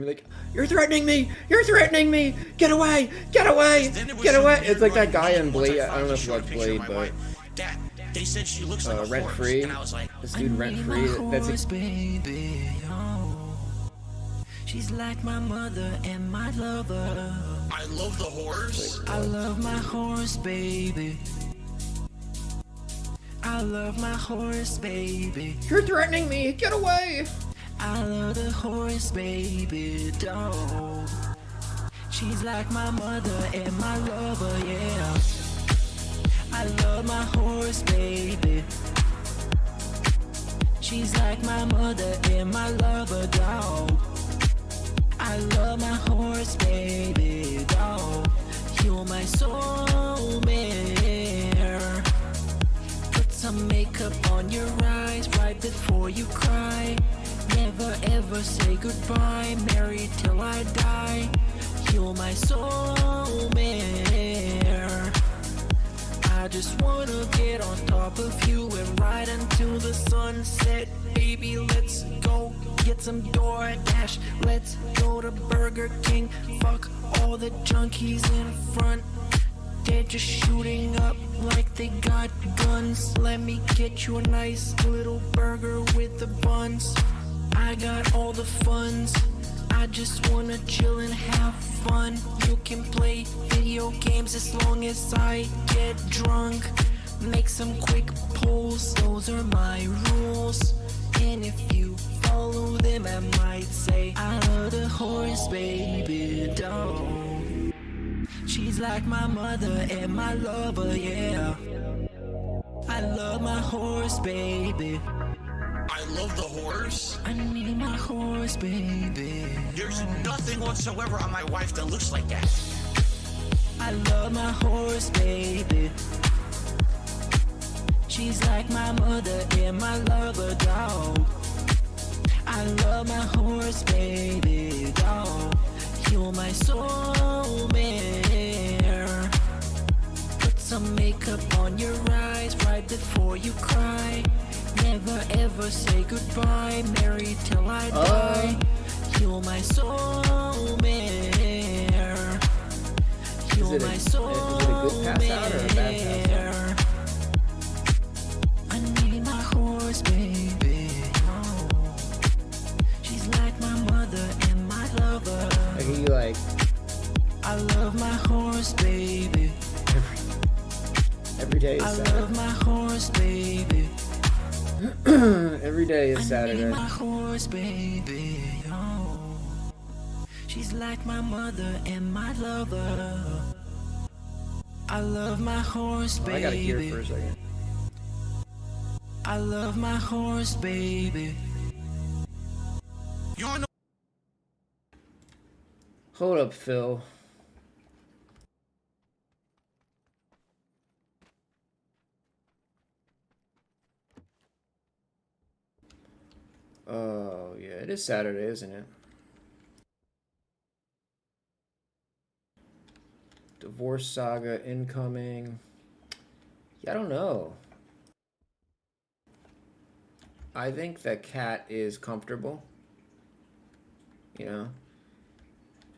like, you're threatening me, get away, get away, get away. It's like that guy in Blade. I don't know if you watch Blade, but they said she looks like a Rent horse, Free. and I was like, This dude Rent Free. That's a baby. Oh. She's like my mother and my lover. I love the horse. I love my horse, baby. I love my horse, baby. You're threatening me, get away. I love the horse, baby, dog. She's like my mother and my lover, yeah. I love my horse, baby. She's like my mother and my lover, dog. I love my horse, baby, dog. You're my soulmate. Put some makeup on your eyes right before you cry. Never ever say goodbye, married till I die. You're my soulmate. I just wanna get on top of you and ride until the sunset. Baby, let's go get some DoorDash. Let's go to Burger King. Fuck all the junkies in front. They're just shooting up like they got guns. Let me get you a nice little burger with the buns. I got all the funds. I just wanna chill and have fun. You can play video games as long as I get drunk. Make some quick pulls, those are my rules. And if you follow them, I might say I love the horse, baby, dog. She's like my mother and my lover, yeah. I love my horse, baby. I love the horse. I need my horse, baby. There's nothing whatsoever on my wife that looks like that. I love my horse, baby. She's like my mother and my lover, dog. I love my horse, baby, dog. You're my soulmate. Put some makeup on your eyes right before you cry. Never ever say goodbye, married till I die. You're my soulmate. You're my soulmate. I need my horse, baby. Oh. She's like my mother and my lover. I hear you like. I love my horse, baby. Every day is I Saturday. love my horse, baby. Every day is Saturday. I need my horse, baby. Oh. She's like my mother and my lover. I love my horse, baby. I gotta hear it for a second. I love my horse, baby. You know. Hold up, Phil. Oh, yeah, it is Saturday, isn't it? Divorce Saga incoming. Yeah, I don't know. I think that Kat is comfortable. You know?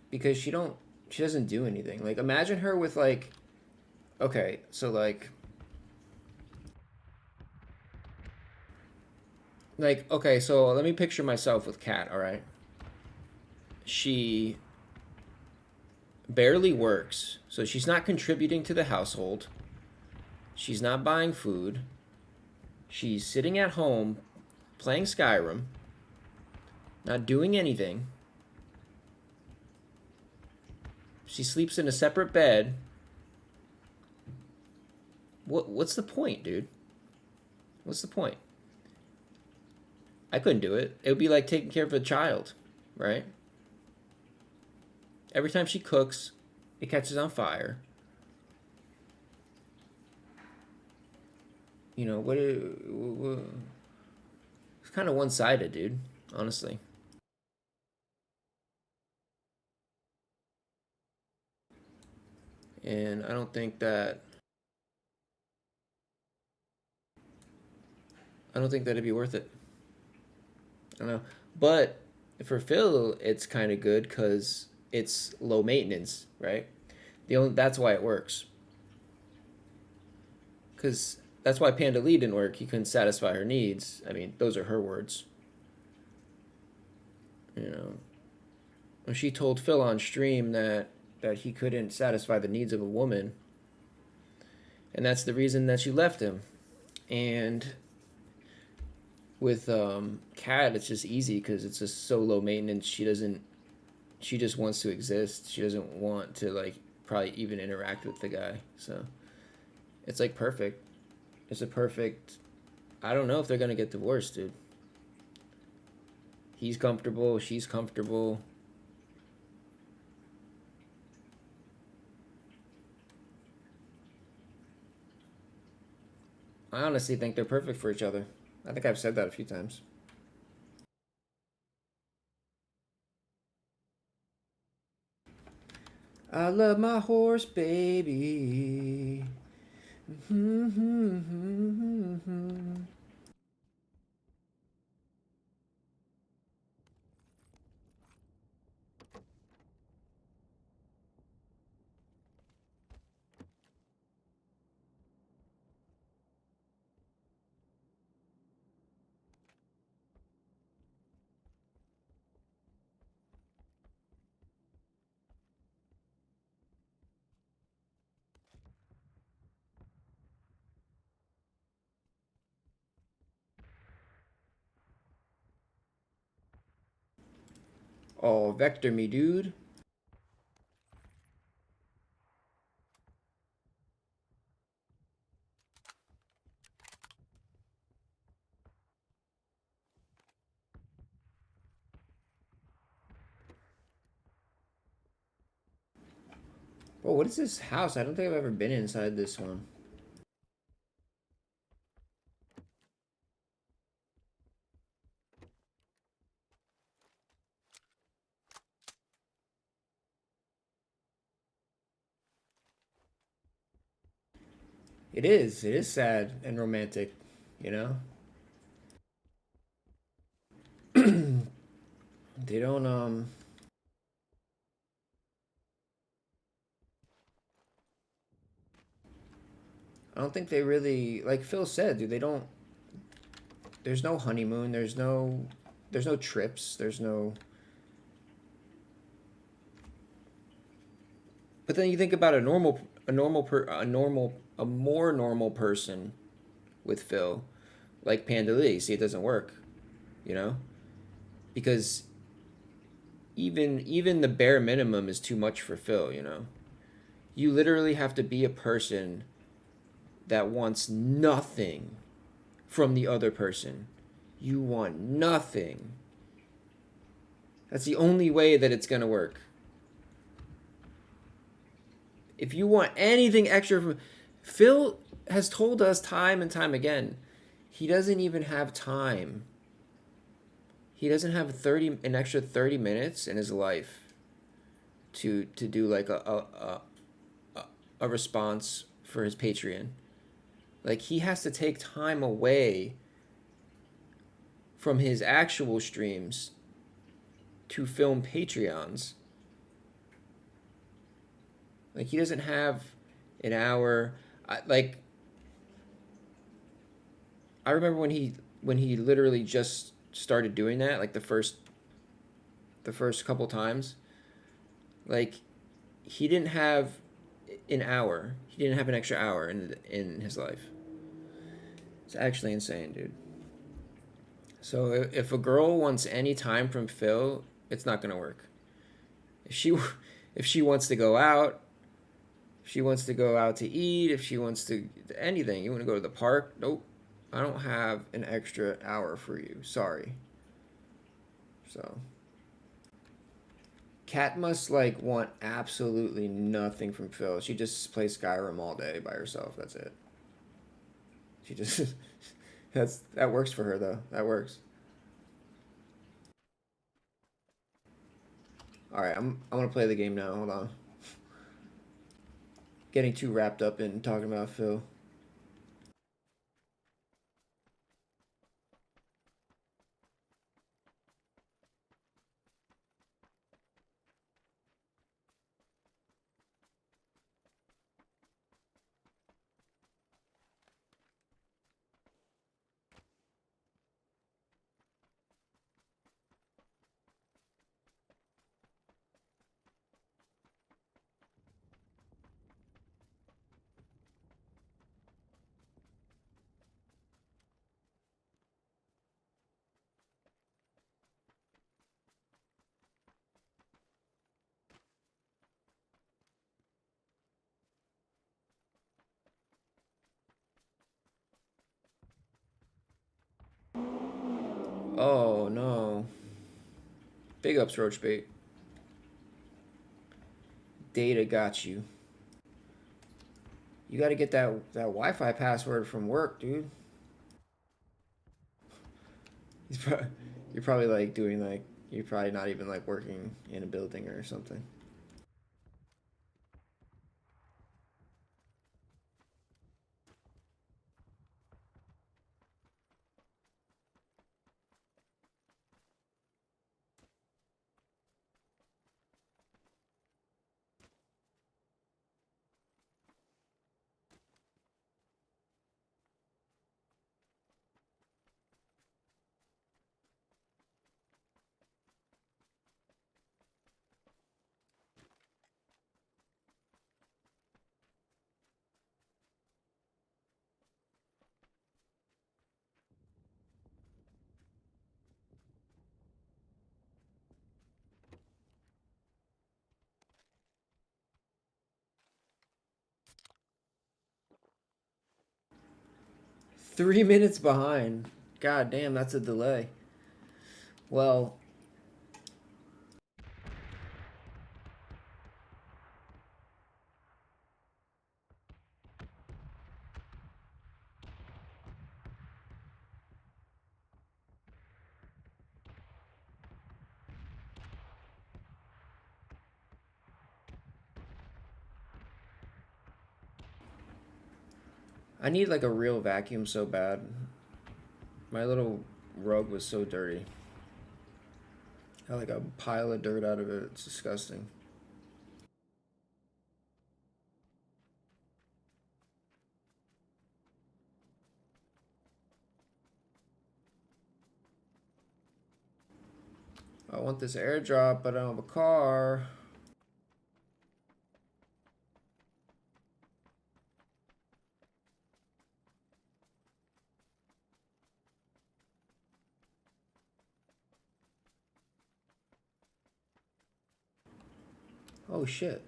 Because she doesn't do anything. Like, imagine her with, like, okay, so, like, okay, so let me picture myself with Kat, all right? She barely works, so she's not contributing to the household. She's not buying food. She's sitting at home playing Skyrim, not doing anything. She sleeps in a separate bed. What's the point, dude? What's the point? I couldn't do it. It would be like taking care of a child, right? Every time she cooks, it catches on fire. You know, it's kind of one-sided, dude, honestly. And I don't think that it'd be worth it. I don't know. But for Phil, it's kind of good because it's low maintenance, right? That's why it works. Because that's why Panda Lee didn't work. He couldn't satisfy her needs. I mean, those are her words. You know, when she told Phil on stream that he couldn't satisfy the needs of a woman, and that's the reason that she left him. And with Kat, it's just easy because it's just so low maintenance. She just wants to exist. She doesn't want to like probably even interact with the guy. So it's like perfect. It's a perfect. I don't know if they're gonna get divorced, dude. He's comfortable. She's comfortable. I honestly think they're perfect for each other. I think I've said that a few times. I love my horse, baby. Oh, vector me, dude. Oh, what is this house? I don't think I've ever been inside this one. It is. It is sad and romantic, you know? They don't I don't think they really like Phil said, dude, they don't there's no honeymoon, there's no trips, there's no. But then you think about a more normal person with Phil, like Panda Lee. See, it doesn't work, you know, because even the bare minimum is too much for Phil. You know, you literally have to be a person that wants nothing from the other person. You want nothing. That's the only way that it's gonna work. If you want anything extra from Phil has told us time and time again, he doesn't even have time. He doesn't have an extra 30 minutes in his life to do like a response for his Patreon. Like he has to take time away from his actual streams to film Patreons. Like he doesn't have an hour. I remember when he literally just started doing that, like the first couple times. Like he didn't have an hour. He didn't have an extra hour in his life. It's actually insane, dude. So if a girl wants any time from Phil, it's not gonna work. If she wants to go out, if she wants to go out to eat, if she wants to anything, you want to go to the park? Nope. I don't have an extra hour for you. Sorry. So Kat must like want absolutely nothing from Phil. She just plays Skyrim all day by herself. That's it. She just that works for her though. That works. All right, I'm gonna play the game now. Hold on. Getting too wrapped up in talking about Phil. Oh no. Big ups, Roach Bait. Data got you. You got to get that Wi-Fi password from work, dude. You're probably like doing like you're probably not even like working in a building or something. Three minutes behind. God damn, that's a delay. Well, I need like a real vacuum so bad. My little rug was so dirty. Got like a pile of dirt out of it. It's disgusting. I want this airdrop, but I don't have a car. Oh shit.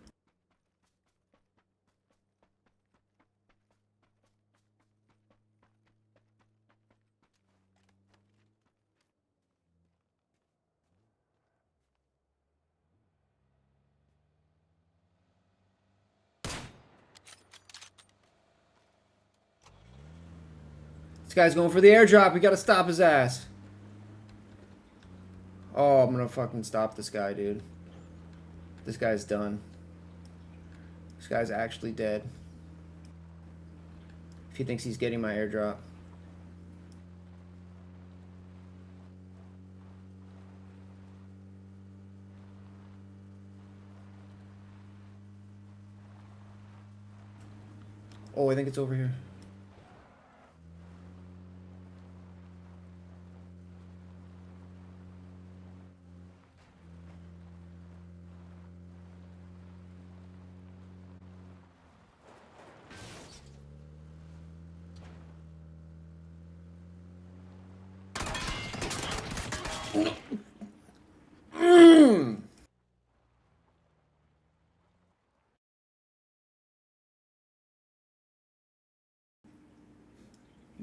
This guy's going for the airdrop. We gotta stop his ass. Oh, I'm gonna fucking stop this guy, dude. This guy's done. This guy's actually dead. If he thinks he's getting my airdrop. Oh, I think it's over here.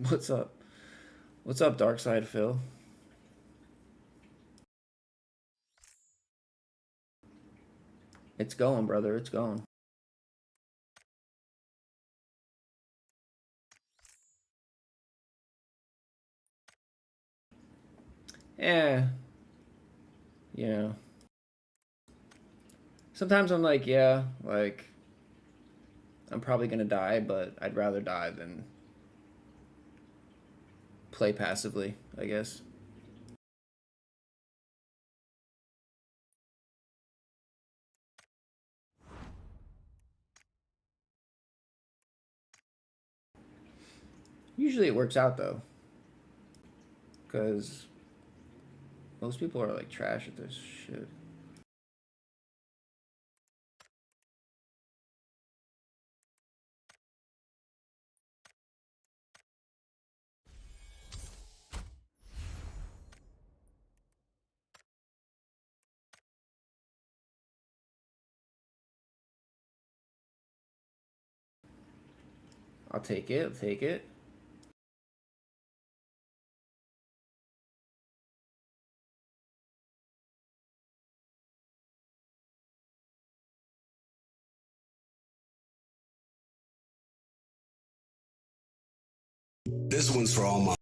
What's up? What's up, Dark Side Phil? It's going, brother. It's going. Yeah. You know. Sometimes I'm like, yeah, like, I'm probably gonna die, but I'd rather die than play passively, I guess. Usually it works out, though. Because most people are, like, trash at this shit. I'll take it. I'll take it. This one's for all my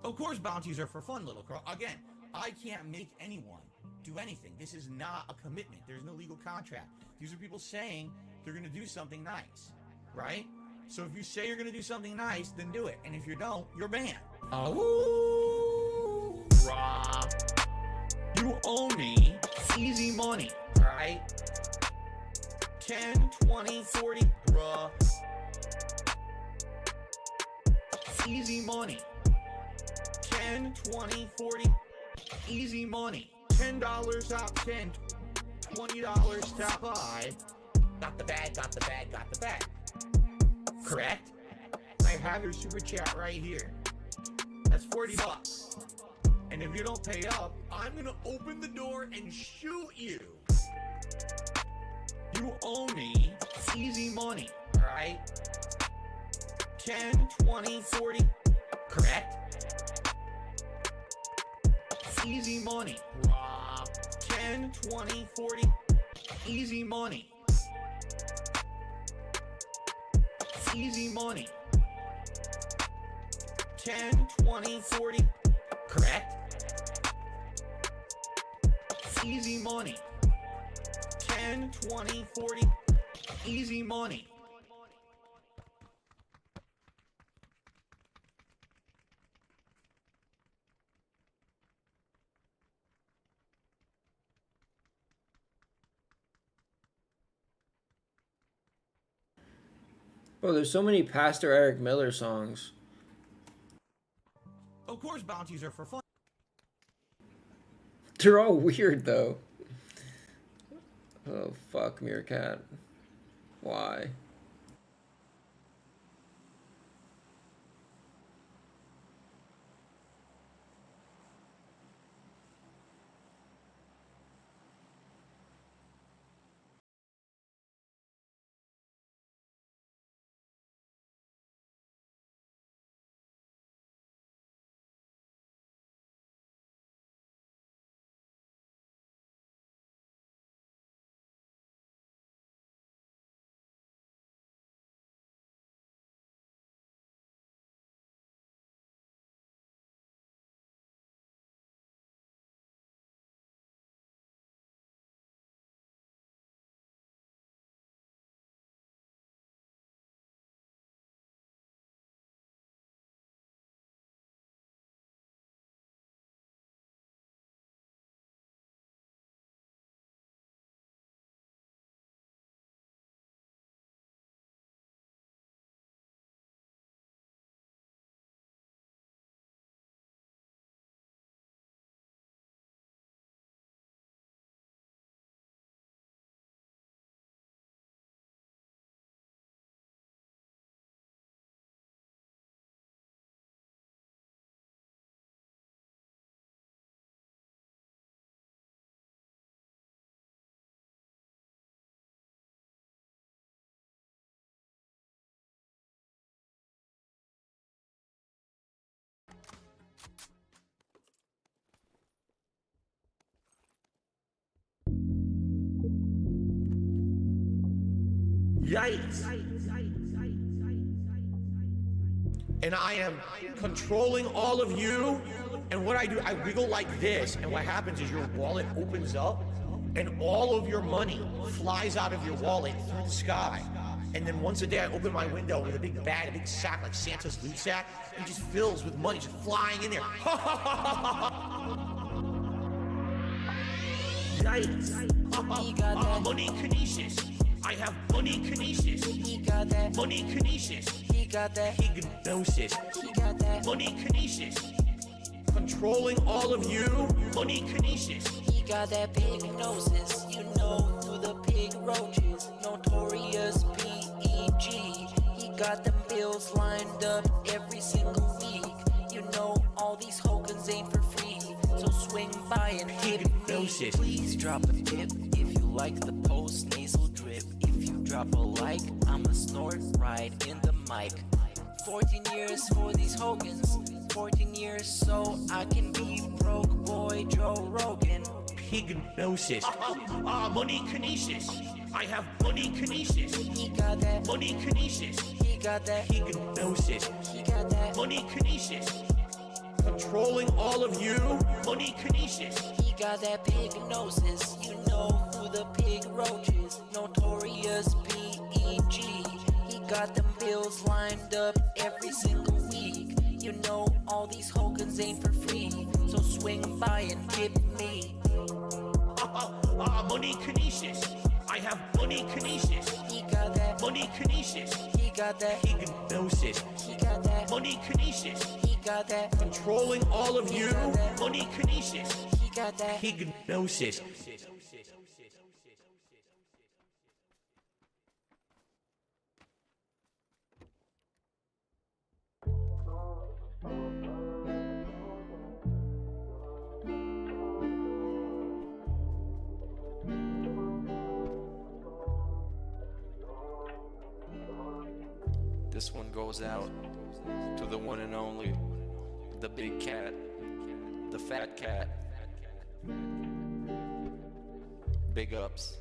Of course, bounties are for fun, little Carl. Again, I can't make anyone do anything. This is not a commitment. There's no legal contract. These are people saying they're going to do something nice, right? So if you say you're going to do something nice, then do it. And if you don't, you're banned. Oh, Rob. You owe me easy money, all right? 10, 20, 40, bruh. Easy money. 10, 20, 40, easy money. $10 top 10, $20 top 5. Got the bag, got the bag, got the bag. Correct? I have your super chat right here. That's $40. And if you don't pay up, I'm gonna open the door and shoot you. You owe me easy money, alright? 10, 20, 40, correct? Easy money. 10, 20, 40. Easy money. Easy money. 10, 20, 40. Correct? Easy money. 10, 20, 40. Easy money. Bro, there's so many Pastor Eric Miller songs. Of course, bounties are for fun. They're all weird, though. Oh, fuck, Meerkat. Why? Yikes. And I am controlling all of you. And what I do, I wiggle like this. And what happens is your wallet opens up and all of your money flies out of your wallet through the sky. And then once a day I open my window with a big bag, a big sack like Santa's loot sack, and it just fills with money just flying in there. Yikes. Money kinesis. I have money kinesis. He got that. Money kinesis. He got that. Hypnosis. He got that. Money kinesis. controlling all of you. Money kinesis. He got that pig gnosis, you know who the pig roaches. Notorious PEG. He got them bills lined up every single week. You know all these Hogans ain't for free. So swing by and hit me. Gnosis. Please drop a tip if you like the post nasal drip. If you drop a like, I'ma snort right in the mic. 14 years for these Hogans. 14 years so I can be broke boy Joe Rogan. Pignosis. Money kinesis. I have money kinesis. He got that. Money kinesis. He got that. Pignosis. He got that. Money kinesis. Controlling all of you. Money kinesis. He got that pig gnosis. You know who the pig roaches. Notorious PEG. He got them bills lined up every single week. You know all these Hogans ain't for free. So swing by and tip me. Money kinesis. I have money kinesis. He got that. Money kinesis. He got that. Pignosis. He got that. Money kinesis. He got that. Controlling all of you. Money kinesis. He got that. Pignosis. This one goes out to the one and only, the big cat, the fat cat. Big ups.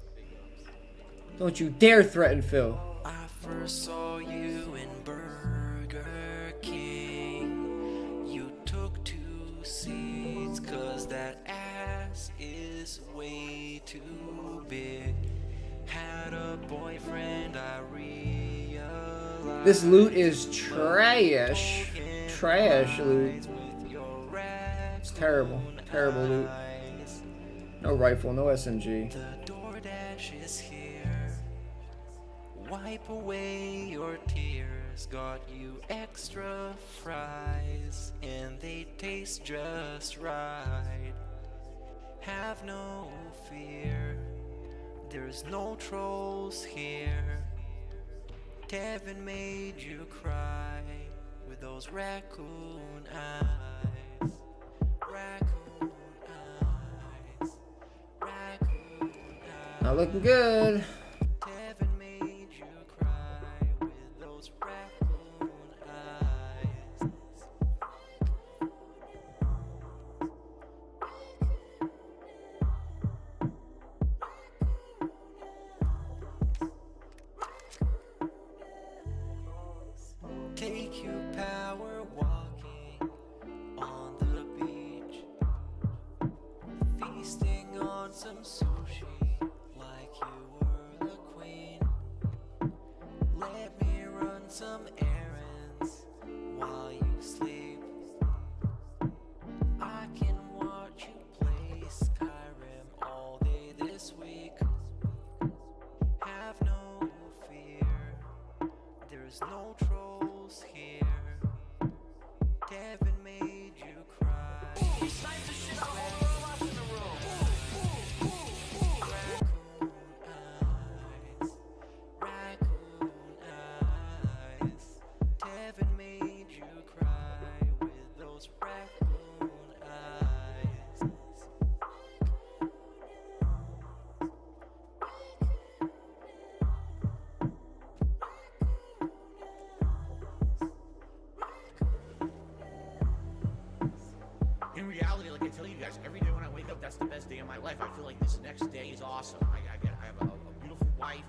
Don't you dare threaten Phil. I first saw you in Burger King. You took 2 seats cause that ass is way too big. Had a boyfriend, I realized. This loot is trash. Trash loot. It's terrible. Terrible loot. No rifle, no SMG. The DoorDash is here. Wipe away your tears. Got you extra fries, and they taste just right. Have no fear. There's no trolls here. Kevin made you cry with those raccoon eyes. Raccoon eyes. Raccoon eyes. Not looking good. Kevin made you cry with those raccoon eyes. Take you power walking on the beach, feasting on some sushi like you were the queen. Let me run some errands while you sleep. I can watch you play Skyrim all day this week. Have no fear, there's no trolls here. Kevin made you cry. Raccoon eyes. Kevin made you cry with those raccoon eyes. In reality, like I tell you guys, every day when I wake up, that's the best day of my life. I feel like this next day is awesome. I have a beautiful wife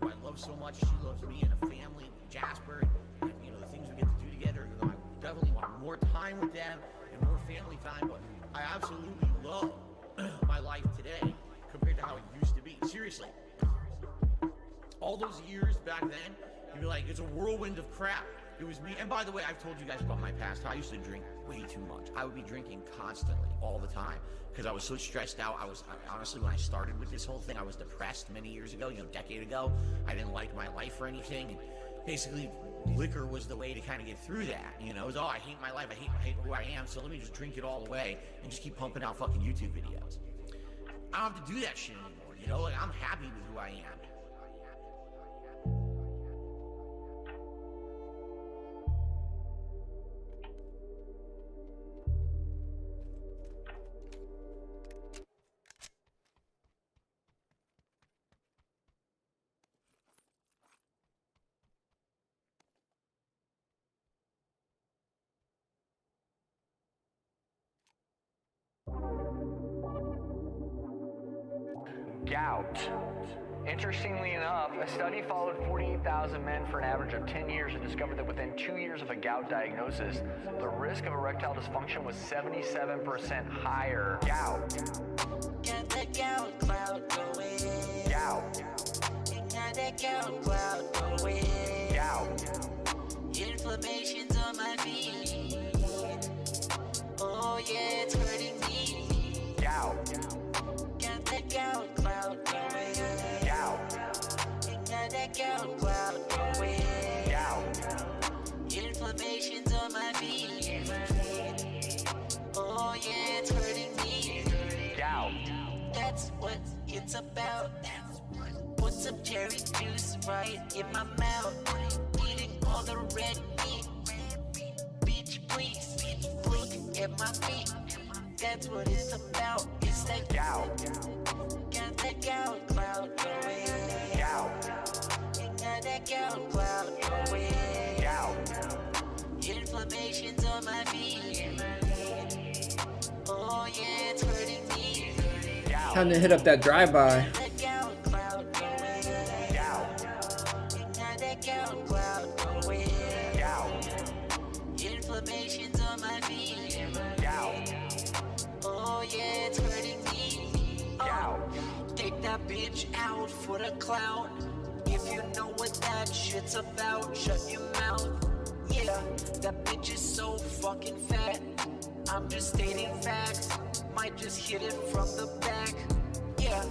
who I love so much. She loves me and a family, Jasper, and you know the things we get to do together. You know, I definitely want more time with them and more family time. But I absolutely love my life today compared to how it used to be. Seriously, all those years back then, you'd be like, it's a whirlwind of crap. It was me. And by the way, I've told you guys about my past. I used to drink way too much. I would be drinking constantly, all the time, because I was so stressed out. Honestly, when I started with this whole thing, I was depressed many years ago, a decade ago. I didn't like my life or anything. basically liquor was the way to kind of get through that. You know, it was, oh, I hate my life, I hate who I am, so let me just drink it all away and just keep pumping out fucking YouTube videos. I don't have to do that shit anymore, you know? Like, I'm happy with who I am. Gout. Interestingly enough, a study followed 48,000 men for an average of 10 years and discovered that within 2 years of a gout diagnosis, the risk of erectile dysfunction was 77% higher. Gout. Got that gout cloud going. Gout. Got that gout cloud going. Gout. Inflammation's on my feet. Oh yeah, it's hurting me. Gout. Got that gout cloud going. Gout. Got that gout cloud going. Gout. Inflammation's on my feet. Oh yeah, it's hurting me. Gout. That's what it's about. Put some cherry juice right in my mouth. Eating all the red meat. Bitch, please look at my feet. That's what it's about. It's that Gout. got that gout cloud going. Gout. Got that gout cloud going. Gout. Inflammation's on my feet. Oh yeah, it's hurting me. Gout. Time to hit up that drive-by. That gout cloud going. Gout. Got that gout cloud going. Gout. Inflammation's on my feet. Gout. Oh yeah, it's hurting me. Gout. Take that bitch out for the clout. If you know what that shit's about, shut your mouth. Yeah, that bitch is so fucking fat. I'm just stating facts. Might just hit it from the back. Yeah,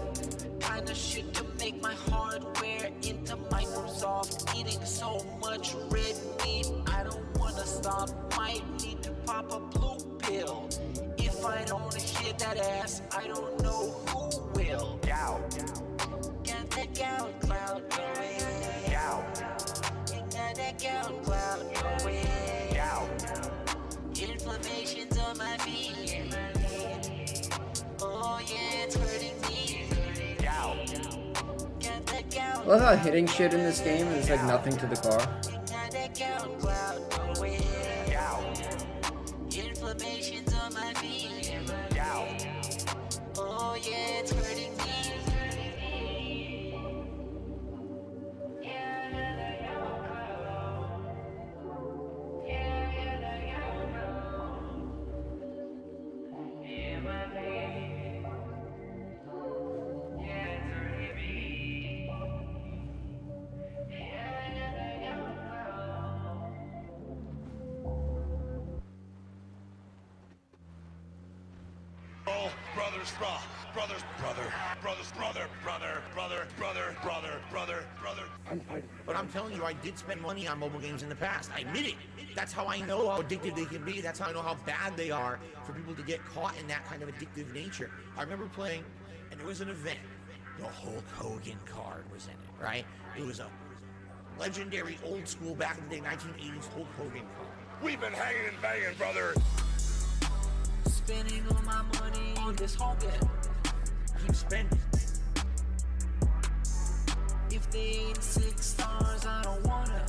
kinda shit to make my hardware into Microsoft. Eating so much red meat, I don't wanna stop. Might need to pop a blue pill. If I don't hit that ass, I don't know who will. Gout. Got that gout cloud going. Gout. Got that gout cloud going. Gout. Inflammation's on my feet. Oh yeah, it's hurting me. Gout. Got that gout. I love how hitting shit in this game is like nothing to the car. Got that gout cloud going. Gout. Inflammation's on my feet. Gout. Oh yeah, it's hurting me. But I'm telling you, I did spend money on mobile games in the past. I admit it. That's how I know how addictive they can be. That's how I know how bad they are for people to get caught in that kind of addictive nature. I remember playing, and there was an event. The Hulk Hogan card was in it, right? It was a legendary old school back in the day 1980s Hulk Hogan card. We've been hanging and banging, brother. Spending all my money on this Hogan. Keep spending. If they ain't 6 stars, I don't wanna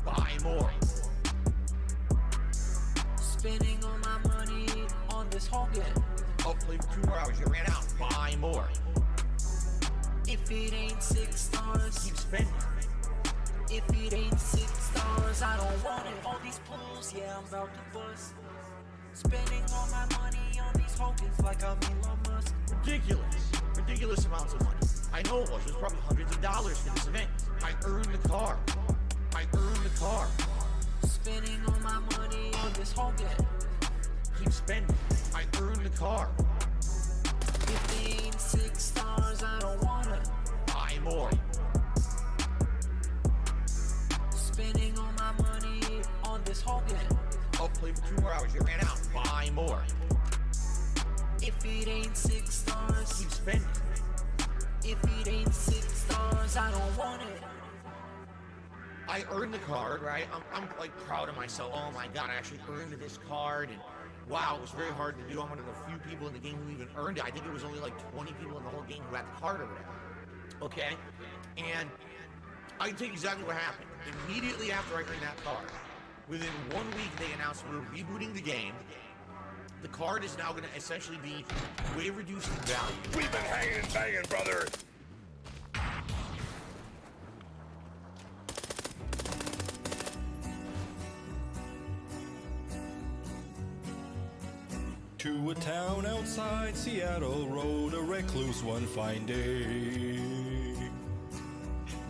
Buy more. spending all my money on this Hogan. Oh, play for 2 more hours. You ran out. Buy more. If it ain't 6 stars, Keep spending. if it ain't 6 stars, I don't want it. All these pools, yeah, I'm about to bust. Spending all my money on these Hogans like I'm Elon Musk. Ridiculous amounts of money. I know it was probably hundreds of dollars for this event. I earned the car. Spending all my money on this Hogan. Keep spending. I earned the car. If they ain't 6 stars, I don't wanna Buy more. spending all my money on this Hogan. Oh, play for 2 more hours. You ran out. Buy more. If it ain't 6 stars, Keep spending. if it ain't 6 stars, I don't want it. I earned the card, right? I'm like proud of myself. Oh my god, I actually earned this card, and wow, it was very hard to do. I'm one of the few people in the game who even earned it. I think it was only like 20 people in the whole game who had the card or whatever. Okay? And I can tell you exactly what happened. Immediately after I earned that card, within 1 week they announced we're rebooting the game. The card is now going to essentially be way reduced in value. We've been hanging and banging, brother. To a town outside Seattle rode a recluse one fine day.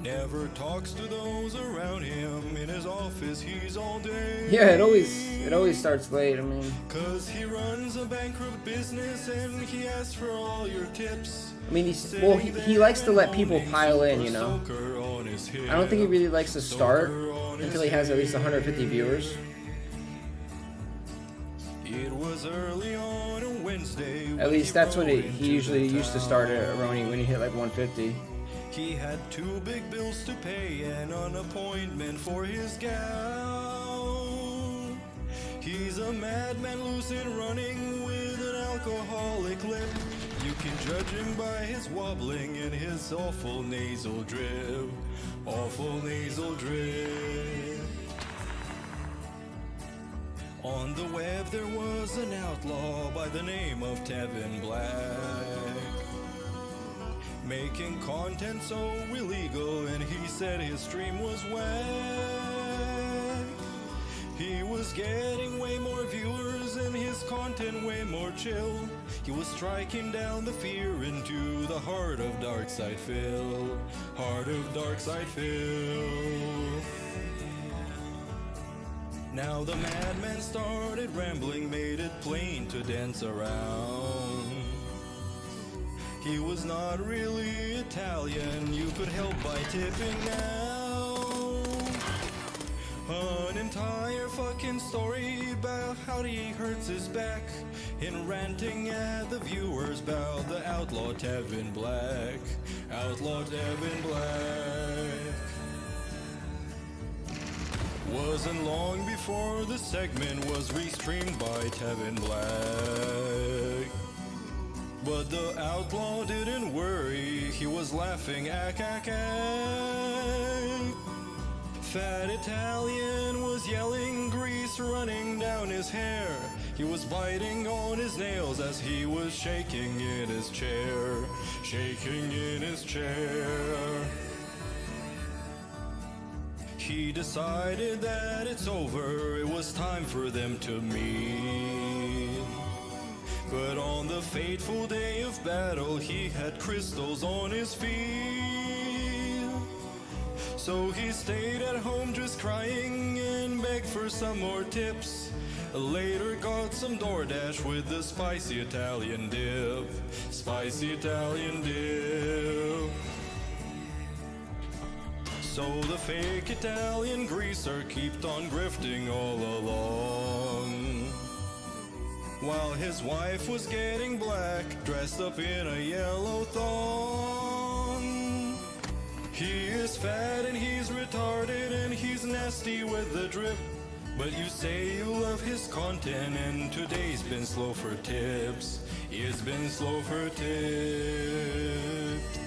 Never talks to those around him. In his office he's all day. Yeah, it always starts late. I mean, 'Cause he runs a bankrupt business and he asks for all your tips. I mean, he likes to let people pile in, you know. I don't think he really likes to start until he has at least 150 viewers. It was early on a Wednesday. At least that's what he usually used to start at Aroni, when he hit like 150. He had 2 big bills to pay and an appointment for his gal. He's a madman loose and running with an alcoholic lip. You can judge him by his wobbling and his awful nasal drip. Awful nasal drip. On the web there was an outlaw by the name of Tevin Black, making content so illegal, and he said his stream was whack. He was getting way more viewers and his content way more chill. He was striking down the fear into the heart of Darkside Phil. Heart of Darkside Phil. Now the madman started rambling, made it plain to dance around. He was not really Italian, you could help by tipping now. An entire fucking story about how he hurts his back in ranting at the viewers about the outlaw Tevin Black. Outlaw Tevin Black. Wasn't long before the segment was restreamed by Tevin Black. But the outlaw didn't worry, he was laughing ack. Fat Italian was yelling, grease running down his hair. He was biting on his nails as he was shaking in his chair. Shaking in his chair. He decided that it's over, it was time for them to meet. But on the fateful day of battle, he had crystals on his feet. So he stayed at home just crying and begged for some more tips. Later got some DoorDash with the spicy Italian dip. Spicy Italian dip. So the fake Italian greaser kept on grifting all along, while his wife was getting black, dressed up in a yellow thong. He is fat and he's retarded and he's nasty with the drip. But you say you love his content and today's been slow for tips. It's been slow for tips.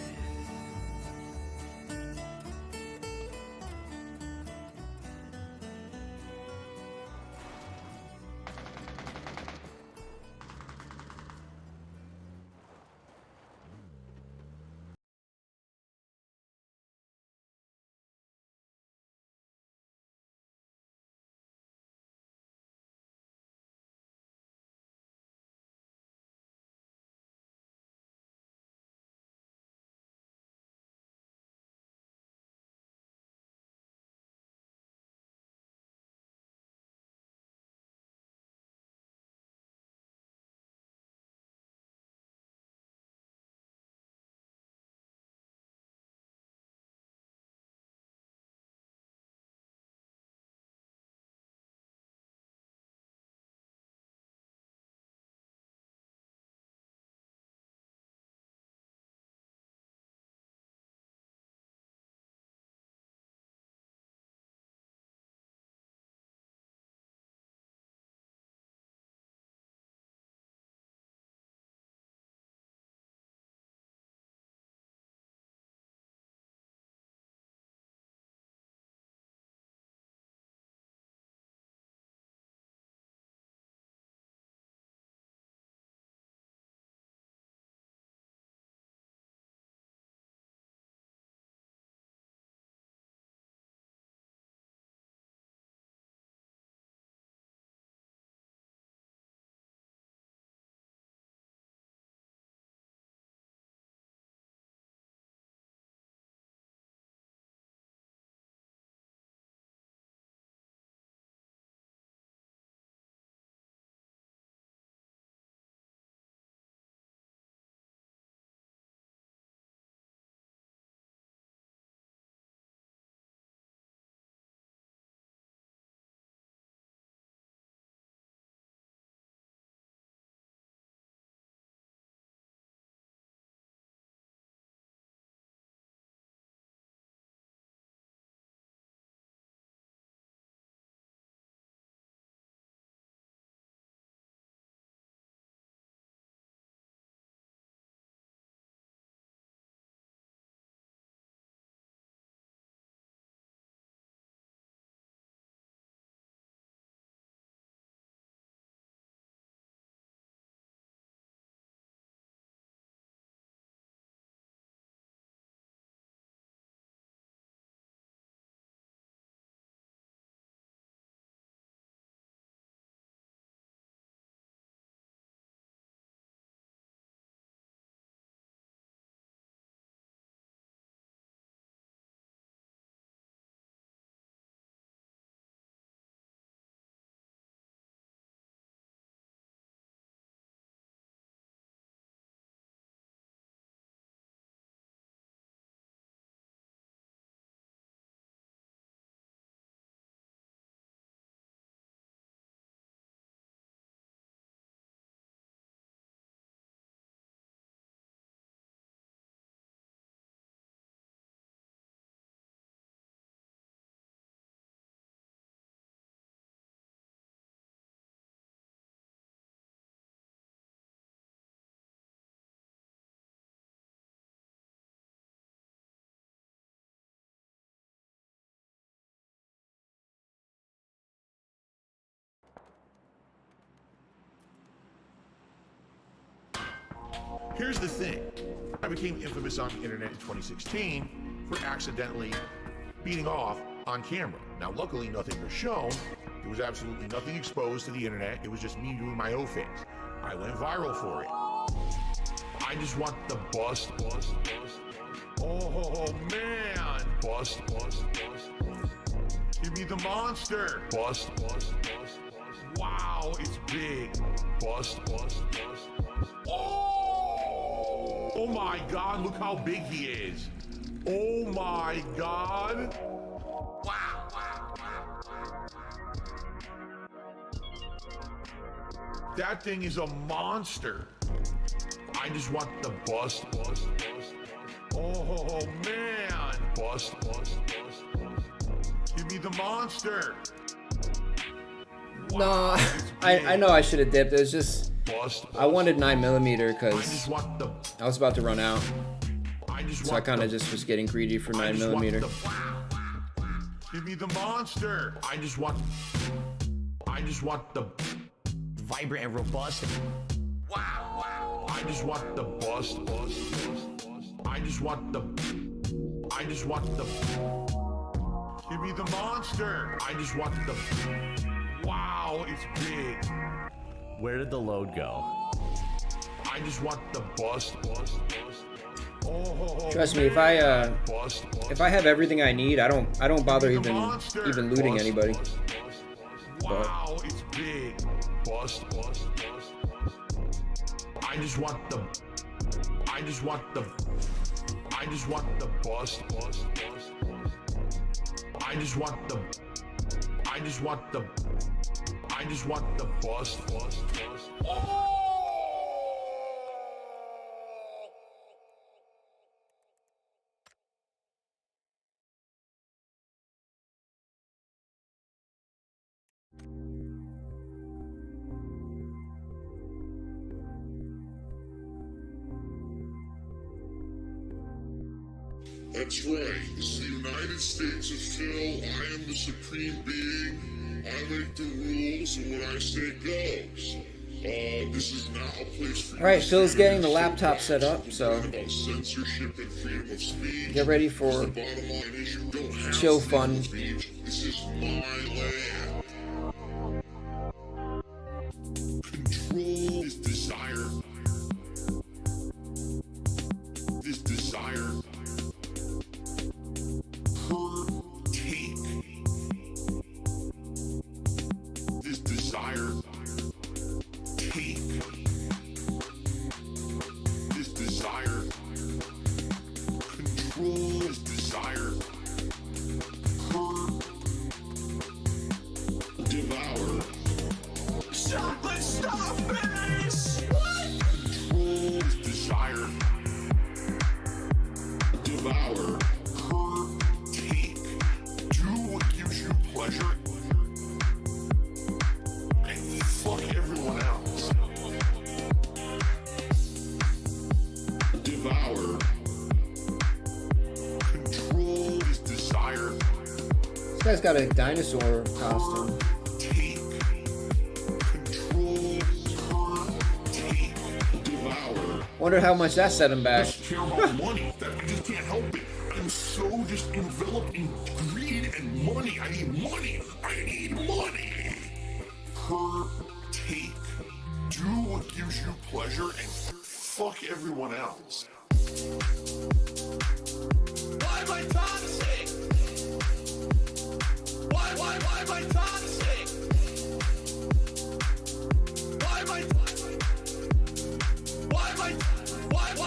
Here's the thing. I became infamous on the internet in 2016 for accidentally beating off on camera. Now, luckily, nothing was shown. There was absolutely nothing exposed to the internet. It was just me doing my O face. I went viral for it. I just want the bust. Oh, man. Bust. Give me the monster. Bust. Wow, it's big. Bust. Oh my God, look how big he is. Oh my God. Wow. That thing is a monster. I just want the bust. Oh man. Bust. Give me the monster. No, I know I should have dipped. It was just, I wanted 9mm because I was about to run out. So I kind of just was getting greedy for 9mm. Give me the monster. I just want the vibrant and robust. Wow. I just want the bust. I just want the give me the monster. I just want the wow, it's big. Where did the load go? I just want the bust. Oh, Trust me, if I have everything I need, I don't bother even looting anybody. Wow, it's big. Bust. I just want the bust. I just want the bust. That's right. This is the United States of Phil. I am the supreme being. I make the rules, and what I say goes. This is not a place for. All right, Phil's getting the laptop set up, so about censorship and freedom of speech. get ready for The bottom line is you don't have chill freedom fun. of speech. This is my land. Control is desire. This desire. Take. This desire. Take. This desire. Control this desire. Devour. Stop this! Control this desire. Devour. Take. Do what gives you pleasure. And fuck everyone else. Devour. Control this desire. This guy's got a dinosaur costume. Take. Control. Take. Devour. Wonder how much that set him back. Just care about money. That I just can't help it. I'm so just enveloped in greed and money. I need money. I need money. Take. Do what gives you pleasure and fuck everyone else. Why am I toxic? Why am I toxic? Why am I toxic? Why am I toxic? Why am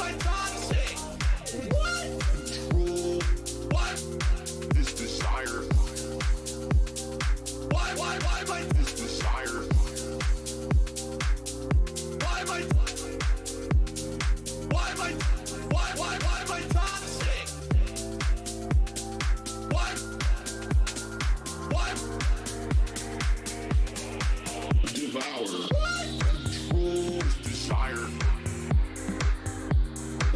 I toxic? What? Control Why this desire. am I This desire. Why am I toxic? Why Devour. Control this desire.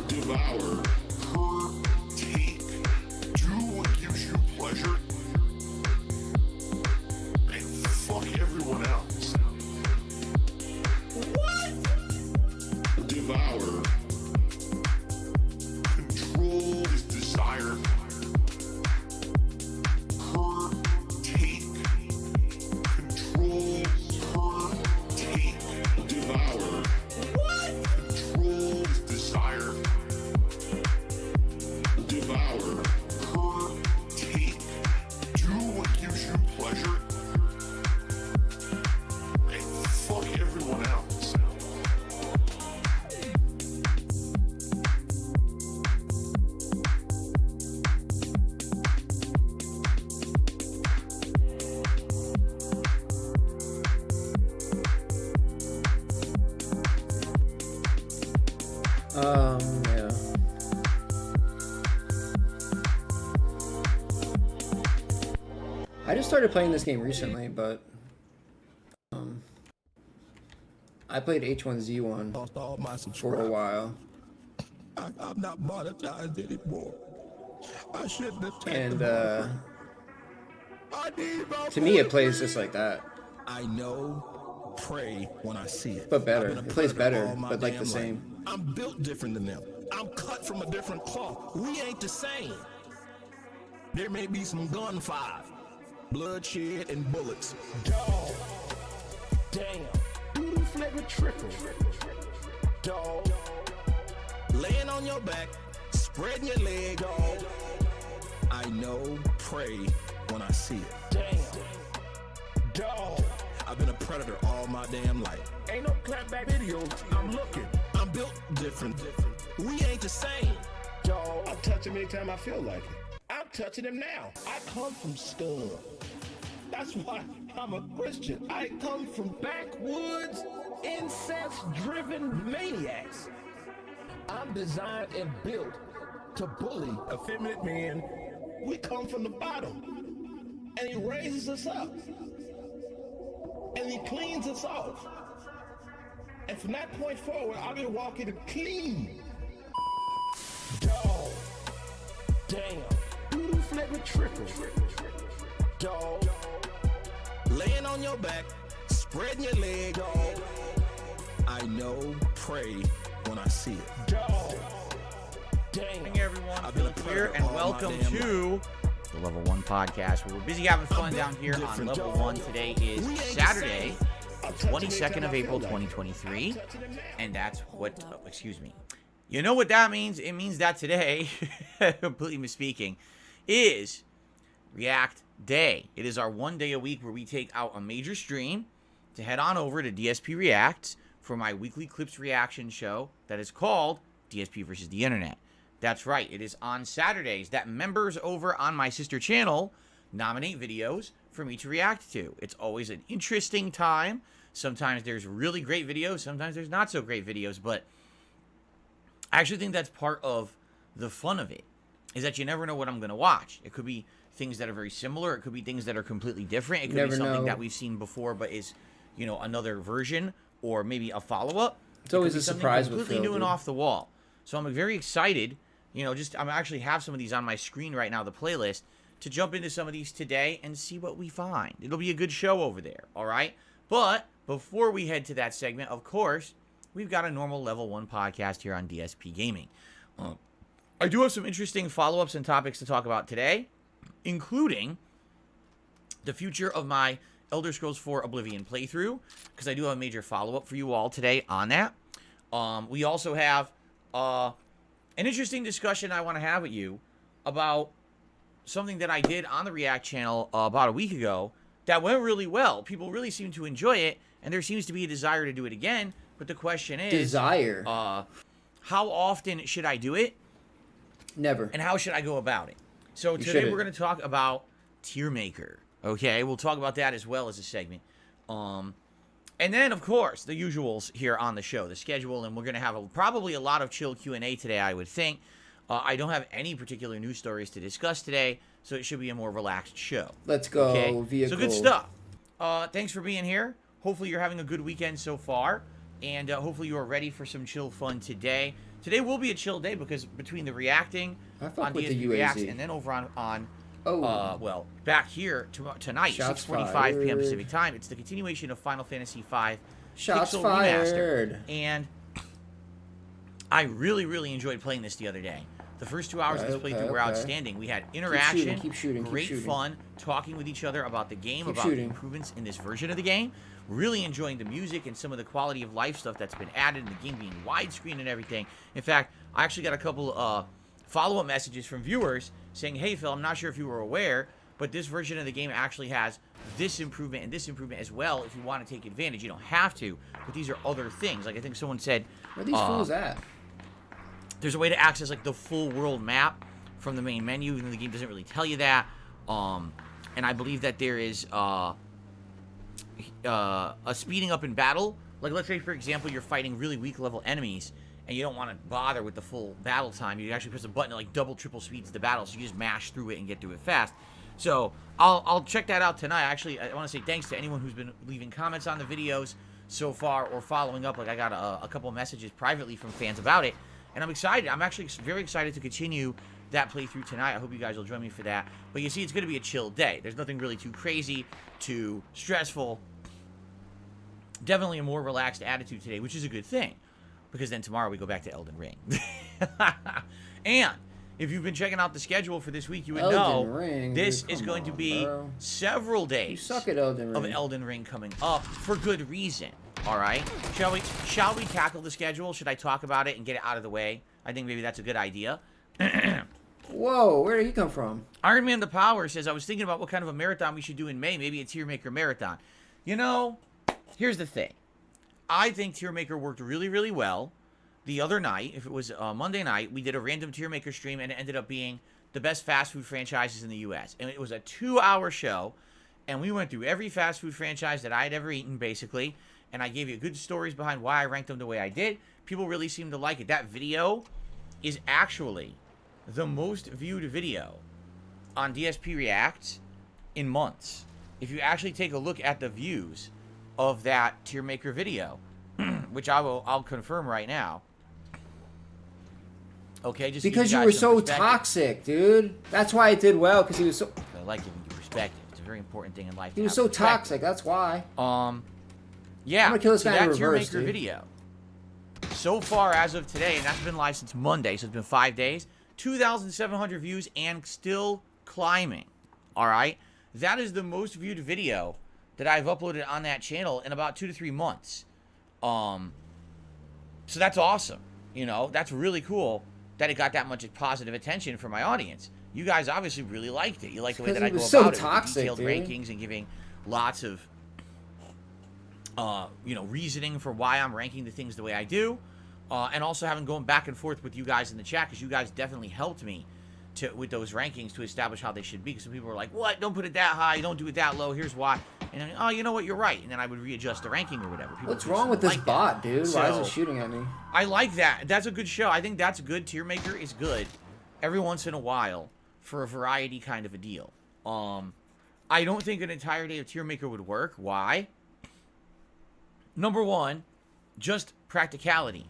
Devour. Take. Do what gives you pleasure. Yeah. I just started playing this game recently, but I played H1Z1 for a while. I'm not monetized anymore. I shouldn't have And I need my to me, it plays just like that, I know, pray when I see it. but better. I've been a It plays predator better, all my but like damn the life. same. I'm built different than them. I'm cut from a different cloth. We ain't the same. There may be some gunfire, bloodshed, and bullets. Dog. Damn. Doodle flavor triple. Dog. Laying on your back, spreading your leg, dog. I know, pray when I see it. Damn. Dog. I've been a predator all my damn life. Ain't no clapback videos. I'm looking. I'm built different. We ain't the same. Dog. I touch him anytime I feel like it. I'm touching him now. I come from scum. That's why I'm a Christian. I come from backwoods, incest-driven maniacs. I'm designed and built to bully effeminate men. We come from the bottom, and he raises us up, and he cleans us off. And from that point forward, I've been walking clean. Dog. Damn. Doodle flavor triple. Dog. Laying on your back, spreading your leg, dog. I know, pray when I see it. Dog. Damn. Good morning, everyone. Philip here, and welcome to the Level 1 podcast, where we're busy having fun down here on Level 1. Today is Saturday, the 22nd of April, 2023, and that's what, excuse me. You know what that means? It means that today, completely misspeaking, is React Day. It is our one day a week where we take out a major stream to head on over to DSP Reacts for my weekly clips reaction show that is called DSP versus the Internet. That's right, it is on Saturdays that members over on my sister channel nominate videos for me to react to. It's always an interesting time. Sometimes there's really great videos, sometimes there's not so great videos, but I actually think that's part of the fun of it, is that you never know what I'm going to watch. It could be things that are very similar. It could be things that are completely different. It could be something that we've seen before, but is, you know, another version or maybe a follow-up. It's always a surprise with Phil, completely new and dude. off the wall. So I'm very excited. You know, I'm actually have some of these on my screen right now, the playlist, to jump into some of these today and see what we find. It'll be a good show over there, all right? But before we head to that segment, of course, we've got a normal Level 1 podcast here on DSP Gaming. I do have some interesting follow-ups and topics to talk about today, including the future of my Elder Scrolls 4 Oblivion playthrough, because I do have a major follow-up for you all today on that. We also have an interesting discussion I want to have with you about something that I did on the React channel about a week ago that went really well. People really seem to enjoy it, and there seems to be a desire to do it again. But the question is, how often should I do it? Never. And how should I go about it? So today we're going to talk about Tier Maker. Okay, we'll talk about that as well as a segment. And then, of course, the usuals here on the show, the schedule, and we're going to have probably a lot of chill Q&A today, I would think. I don't have any particular news stories to discuss today, so it should be a more relaxed show. Let's go, okay? vehicle. So good stuff. Thanks for being here. Hopefully you're having a good weekend so far, and hopefully you are ready for some chill fun today. Today will be a chill day because between the reacting on DSP Reacts and then over on well, back here tonight, 6:45 p.m. Pacific time, it's the continuation of Final Fantasy V Shots Pixel fired. Remaster. And I really, really enjoyed playing this the other day. The first 2 hours of this playthrough were outstanding. We had interaction, keep shooting, great fun, talking with each other about the game, about the improvements in this version of the game. Really enjoying the music and some of the quality of life stuff that's been added, and the game being widescreen and everything. In fact, I actually got a couple follow-up messages from viewers saying, hey, Phil, I'm not sure if you were aware, but this version of the game actually has this improvement and this improvement as well if you want to take advantage. You don't have to, but these are other things. Like I think someone said... Where are these fools at? There's a way to access like the full world map from the main menu, even though the game doesn't really tell you that. And I believe that there is a speeding up in battle Like, let's say, for example, you're fighting really weak level enemies, and you don't want to bother with the full battle time. You actually press a button that, like, double, triple speeds the battle, so you just mash through it and get through it fast. So, I'll check that out tonight. Actually, I want to say thanks to anyone who's been leaving comments on the videos so far or following up. Like, I got a couple messages privately from fans about it, and I'm excited. I'm actually very excited to continue that playthrough tonight. I hope you guys will join me for that. But you see, it's going to be a chill day. There's nothing really too crazy, too stressful. Definitely a more relaxed attitude today, which is a good thing, because then tomorrow we go back to Elden Ring. And if you've been checking out the schedule for this week, you would know this is going to be several days of Elden Ring coming up for good reason. All right, shall we tackle the schedule? Should I talk about it and get it out of the way? I think maybe that's a good idea. Whoa, where did he come from? Iron Man the Power says, I was thinking about what kind of a marathon we should do in May. Maybe a Tier Maker marathon. You know, here's the thing. I think Tier Maker worked really, really well. The other night, if it was Monday night, we did a random Tier Maker stream, and it ended up being the best fast food franchises in the U.S. And it was a 2-hour show, and we went through every fast food franchise that I had ever eaten, basically. And I gave you good stories behind why I ranked them the way I did. People really seemed to like it. That video is actually the most viewed video on DSP Reacts in months. If you actually take a look at the views of that Tier Maker video, which I'll confirm right now. Okay, just because you were so toxic, dude. That's why it did well, because he was so. I like giving you perspective. It's a very important thing in life. He was so toxic. That's why. Yeah. I'm gonna kill this guy in that Tier reverse, Maker dude. video. So far as of today, and that's been live since Monday, so it's been 5 days. 2,700 views and still climbing. All right, that is the most viewed video that I've uploaded on that channel in about 2 to 3 months. So that's awesome. You know, that's really cool that it got that much positive attention from my audience. You guys obviously really liked it. You like the way that I go about it, with detailed rankings and giving lots of, you know, reasoning for why I'm ranking the things the way I do, and also having going back and forth with you guys in the chat, because you guys definitely helped me with those rankings to establish how they should be. Because some people were like, "What? Don't put it that high. Don't do it that low. Here's why." And then, oh, you know what? You're right. And then I would readjust the ranking or whatever. People What's wrong with this like bot, dude? So, why is it shooting at me? I like that. That's a good show. I think that's good. Tier Maker is good every once in a while for a variety kind of a deal. I don't think an entire day of Tier Maker would work. Why? Number one, just practicality.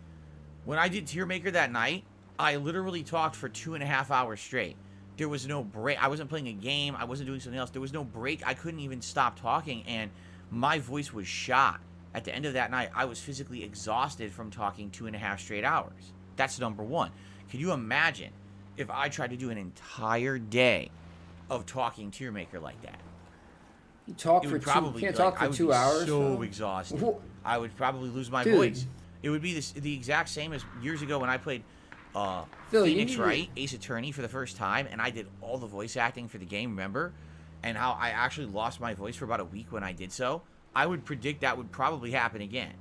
When I did Tier Maker that night, I literally talked for 2.5 hours straight. There was no break. I wasn't playing a game. I wasn't doing something else. There was no break. I couldn't even stop talking, and my voice was shot. At the end of that night, I was physically exhausted from talking 2.5 straight hours. That's number one. Can you imagine if I tried to do an entire day of talking Tier Maker like that? You talk for two. You can't talk for 2 hours. So exhausted. I would probably lose my voice. It would be the exact same as years ago when I played Phoenix Wright, Ace Attorney for the first time, and I did all the voice acting for the game, remember? And how I actually lost my voice for about a week when I did so. I would predict that would probably happen again.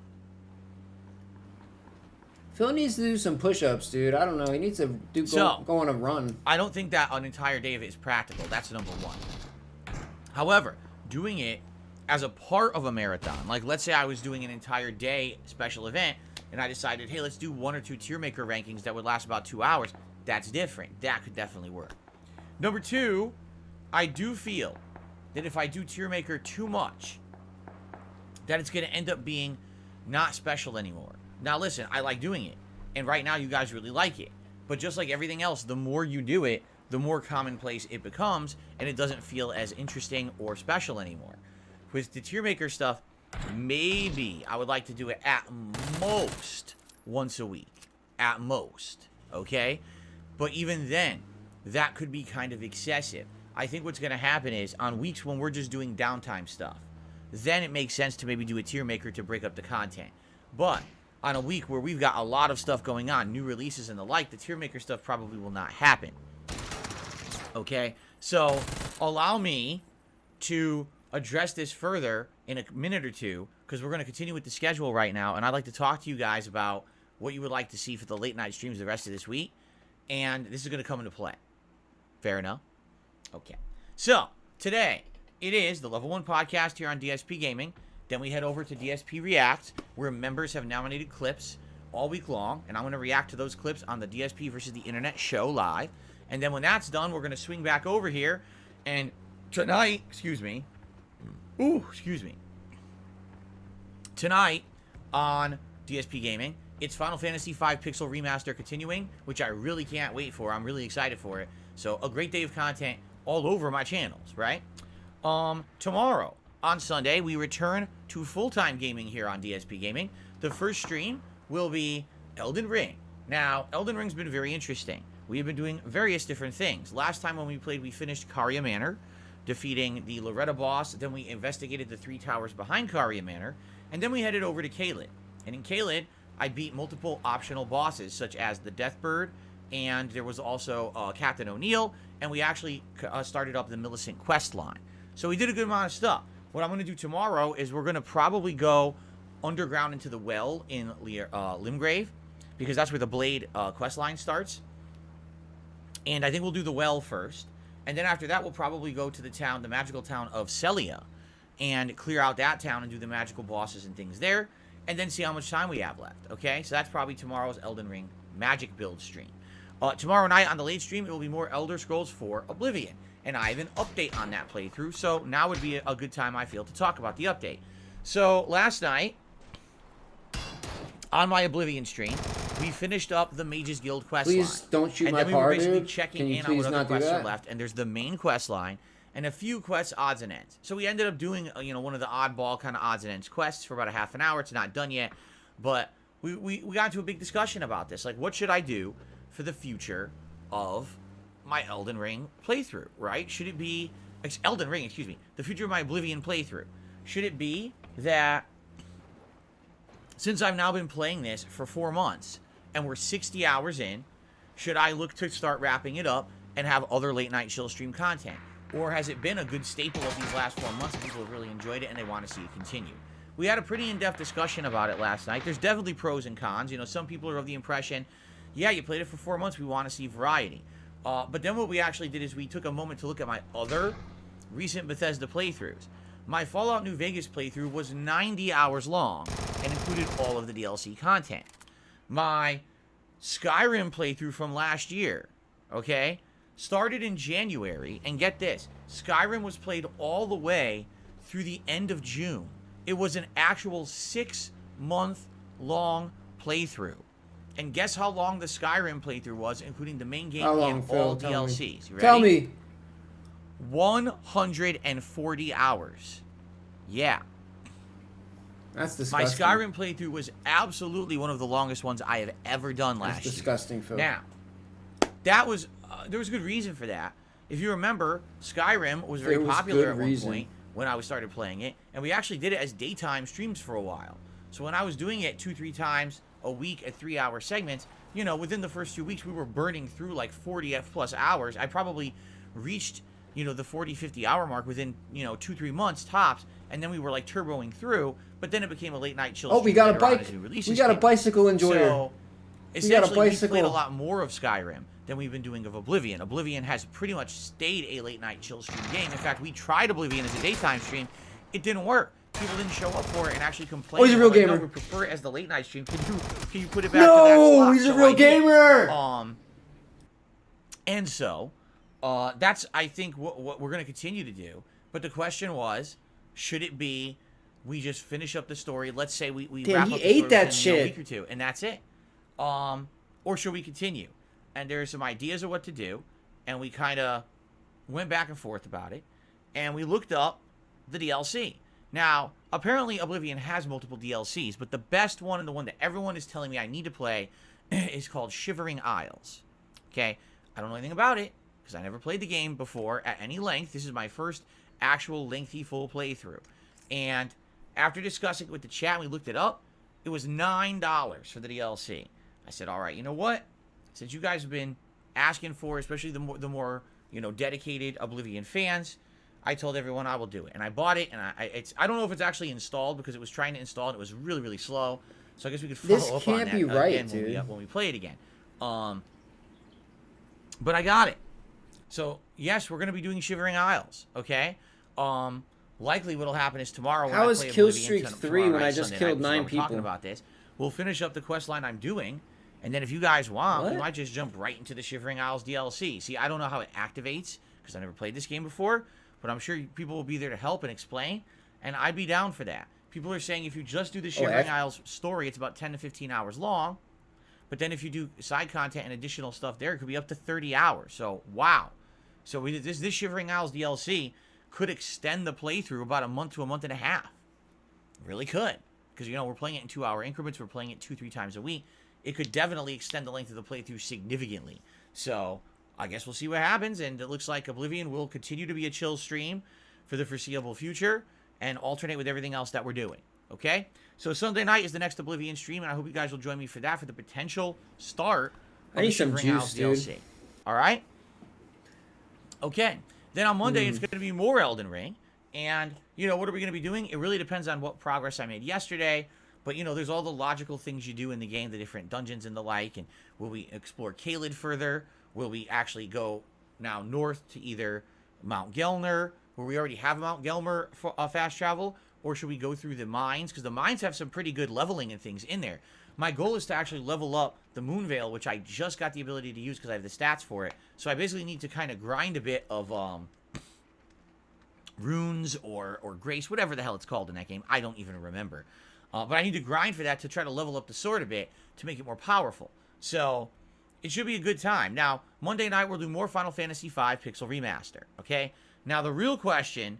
Phil needs to do some push-ups, dude. I don't know. He needs to go on a run. I don't think that an entire day of it is practical. That's number one. However, doing it as a part of a marathon, like let's say I was doing an entire day special event, and I decided, hey, let's do 1 or 2 Tier Maker rankings that would last about 2 hours. That's different. That could definitely work. Number two, I do feel that if I do Tier Maker too much, that it's going to end up being not special anymore. Now, listen, I like doing it. And right now, you guys really like it. But just like everything else, the more you do it, the more commonplace it becomes, and it doesn't feel as interesting or special anymore. With the Tier Maker stuff, maybe I would like to do it at most once a week. At most. Okay? But even then, that could be kind of excessive. I think what's going to happen is, on weeks when we're just doing downtime stuff, then it makes sense to maybe do a Tier Maker to break up the content. But on a week where we've got a lot of stuff going on, new releases and the like, the Tier Maker stuff probably will not happen. Okay? So, allow me to address this further in a minute or two, because we're going to continue with the schedule right now, and I'd like to talk to you guys about what you would like to see for the late night streams the rest of this week, and this is going to come into play. Fair enough? Okay. So, today, it is the Level 1 Podcast here on DSP Gaming. Then we head over to DSP React, where members have nominated clips all week long, and I'm going to react to those clips on the DSP versus the Internet show live. And then when that's done, we're going to swing back over here, and tonight, tonight on DSP Gaming, it's Final Fantasy V Pixel Remaster continuing, which I really can't wait for. I'm really excited for it. So a great day of content all over my channels, right? Tomorrow, on Sunday, we return to full-time gaming here on DSP Gaming. The first stream will be Elden Ring. Now, Elden Ring's been very interesting. We have been doing various different things. Last time when we played, we finished Caria Manor, defeating the Loretta boss. Then we investigated the 3 towers behind Caria Manor. And then we headed over to Caelid. And in Caelid, I beat multiple optional bosses, such as the Deathbird, and there was also Captain O'Neill, and we actually started up the Millicent quest line. So we did a good amount of stuff. What I'm going to do tomorrow is we're going to probably go underground into the well in Limgrave, because that's where the Blade quest line starts. And I think we'll do the well first. And then after that, we'll probably go to the town, the magical town of Celia, and clear out that town and do the magical bosses and things there, and then see how much time we have left, okay? So that's probably tomorrow's Elden Ring magic build stream. Tomorrow night on the late stream, it will be more Elder Scrolls 4 Oblivion, and I have an update on that playthrough, so now would be a good time, I feel, to talk about the update. So last night, on my Oblivion stream, we finished up the Mages Guild quest line. Please don't shoot my part, dude. And then we were basically checking in on what other quests are left, and there's the main quest line, and a few quests, odds and ends. So we ended up doing, one of the oddball kind of odds and ends quests for about a half an hour. It's not done yet, but we got into a big discussion about this. Like, what should I do for the future of my Elden Ring playthrough, right? Should it be, Elden Ring, excuse me, the future of my Oblivion playthrough? Should it be that, since I've now been playing this for 4 months, and we're 60 hours in, should I look to start wrapping it up and have other late night chill stream content? Or has it been a good staple of these last 4 months and people have really enjoyed it and they want to see it continue? We had a pretty in-depth discussion about it last night. There's definitely pros and cons. Some people are of the impression, yeah, you played it for 4 months, we want to see variety. But then what we actually did is we took a moment to look at my other recent Bethesda playthroughs. My Fallout New Vegas playthrough was 90 hours long and included all of the DLC content. My Skyrim playthrough from last year, okay, started in January, and get this, Skyrim was played all the way through the end of June. It was an actual 6-month-long playthrough. And guess how long the Skyrim playthrough was, including the main game and all DLCs? You ready? Tell me. 140 hours. Yeah. That's disgusting. My Skyrim playthrough was absolutely one of the longest ones I have ever done last year. That's disgusting, Phil. Now, that was there was a good reason for that. If you remember, Skyrim was very popular at one point when I started playing it, and we actually did it as daytime streams for a while. So when I was doing it 2-3 times a week at 3-hour segments, within the first 2 weeks, we were burning through like 40 plus hours. I probably reached, the 40-50 hour mark within, 2-3 months tops, and then we were like turboing through, but then it became a late night chill. Oh, we got a bike. We got a bicycle enjoyer. So essentially, we played a lot more of Skyrim than we've been doing of Oblivion. Oblivion has pretty much stayed a late night chill stream game. In fact, we tried Oblivion as a daytime stream. It didn't work. People didn't show up for it and actually complain. Oh, he's a real gamer. No, we prefer it as the late night stream. Can you put it back to that No, slot? he's a real gamer. And so, that's, I think, what we're going to continue to do. But the question was, should it be we just finish up the story? Let's say we wrap up the story within a week or two, and that's it. Or should we continue? And there are some ideas of what to do, and we kind of went back and forth about it, and we looked up the DLC. Now, apparently Oblivion has multiple DLCs, but the best one and the one that everyone is telling me I need to play is called Shivering Isles. Okay? I don't know anything about it, because I never played the game before at any length. This is my first actual lengthy full playthrough. And after discussing it with the chat, we looked it up. It was $9 for the DLC. I said, all right, you know what? Since you guys have been asking for, especially the more dedicated Oblivion fans, I told everyone I will do it, and I bought it. And I don't know if it's actually installed because it was trying to install and it was really, really slow. So I guess we could follow up on that again when we play it again. But I got it. So yes, we're gonna be doing Shivering Isles. Okay. likely what'll happen is tomorrow when How I is play Kill Oblivion Streak 3 tomorrow when night, I just Sunday killed night, 9 which is why we're talking people? about this. We'll finish up the quest line I'm doing, and then if you guys want, we What? might just jump right into the Shivering Isles DLC. See, I don't know how it activates, because I never played this game before, but I'm sure people will be there to help and explain, and I'd be down for that. People are saying if you just do the Shivering Isles story, it's about 10 to 15 hours long, but then if you do side content and additional stuff there, it could be up to 30 hours. So, wow. So this Shivering Isles DLC could extend the playthrough about a month to a month and a half. Really could. Because, we're playing it in 2-hour increments. We're playing it 2-3 times a week. It could definitely extend the length of the playthrough significantly. So, I guess we'll see what happens. And it looks like Oblivion will continue to be a chill stream for the foreseeable future and alternate with everything else that we're doing. Okay? So, Sunday night is the next Oblivion stream, and I hope you guys will join me for that, for the potential start of I need the some Shivering juice, Isles dude. DLC. All right? Okay. Then on Monday, it's going to be more Elden Ring. And, what are we going to be doing? It really depends on what progress I made yesterday. But, there's all the logical things you do in the game, the different dungeons and the like. And will we explore Caelid further? Will we actually go now north to either Mount Gelner, where we already have Mount Gelmer for fast travel? Or should we go through the mines? Because the mines have some pretty good leveling and things in there. My goal is to actually level up the Moonveil, which I just got the ability to use because I have the stats for it. So I basically need to kind of grind a bit of runes or grace, whatever the hell it's called in that game. I don't even remember. But I need to grind for that to try to level up the sword a bit to make it more powerful. So it should be a good time. Now, Monday night we'll do more Final Fantasy V Pixel Remaster. Okay? Now, the real question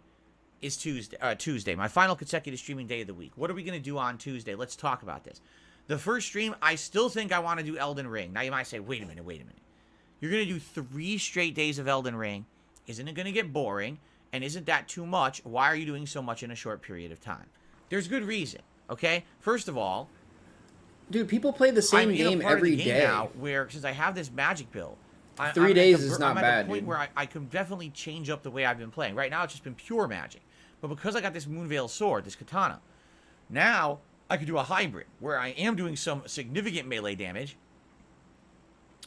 is Tuesday, my final consecutive streaming day of the week. What are we going to do on Tuesday? Let's talk about this. The first stream, I still think I want to do Elden Ring. Now, you might say, wait a minute. You're going to do 3 straight days of Elden Ring. Isn't it going to get boring? And isn't that too much? Why are you doing so much in a short period of time? There's good reason, okay? First of all, dude, people play the same game every day now where, since I have this magic build, 3 days is not I'm bad, at the point dude. where I can definitely change up the way I've been playing. Right now, it's just been pure magic. But because I got this Moonveil sword, this katana, now I could do a hybrid where I am doing some significant melee damage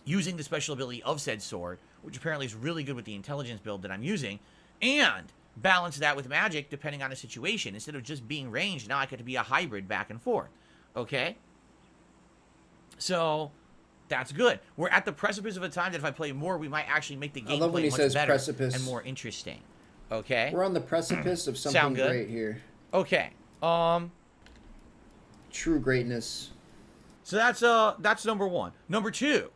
using the special ability of said sword, which apparently is really good with the intelligence build that I'm using, and balance that with magic depending on the situation. Instead of just being ranged, now I get to be a hybrid back and forth. Okay? So that's good. We're at the precipice of a time that if I play more, we might actually make the I love when gameplay he much says better precipice. and more interesting. Okay? We're on the precipice of something Sound good? great here. Okay. True greatness. So that's number 1. Number 2,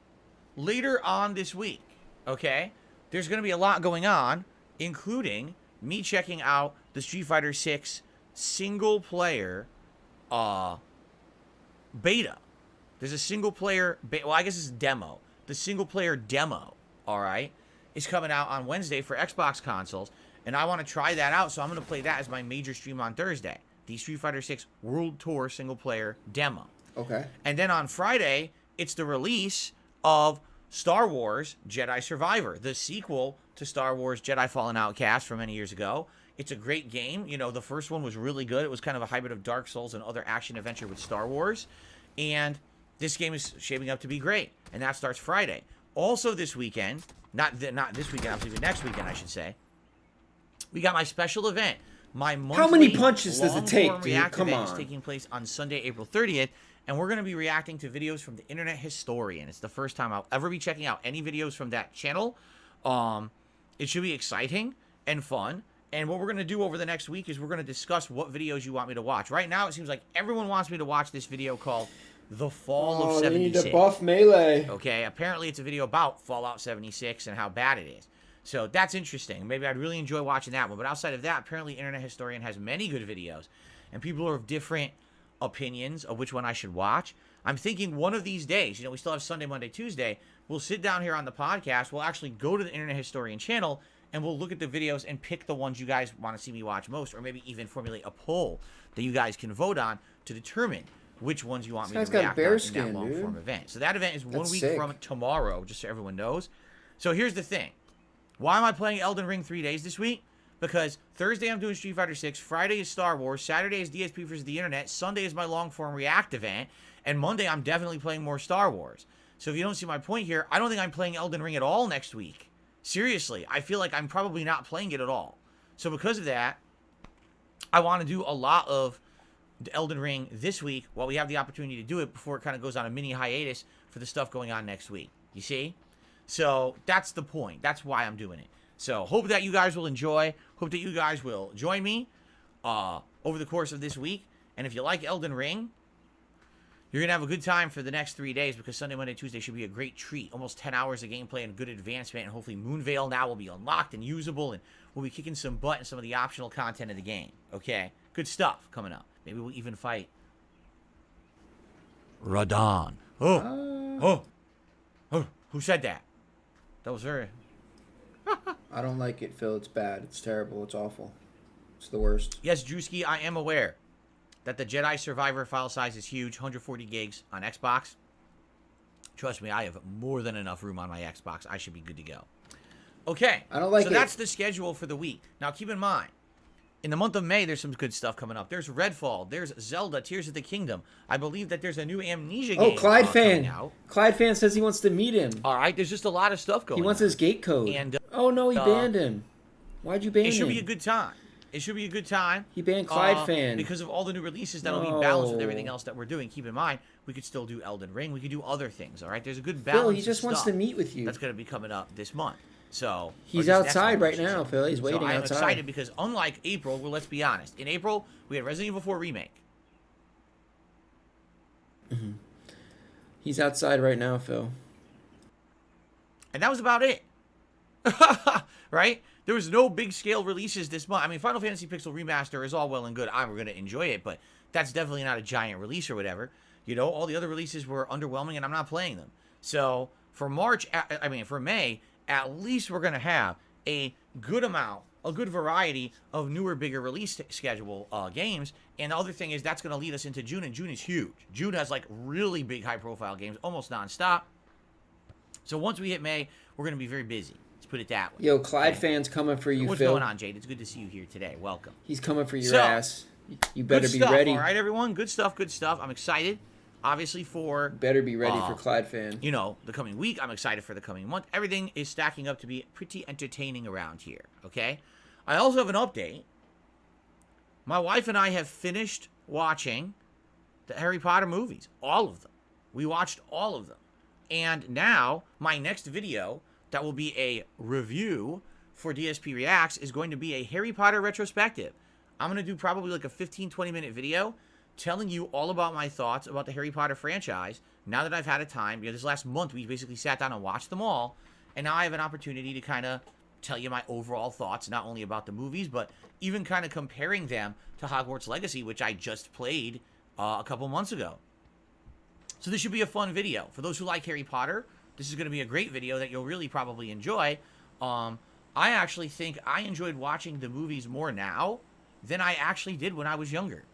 later on this week, okay, there's going to be a lot going on, including me checking out the Street Fighter 6 single player beta. There's a single player well, I guess it's demo. The single player demo, all right, is coming out on Wednesday for Xbox consoles, and I want to try that out, so I'm going to play that as my major stream on Thursday. The Street Fighter 6 World Tour single player demo. Okay. And then on Friday, it's the release of Star Wars Jedi Survivor, the sequel to Star Wars Jedi Fallen Outcast from many years ago. It's a great game. The first one was really good. It was kind of a hybrid of Dark Souls and other action adventure with Star Wars. And this game is shaping up to be great. And that starts Friday. Also this weekend, not this weekend, obviously next weekend, I should say, we got my special event. My monthly How many punches does it take, long-form dude? React Come event on. is taking place on Sunday, April 30th. And we're going to be reacting to videos from the Internet Historian. It's the first time I'll ever be checking out any videos from that channel. It should be exciting and fun. And what we're going to do over the next week is we're going to discuss what videos you want me to watch. Right now, it seems like everyone wants me to watch this video called The Fall of 76. They need to buff Melee. Okay, apparently it's a video about Fallout 76 and how bad it is. So that's interesting. Maybe I'd really enjoy watching that one. But outside of that, apparently Internet Historian has many good videos. And people are of different opinions of which one I should watch. I'm thinking one of these days, we still have Sunday, Monday, Tuesday, we'll sit down here on the podcast, we'll actually go to the Internet Historian channel, and we'll look at the videos and pick the ones you guys want to see me watch most, or maybe even formulate a poll that you guys can vote on to determine which ones you want me to react on in that long-form event. So that event is 1 week from tomorrow, just so everyone knows. So here's the thing. Why am I playing Elden Ring 3 days this week? Because Thursday I'm doing Street Fighter 6, Friday is Star Wars, Saturday is DSP versus the Internet, Sunday is my long-form React event, and Monday I'm definitely playing more Star Wars. So if you don't see my point here, I don't think I'm playing Elden Ring at all next week. Seriously, I feel like I'm probably not playing it at all. So because of that, I want to do a lot of the Elden Ring this week while we have the opportunity to do it before it kind of goes on a mini hiatus for the stuff going on next week. You see? So that's the point. That's why I'm doing it. So hope that you guys will enjoy. Hope that you guys will join me over the course of this week. And if you like Elden Ring, you're going to have a good time for the next 3 days because Sunday, Monday, Tuesday should be a great treat. Almost 10 hours of gameplay and good advancement. And hopefully Moonveil now will be unlocked and usable. And we'll be kicking some butt in some of the optional content of the game. Okay? Good stuff coming up. Maybe we'll even fight Radon. Oh. Who said that? That was very... I don't like it, Phil. It's bad. It's terrible. It's awful. It's the worst. Yes, Drewski, I am aware that the Jedi Survivor file size is huge, 140 gigs on Xbox. Trust me, I have more than enough room on my Xbox. I should be good to go. Okay. I don't like so it. That's the schedule for the week. Now, keep in mind, in the month of May, there's some good stuff coming up. There's Redfall. There's Zelda, Tears of the Kingdom. I believe that there's a new Amnesia game. Oh, Clyde fan. Out. Clyde fan says he wants to meet him. All right, there's just a lot of stuff going on. He wants his gate code. And, oh, no, he banned him. Why'd you ban him? It should be a good time. It should be a good time. He banned Clyde fan. Because of all the new releases that'll be balanced with everything else that we're doing. Keep in mind, we could still do Elden Ring. We could do other things, all right? There's a good balance. Phil, he just wants to meet with you. That's going to be coming up this month. So he's outside right now, Phil. He's waiting outside. I'm excited because unlike April, well, let's be honest. In April, we had Resident Evil 4 Remake. Mm-hmm. He's outside right now, Phil. And that was about it. Right? There was no big scale releases this month. I mean, Final Fantasy Pixel Remaster is all well and good. I'm going to enjoy it, but that's definitely not a giant release or whatever. You know, all the other releases were underwhelming, and I'm not playing them. So for for May, at least we're going to have a good amount, a good variety of newer, bigger release schedule games. And the other thing is that's going to lead us into June, and June is huge. June has like really big, high-profile games, almost nonstop. So once we hit May, we're going to be very busy. Let's put it that way. Yo, Clyde fan's coming for you, What's Phil. going on, Jade? It's good to see you here today. Welcome. He's coming for your ass. You better be stuff, ready. All right, everyone. Good stuff. Good stuff. I'm excited, obviously, for... Better be ready for Clyde fan. You know, the coming week. I'm excited for the coming month. Everything is stacking up to be pretty entertaining around here, okay? I also have an update. My wife and I have finished watching the Harry Potter movies. All of them. We watched all of them. And now, my next video... that will be a review for DSP Reacts is going to be a Harry Potter retrospective. I'm going to do probably like a 15-20 minute video telling you all about my thoughts about the Harry Potter franchise now that I've had a time. Because this last month we basically sat down and watched them all, and now I have an opportunity to kind of tell you my overall thoughts, not only about the movies, but even kind of comparing them to Hogwarts Legacy, which I just played a couple months ago. So this should be a fun video. For those who like Harry Potter, this is going to be a great video that you'll really probably enjoy. I actually think I enjoyed watching the movies more now than I actually did when I was younger,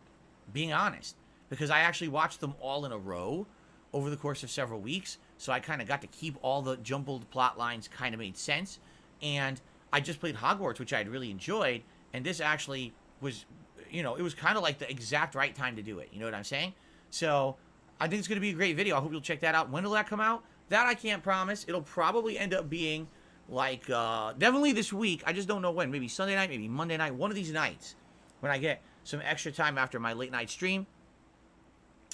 being honest. Because I actually watched them all in a row over the course of several weeks, so I kind of got to keep all the jumbled plot lines kind of made sense. And I just played Hogwarts, which I had really enjoyed, and this actually was, you know, it was kind of like the exact right time to do it. You know what I'm saying? So I think it's going to be a great video. I hope you'll check that out. When will that come out? That I can't promise. It'll probably end up being like definitely this week. I just don't know when. Maybe Sunday night, maybe Monday night. One of these nights when I get some extra time after my late night stream,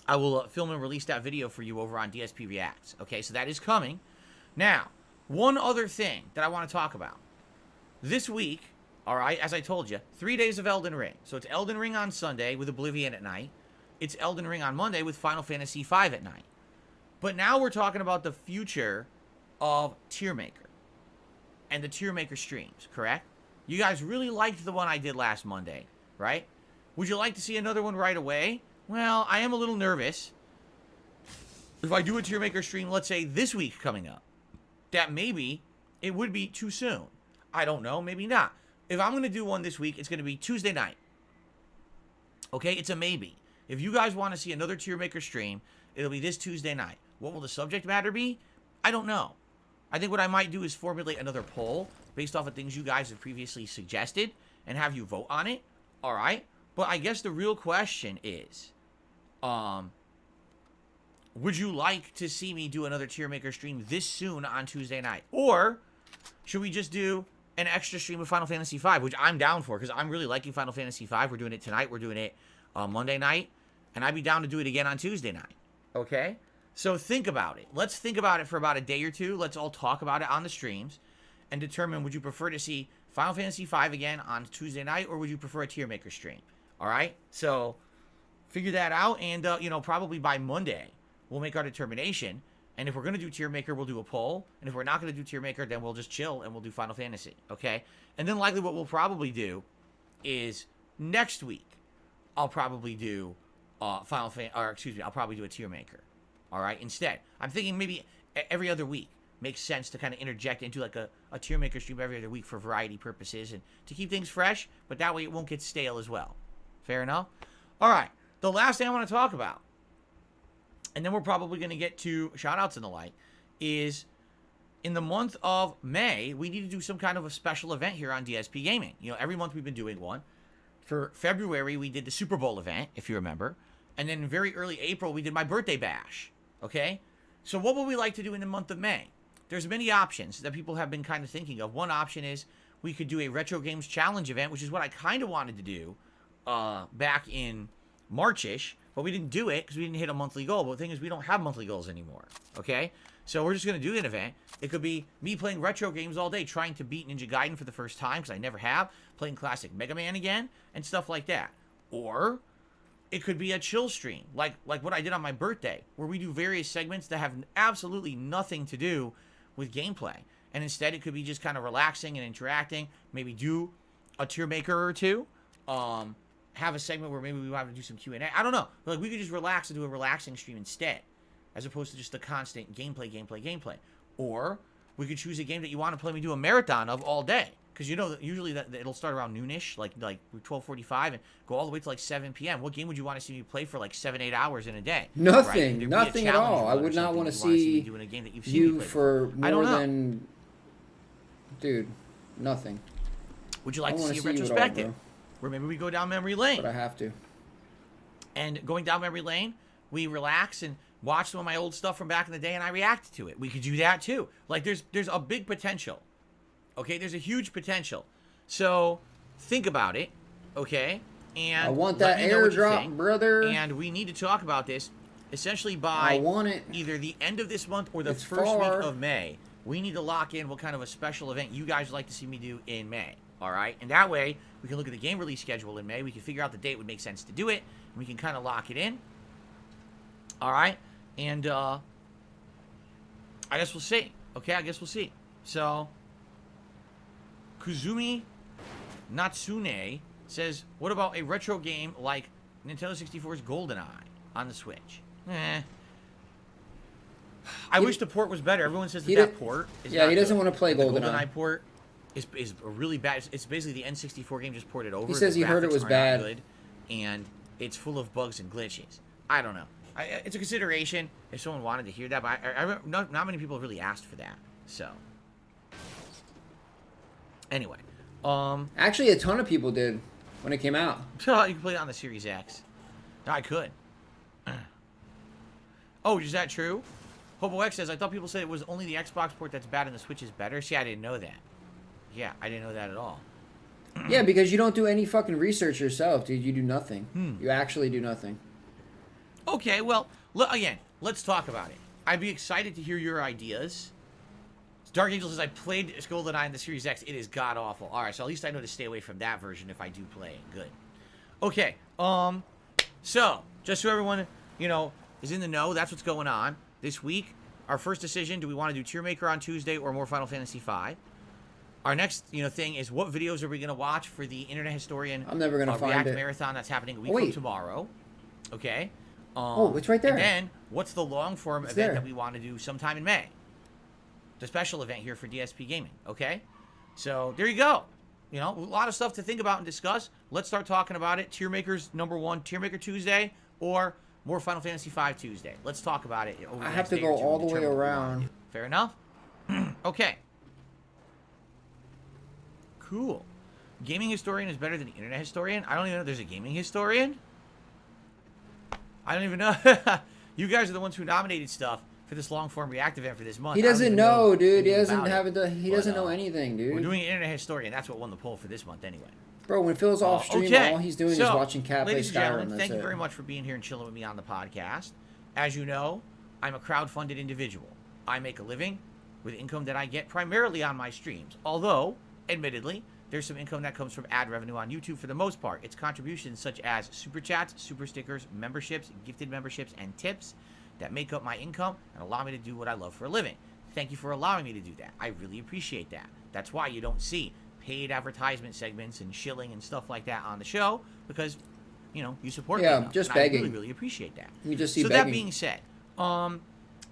I will film and release that video for you over on DSP Reacts. Okay, so that is coming. Now, one other thing that I want to talk about. This week, all right, as I told you, 3 days of Elden Ring. So it's Elden Ring on Sunday with Oblivion at night. It's Elden Ring on Monday with Final Fantasy V at night. But now we're talking about the future of Tier Maker and the Tier Maker streams, correct? You guys really liked the one I did last Monday, right? Would you like to see another one right away? Well, I am a little nervous. If I do a Tier Maker stream, let's say this week coming up, that maybe it would be too soon. I don't know, maybe not. If I'm going to do one this week, it's going to be Tuesday night. Okay, it's a maybe. If you guys want to see another Tier Maker stream, it'll be this Tuesday night. What will the subject matter be? I don't know. I think what I might do is formulate another poll based off of things you guys have previously suggested and have you vote on it. All right? But I guess the real question is, would you like to see me do another Tier Maker stream this soon on Tuesday night? Or should we just do an extra stream of Final Fantasy V, which I'm down for because I'm really liking Final Fantasy V. We're doing it tonight. We're doing it Monday night. And I'd be down to do it again on Tuesday night. Okay? So think about it. Let's think about it for about a day or two. Let's all talk about it on the streams and determine, would you prefer to see Final Fantasy V again on Tuesday night, or would you prefer a tier maker stream? All right? So figure that out, and, probably by Monday, we'll make our determination. And if we're going to do tier maker, we'll do a poll. And if we're not going to do tier maker, then we'll just chill and we'll do Final Fantasy. Okay? And then likely what we'll probably do is next week, I'll probably do I'll probably do a tier maker. All right? Instead, I'm thinking maybe every other week makes sense to kind of interject into like a tier maker stream every other week for variety purposes and to keep things fresh, but that way it won't get stale as well. Fair enough? All right. The last thing I want to talk about, and then we're probably going to get to shout-outs and the like, is in the month of May, we need to do some kind of a special event here on DSP Gaming. Every month we've been doing one. For February, we did the Super Bowl event, if you remember. And then in very early April, we did my birthday bash. Okay? So what would we like to do in the month of May? There's many options that people have been kind of thinking of. One option is we could do a Retro Games Challenge event, which is what I kind of wanted to do back in Marchish, but we didn't do it because we didn't hit a monthly goal. But the thing is, we don't have monthly goals anymore. Okay? So we're just going to do an event. It could be me playing retro games all day, trying to beat Ninja Gaiden for the first time, because I never have, playing classic Mega Man again, and stuff like that. Or it could be a chill stream, like what I did on my birthday, where we do various segments that have absolutely nothing to do with gameplay. And instead, it could be just kind of relaxing and interacting, maybe do a tier maker or two, have a segment where maybe we want to do some Q&A. I don't know. Like, we could just relax and do a relaxing stream instead, as opposed to just the constant gameplay. Or we could choose a game that you want to play and we do a marathon of all day. Because usually that it'll start around noonish, like 12:45, and go all the way to like 7 p.m. What game would you want to see me play for like 7-8 hours in a day? Nothing. Right? Nothing at all. I would not want to see doing a game that you've you for more than... than... Dude, nothing. Would you like to see a retrospective? Where maybe we go down memory lane. But I have to. And going down memory lane, we relax and watch some of my old stuff from back in the day, and I react to it. We could do that too. Like, there's a big potential. Okay, there's a huge potential. So think about it. Okay, and I want that airdrop, brother. And we need to talk about this essentially by I want it. Either the end of this month or the first week of May. We need to lock in what kind of a special event you guys would like to see me do in May. All right, and that way we can look at the game release schedule in May. We can figure out the date would make sense to do it, and we can kind of lock it in. All right, and I guess we'll see. Okay, I guess we'll see. So Kuzumi Natsune says, what about a retro game like Nintendo 64's GoldenEye on the Switch? I wish the port was better. Everyone says that port is not he doesn't good. want to play GoldenEye. The GoldenEye port is a really bad. It's basically the N64 game just ported over. He says he heard it was bad. Good, and it's full of bugs and glitches. I don't know. It's a consideration if someone wanted to hear that, but not many people have really asked for that. So anyway, actually, a ton of people did when it came out. You can play it on the Series X. No, I could. Oh, is that true? Hobo X says, I thought people said it was only the Xbox port that's bad and the Switch is better. See, I didn't know that. Yeah, I didn't know that at all. Yeah, because you don't do any fucking research yourself, dude. You do nothing. You actually do nothing. Okay, well, again, let's talk about it. I'd be excited to hear your ideas. Dark Angel says, I played GoldenEye in the Series X. It is god-awful. All right, so at least I know to stay away from that version if I do play it. Good. Okay, so, just so everyone, is in the know, that's what's going on. This week, our first decision, do we want to do Tier Maker on Tuesday or more Final Fantasy V? Our next, thing is what videos are we going to watch for the Internet Historian I'm never gonna find React it. Marathon that's happening a week from tomorrow. Okay? It's right there. And then, what's the long-form event that we want to do sometime in May? The special event here for DSP Gaming, okay? So, there you go. A lot of stuff to think about and discuss. Let's start talking about it. Tier Maker's #1, Tier Maker Tuesday, or more Final Fantasy V Tuesday. Let's talk about it. Over the I have next to day go or two all and the way determine what we around. wanna do. Fair enough? Okay. Cool. Gaming Historian is better than Internet Historian? I don't even know there's a Gaming Historian. I don't even know. You guys are the ones who nominated stuff. for this long form react event for this month. He I don't doesn't even know, dude. He anything doesn't about have it. it. He doesn't know anything, dude. We're doing an internet historian. That's what won the poll for this month anyway. Bro, when Phil's off stream, all he's doing is watching Cat play ladies and Skyrim. gentlemen, That's thank you it. very much for being here and chilling with me on the podcast. As you know, I'm a crowd-funded individual. I make a living with income that I get primarily on my streams. Although, admittedly, there's some income that comes from ad revenue on YouTube for the most part. It's contributions such as super chats, super stickers, memberships, gifted memberships, and tips that make up my income and allow me to do what I love for a living. Thank you for allowing me to do that. I really appreciate that. That's why you don't see paid advertisement segments and shilling and stuff like that on the show, because, you know, you support me. Yeah, just begging. I really, really apprate that. You just see so begging. that being said,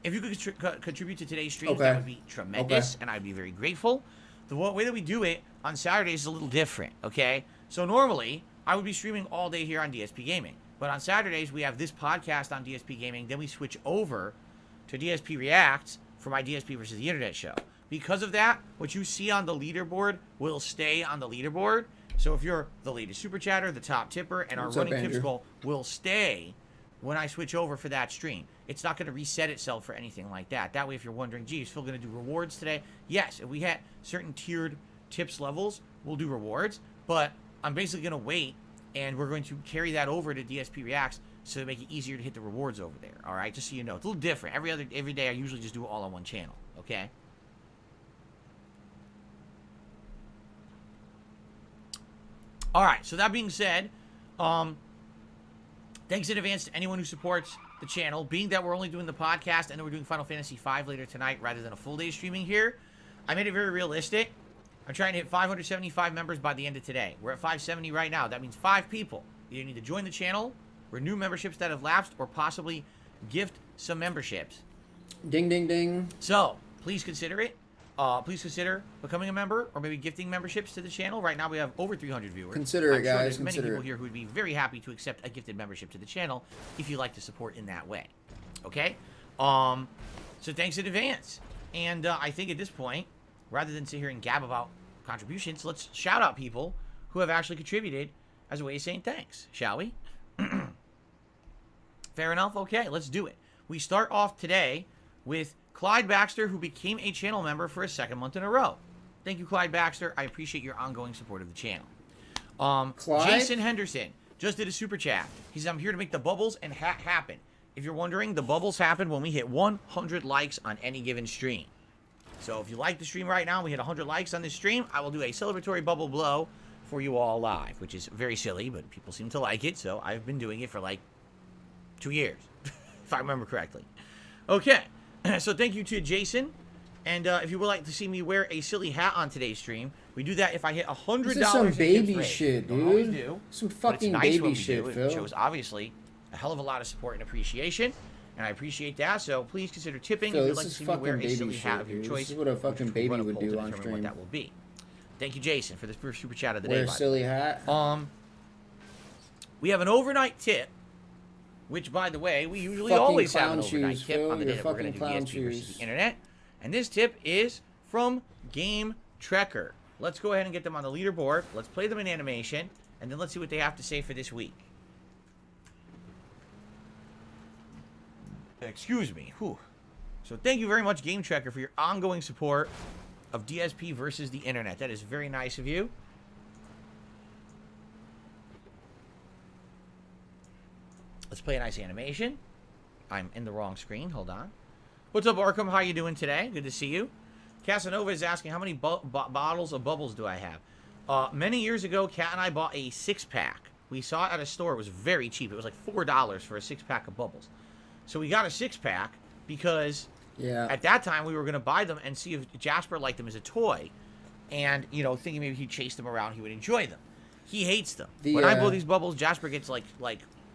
if you could contribute to today's stream, that would be tremendous, and I'd be very grateful. The way that we do it on Saturdays is a little different, okay? So normally, I would be streaming all day here on DSP Gaming. But on Saturdays, we have this podcast on DSP Gaming. Then we switch over to DSP Reacts for my DSP versus the Internet show. Because of that, what you see on the leaderboard will stay on the leaderboard. So if you're the latest super chatter, the top tipper, and our running tip scroll will stay when I switch over for that stream. It's not going to reset itself for anything like that. That way, if you're wondering, gee, is Phil going to do rewards today? Yes, if we hit certain tiered tips levels, we'll do rewards. But I'm basically going to wait, and we're going to carry that over to DSP Reacts so to make it easier to hit the rewards over there. All right, just so you know. It's a little different. Every day, I usually just do it all on one channel, okay? All right, so that being said, thanks in advance to anyone who supports the channel. Being that we're only doing the podcast and then we're doing Final Fantasy V later tonight rather than a full day streaming here, I made it very realistic. I'm trying to hit 575 members by the end of today. We're at 570 right now. That means 5 people either need to join the channel, renew memberships that have lapsed, or possibly gift some memberships. Ding, ding, ding. So, please consider it. Please consider becoming a member or maybe gifting memberships to the channel. Right now we have over 300 viewers. Consider it, I'm sure guys. there's many Consider people it. here who would be very happy to accept a gifted membership to the channel if you like to support in that way. Okay? So thanks in advance. And I think at this point, rather than sit here and gab about contributions, let's shout out people who have actually contributed as a way of saying thanks, shall we? Fair enough? Okay, let's do it. We start off today with Clyde Baxter, who became a channel member for a second month in a row. Thank you, Clyde Baxter. I appreciate your ongoing support of the channel. Jason Henderson just did a super chat. He says, I'm here to make the bubbles and happen. If you're wondering, the bubbles happen when we hit 100 likes on any given stream. So if you like the stream right now, we hit 100 likes on this stream, I will do a celebratory bubble blow for you all live, which is very silly, but people seem to like it, so I've been doing it for like 2 years, if I remember correctly. Okay. So thank you to Jason, and if you would like to see me wear a silly hat on today's stream, we do that if I hit $100. This is some baby shit, Don't always dude. do, Some but it's fucking nice baby when we shit, do. Phil. It shows obviously a hell of a lot of support and appreciation, and I appreciate that. So please consider tipping Phil, if you'd this like to is see me wear fucking a silly baby hat shit, of your dude. choice. This is what a fucking baby run a would poll do to on determine stream. what that will be. Thank you, Jason, for the first super chat of the Wear day. a by the silly way. hat. We have an overnight tip, which, by the way, we usually Fucking always have an clown overnight shoes, tip Phil. on the Your day that we're going to fucking do clown DSP versus shoes. the internet. And this tip is from Game Trekker. Let's go ahead and get them on the leaderboard. Let's play them in animation, and then let's see what they have to say for this week. Excuse me. Whew. So thank you very much, Game Trekker, for your ongoing support of DSP versus the internet. That is very nice of you. Let's play a nice animation. I'm in the wrong screen. Hold on. What's up, Arkham? How you doing today? Good to see you. Casanova is asking, how many bottles of bubbles do I have? Many years ago, Kat and I bought a 6-pack. We saw it at a store. It was very cheap. It was like $4 for a 6-pack of bubbles. So we got a 6-pack because at that time we were going to buy them and see if Jasper liked them as a toy. And, you know, thinking maybe he'd chase them around, he would enjoy them. He hates them. When I blow these bubbles, Jasper gets like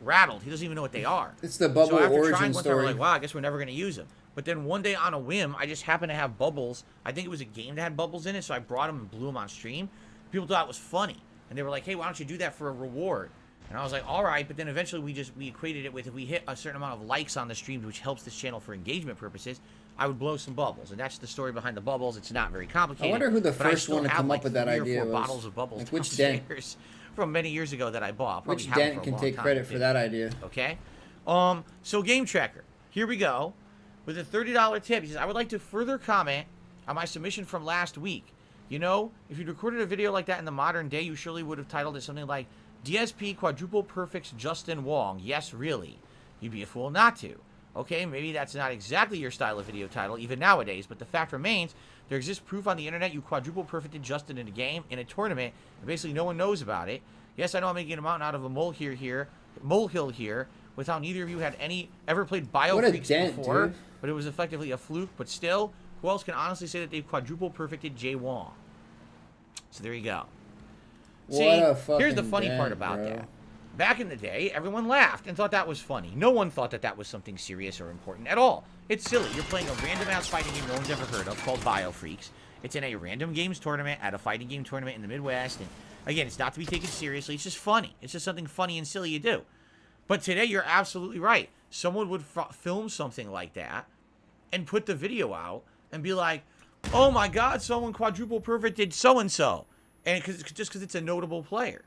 rattled. He doesn't even know what they are. It's the bubble so after origin trying one time, story. we're like, wow, I guess we're never going to use them. But then one day on a whim, I just happened to have bubbles. I think it was a game that had bubbles in it, so I brought them and blew them on stream. People thought it was funny. And they were like, hey, why don't you do that for a reward? And I was like, all right. But then eventually we equated it with if we hit a certain amount of likes on the streams, which helps this channel for engagement purposes, I would blow some bubbles. And that's the story behind the bubbles. It's not very complicated. I wonder who the but I first still one to have, come like, up with that 3 or idea 4 was. bottles of bubbles Like, which dent? downstairs from many years ago that I bought. I'll probably Which have them dent for a can long take time, credit too. for that idea? Okay. So Game Trekker. Here we go. with a $30 tip. He says, I would like to further comment on my submission from last week. You know, if you'd recorded a video like that in the modern day, you surely would have titled it something like DSP Quadruple Perfects Justin Wong. Yes, really. You'd be a fool not to. Okay, maybe that's not exactly your style of video title, even nowadays, but the fact remains, there exists proof on the internet you quadruple perfected Justin in a game, in a tournament, and basically no one knows about it. Yes, I know I'm making a mountain out of a molehill here, without neither of you had ever played BioFreaks before, dude. But it was effectively a fluke, but still, who else can honestly say that they've quadruple perfected Jay Wong? So there you go. See, here's the funny part about that. Back in the day, everyone laughed and thought that was funny. No one thought that that was something serious or important at all. It's silly. You're playing a random-ass fighting game no one's ever heard of called BioFreaks. It's in a random games tournament at a fighting game tournament in the Midwest. And again, it's not to be taken seriously. It's just funny. It's just something funny and silly you do. But today, you're absolutely right. Someone would film something like that and put the video out and be like, oh my God, someone quadruple perfected so-and-so. And just because it's a notable player.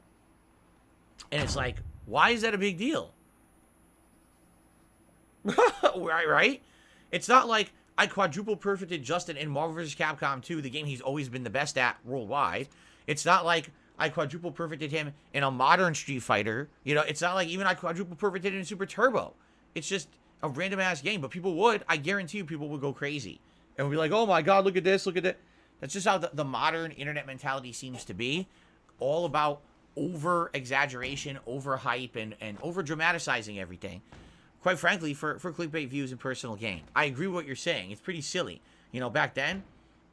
And it's like, why is that a big deal? Right? It's not like I quadruple perfected Justin in Marvel vs. Capcom 2, the game he's always been the best at worldwide. It's not like I quadruple perfected him in a modern Street Fighter. You know, it's not like even I quadruple perfected in Super Turbo. It's just a random ass game. But people would, I guarantee you, people would go crazy. And would be like, oh my God, look at this, look at that. That's just how the modern internet mentality seems to be. All about over-exaggeration, over-hype, and over-dramatizing everything. Quite frankly, for clickbait views and personal gain. I agree with what you're saying. It's pretty silly. You know, back then,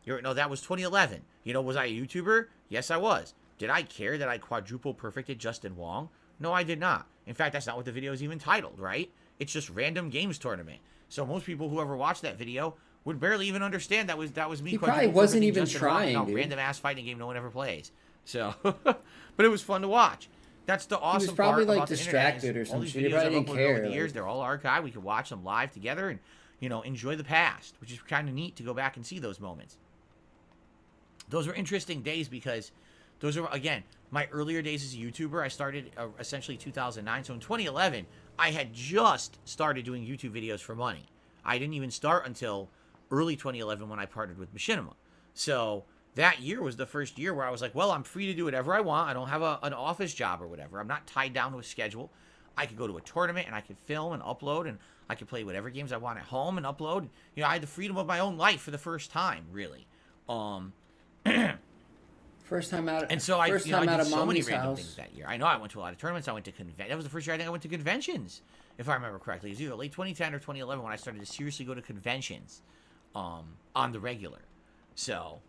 that was 2011. You know, was I a YouTuber? Yes, I was. Did I care that I quadruple perfected Justin Wong? No, I did not. In fact, that's not what the video is even titled, right? It's just random games tournament. So most people who ever watched that video would barely even understand that was me. He probably wasn't even Justin trying, Wong, dude. Random ass fighting game no one ever plays. So, but it was fun to watch. That's the awesome part. He was probably about like distracted or all these something. He videos probably I've didn't uploaded care. over the years, they're all archived. We can watch them live together and, you know, enjoy the past, which is kind of neat to go back and see those moments. Those were interesting days because those are, again, my earlier days as a YouTuber. I started essentially 2009. So in 2011, I had just started doing YouTube videos for money. I didn't even start until early 2011 when I partnered with Machinima. So that year was the first year where I was like, well, I'm free to do whatever I want. I don't have an office job or whatever. I'm not tied down to a schedule. I could go to a tournament and I could film and upload, and I could play whatever games I want at home and upload. You know, I had the freedom of my own life for the first time, really. First time out. And so I did so many random house. things that year. I know I went to a lot of tournaments. I went to that was the first year I think I went to conventions, if I remember correctly. It was either late 2010 or 2011 when I started to seriously go to conventions, on the regular. So,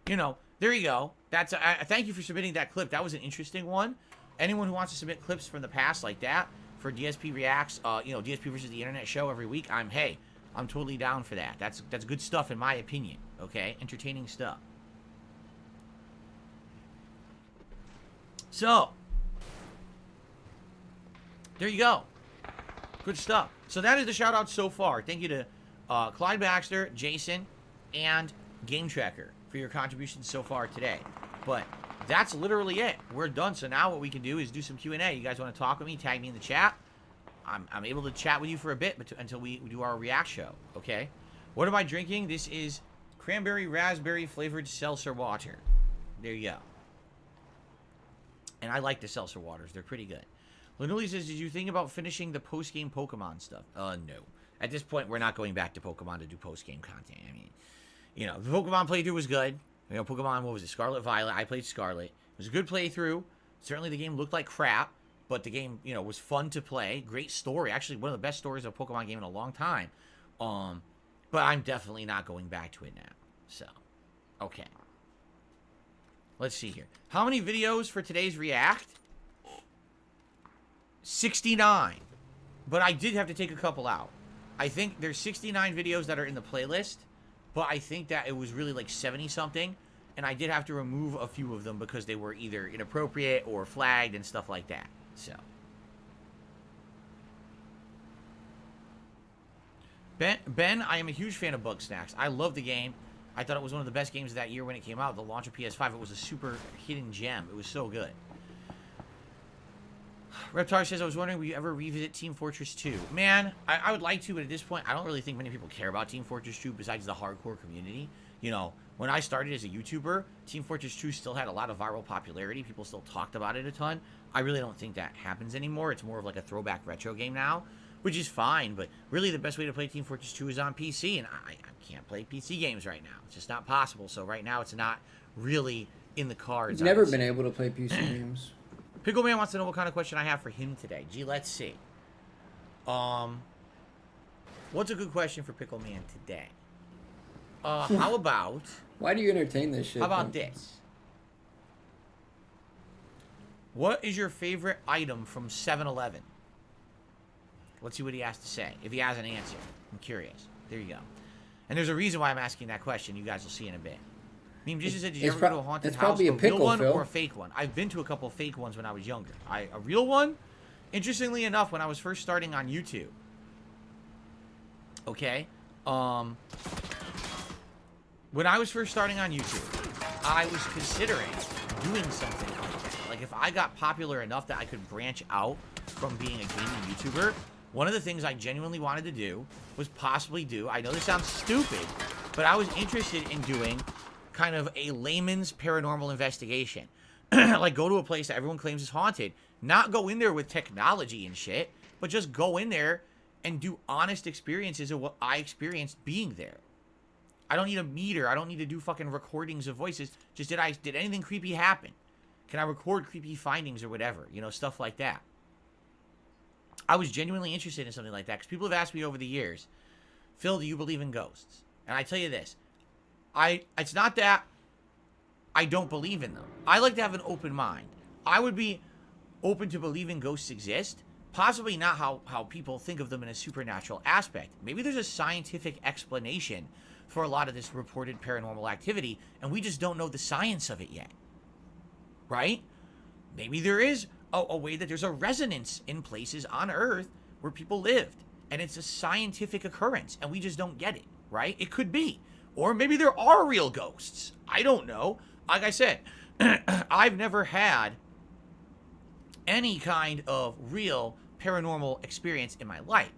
you know, there you go. That's thank you for submitting that clip. That was an interesting one. Anyone who wants to submit clips from the past like that for DSP Reacts, you know, DSP versus the Internet show every week, I'm totally down for that. That's good stuff in my opinion. Okay, entertaining stuff. So, there you go. Good stuff. So that is the shout out so far. Thank you to Clyde Baxter, Jason, and Game Tracker for your contributions so far today. But that's literally it. We're done. So now what we can do is do some Q&A. You guys want to talk with me? Tag me in the chat. I'm able to chat with you for a bit until we do our React show. Okay. What am I drinking? This is cranberry raspberry flavored seltzer water. There you go. And I like the seltzer waters. They're pretty good. Linouli says, did you think about finishing the post-game Pokemon stuff? No. At this point, we're not going back to Pokemon to do post-game content. I mean, you know, the Pokemon playthrough was good. You know, Pokemon, what was it? Scarlet Violet. I played Scarlet. It was a good playthrough. Certainly the game looked like crap, but the game, you know, was fun to play. Great story. Actually, one of the best stories of a Pokemon game in a long time. But I'm definitely not going back to it now. So, okay. Let's see here. How many videos for today's React? 69. But I did have to take a couple out. I think there's 69 videos that are in the playlist, but I think that it was really like 70-something, and I did have to remove a few of them because they were either inappropriate or flagged and stuff like that. So. Ben, I am a huge fan of Bugsnax. I love the game. I thought it was one of the best games of that year when it came out. The launch of PS5, it was a super hidden gem. It was so good. Reptar says, I was wondering, will you ever revisit Team Fortress 2? Man, I would like to, but at this point, I don't really think many people care about Team Fortress 2 besides the hardcore community. You know, when I started as a YouTuber, Team Fortress 2 still had a lot of viral popularity. People still talked about it a ton. I really don't think that happens anymore. It's more of like a throwback retro game now, which is fine, but really the best way to play Team Fortress 2 is on PC, and I can't play PC games right now. It's just not possible, so right now it's not really in the cards. Never been able to play PC games. Pickle Man wants to know what kind of question I have for him today. Gee, let's see. What's a good question for Pickle Man today? How about... Why do you entertain this shit? How about this? What is your favorite item from 7-Eleven? Let's see what he has to say. If he has an answer. I'm curious. There you go. And there's a reason why I'm asking that question. You guys will see in a bit. I mean, just said, did you ever go to a haunted house? Probably a pickle, real one Phil. or a fake one? I've been to a couple of fake ones when I was younger. A real one, interestingly enough, when I was first starting on YouTube. Okay? When I was first starting on YouTube, I was considering doing something like that. Like, if I got popular enough that I could branch out from being a gaming YouTuber, one of the things I genuinely wanted to do was possibly do, I know this sounds stupid, but I was interested in doing kind of a layman's paranormal investigation. Like, go to a place that everyone claims is haunted, not go in there with technology and shit, but just go in there and do honest experiences of what I experienced being there. I don't need a meter. I don't need to do fucking recordings of voices. Just did anything creepy happen? Can I record creepy findings or whatever? You know, stuff like that. I was genuinely interested in something like that because people have asked me over the years, Phil, do you believe in ghosts? And I tell you this, it's not that I don't believe in them. I like to have an open mind. I would be open to believing ghosts exist, possibly not how people think of them in a supernatural aspect. Maybe there's a scientific explanation for a lot of this reported paranormal activity, and we just don't know the science of it yet. Right? Maybe there is a way that there's a resonance in places on Earth where people lived, and it's a scientific occurrence, and we just don't get it, right? It could be. Or maybe there are real ghosts. I don't know. Like I said, I've never had any kind of real paranormal experience in my life.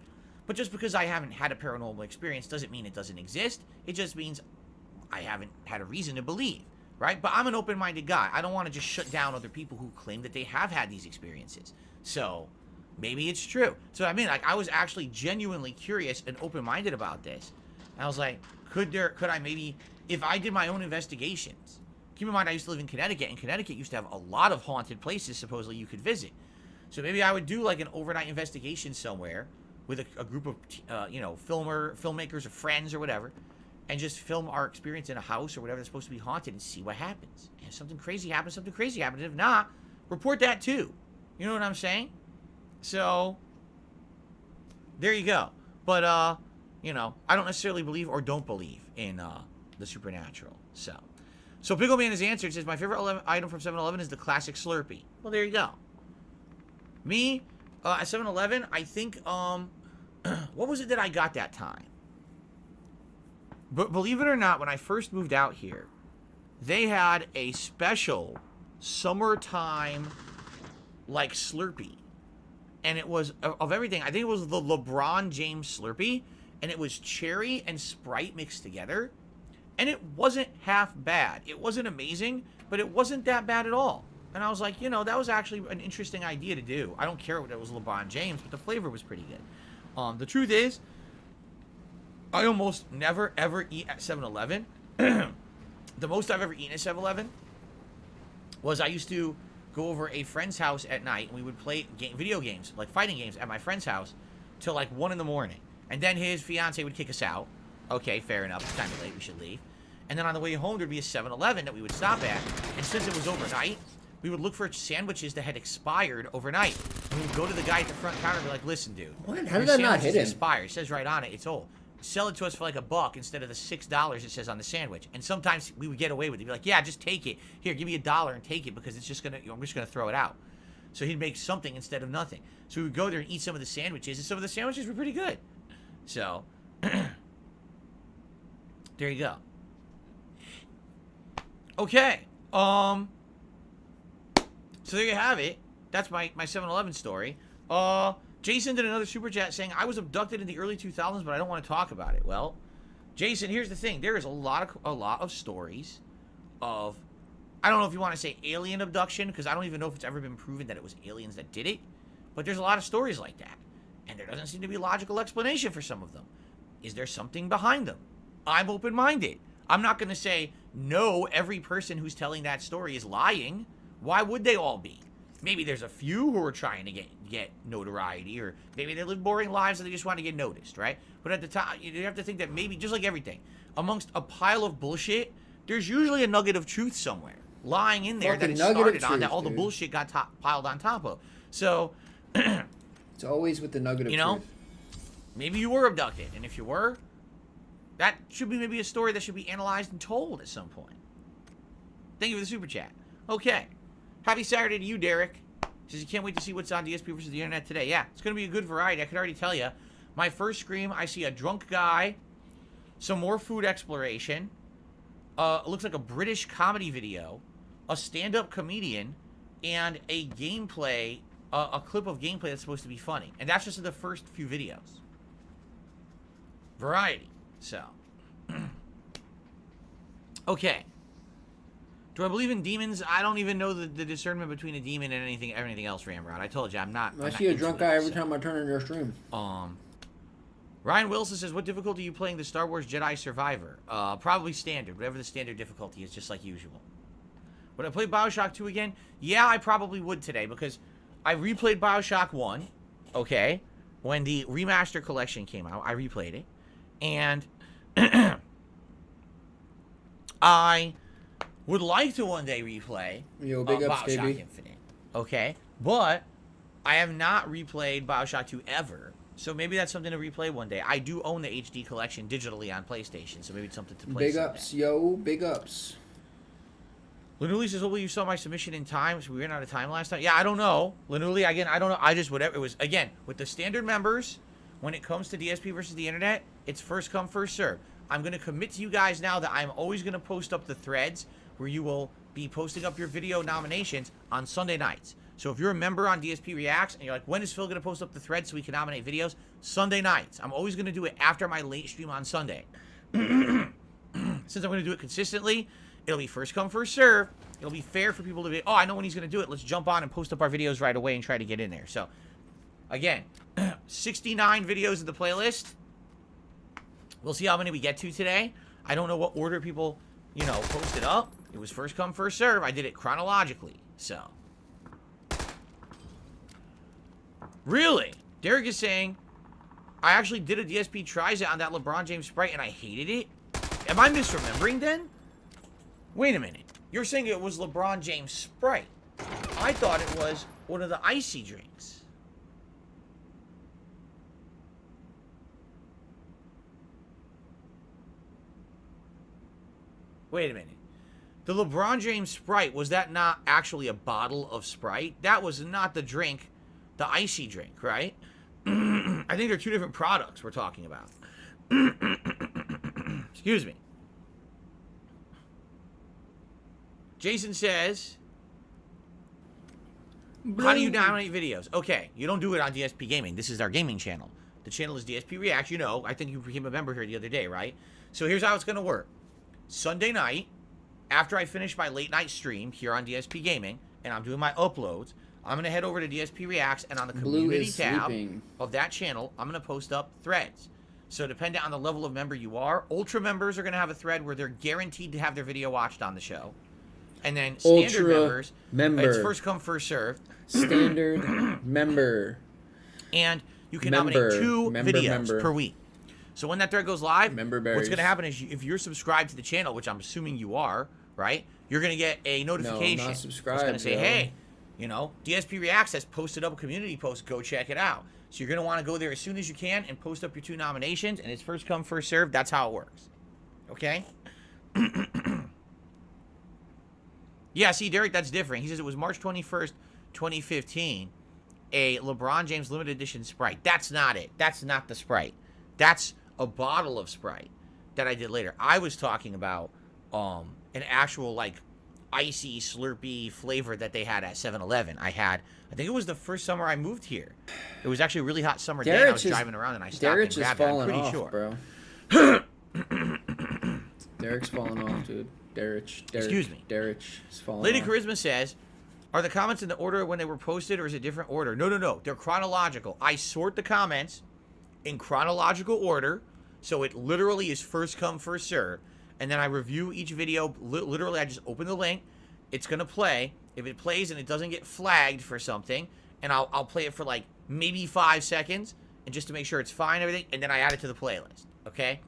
But just because I haven't had a paranormal experience doesn't mean it doesn't exist. It just means I haven't had a reason to believe, right? But I'm an open-minded guy. I don't want to just shut down other people who claim that they have had these experiences. So maybe it's true. So I mean, like, I was actually genuinely curious and open-minded about this. And I was like, could I maybe, if I did my own investigations, keep in mind I used to live in Connecticut, and Connecticut used to have a lot of haunted places supposedly you could visit. So maybe I would do like an overnight investigation somewhere with a group of, filmmakers or friends or whatever, and just film our experience in a house or whatever that's supposed to be haunted and see what happens. And if something crazy happens, something crazy happens. If not, report that too. You know what I'm saying? So, there you go. But, I don't necessarily believe or don't believe in the supernatural. So Pickle Man has answered. Says, my favorite item from 7-Eleven is the classic Slurpee. Well, there you go. Me, at 7-Eleven, I think, what was it that I got that time? But believe it or not, when I first moved out here, they had a special summertime, like, Slurpee. And it was, of everything, I think it was the LeBron James Slurpee, and it was cherry and Sprite mixed together. And it wasn't half bad. It wasn't amazing, but it wasn't that bad at all. And I was like, that was actually an interesting idea to do. I don't care what it was LeBron James, but the flavor was pretty good. The truth is, I almost never, ever eat at 7-Eleven. The most I've ever eaten at 7-Eleven was I used to go over a friend's house at night, and we would play video games, like fighting games, at my friend's house till like 1 in the morning. And then his fiance would kick us out. Okay, fair enough. It's kind of late. We should leave. And then on the way home, there'd be a 7-Eleven that we would stop at. And since it was overnight, we would look for sandwiches that had expired overnight. And we would go to the guy at the front counter and be like, listen, dude. What? How did that not hit him? Expired. It says right on it, it's old. Sell it to us for like $1 instead of the $6 it says on the sandwich. And sometimes we would get away with it. He'd be like, yeah, just take it. Here, give me $1 and take it because it's just I'm just gonna throw it out. So he'd make something instead of nothing. So we would go there and eat some of the sandwiches, and some of the sandwiches were pretty good. So there you go. Okay. So there you have it. That's my 7-Eleven story. Jason did another super chat saying, I was abducted in the early 2000s, but I don't want to talk about it. Well, Jason, here's the thing. There is a lot of stories of, I don't know if you want to say alien abduction, because I don't even know if it's ever been proven that it was aliens that did it, but there's a lot of stories like that. And there doesn't seem to be a logical explanation for some of them. Is there something behind them? I'm open-minded. I'm not going to say, no, every person who's telling that story is lying. Why would they all be? Maybe there's a few who are trying to get notoriety, or maybe they live boring lives and they just want to get noticed, right? But at the time, you have to think that maybe, just like everything, amongst a pile of bullshit, there's usually a nugget of truth somewhere lying in there that it started on, that all the bullshit got piled on top of. So, it's always with the nugget of truth. Maybe you were abducted, and if you were, that should be maybe a story that should be analyzed and told at some point. Thank you for the super chat. Okay. Happy Saturday to you, Derek. Says you can't wait to see what's on DSP versus the internet today. Yeah, it's going to be a good variety. I can already tell you. My first scream, I see a drunk guy, some more food exploration, it looks like a British comedy video, a stand-up comedian, and a gameplay, a clip of gameplay that's supposed to be funny. And that's just in the first few videos. Variety. So. Okay. Do I believe in demons? I don't even know the discernment between a demon and anything else, Ramrod. I told you, I'm not. I see a drunk guy every time I turn on your stream. Ryan Wilson says, what difficulty are you playing the Star Wars Jedi Survivor? Probably standard. Whatever the standard difficulty is, just like usual. Would I play Bioshock 2 again? Yeah, I probably would today, because I replayed Bioshock 1, okay? When the remaster collection came out, I replayed it. And I would like to one day replay Bioshock Infinite, okay? But I have not replayed Bioshock 2 ever, so maybe that's something to replay one day. I do own the HD collection digitally on PlayStation, so maybe it's something to play. Big ups, yo, big ups. Lanuli says, hopefully you saw my submission in time, so we ran out of time last time. Yeah, I don't know. Lanuli, again, I don't know. I just, whatever. It was, again, with the standard members, when it comes to DSP versus the internet, it's first come, first serve. I'm going to commit to you guys now that I'm always going to post up the threads where you will be posting up your video nominations on Sunday nights. So if you're a member on DSP Reacts and you're like, when is Phil going to post up the threads so we can nominate videos? Sunday nights. I'm always going to do it after my late stream on Sunday. Since I'm going to do it consistently, it'll be first come, first serve. It'll be fair for people to be, oh, I know when he's going to do it. Let's jump on and post up our videos right away and try to get in there. So, again, 69 videos in the playlist. We'll see how many we get to today. I don't know what order people, posted up. It was first come, first serve. I did it chronologically. So. Really? Derek is saying, I actually did a DSP tries it on that LeBron James Sprite and I hated it. Am I misremembering then? Wait a minute. You're saying it was LeBron James Sprite. I thought it was one of the icy drinks. Wait a minute. The LeBron James Sprite, was that not actually a bottle of Sprite? That was not the drink, the icy drink, right? I think they're two different products we're talking about. Excuse me. Jason says, how do you nominate videos? Okay, you don't do it on DSP Gaming. This is our gaming channel. The channel is DSP Reacts. You know, I think you became a member here the other day, right? So here's how it's going to work. Sunday night, after I finish my late night stream here on DSP Gaming, and I'm doing my uploads, I'm going to head over to DSP Reacts, and on the community tab of that channel, I'm going to post up threads. So depending on the level of member you are, Ultra members are going to have a thread where they're guaranteed to have their video watched on the show. And then standard members, it's first come, first serve. Standard member. And you can nominate two videos per week. So when that thread goes live, what's going to happen is if you're subscribed to the channel, which I'm assuming you are, right? You're going to get a notification. No, not subscribed. It's going to say, hey, DSP Reacts has posted up a community post. Go check it out. So you're going to want to go there as soon as you can and post up your two nominations. And it's first come, first serve. That's how it works. Okay? Yeah, see, Derek, that's different. He says it was March 21st, 2015, a LeBron James limited edition Sprite. That's not it. That's not the Sprite. That's a bottle of Sprite that I did later. I was talking about an actual, icy, slurpy flavor that they had at 7-Eleven. I think it was the first summer I moved here. It was actually a really hot summer day. And I was driving around and I stopped and grabbed it. I'm pretty sure. Bro. Derek's falling off, dude. Derek. Excuse me. Derek's falling Lady off. Charisma says, are the comments in the order when they were posted, or is it different order? No. They're chronological. I sort the comments in chronological order, so it literally is first come, first serve. And then I review each video. Literally, I just open the link. It's going to play. If it plays and it doesn't get flagged for something, and I'll play it for like maybe 5 seconds, and just to make sure it's fine, everything, and then I add it to the playlist, okay?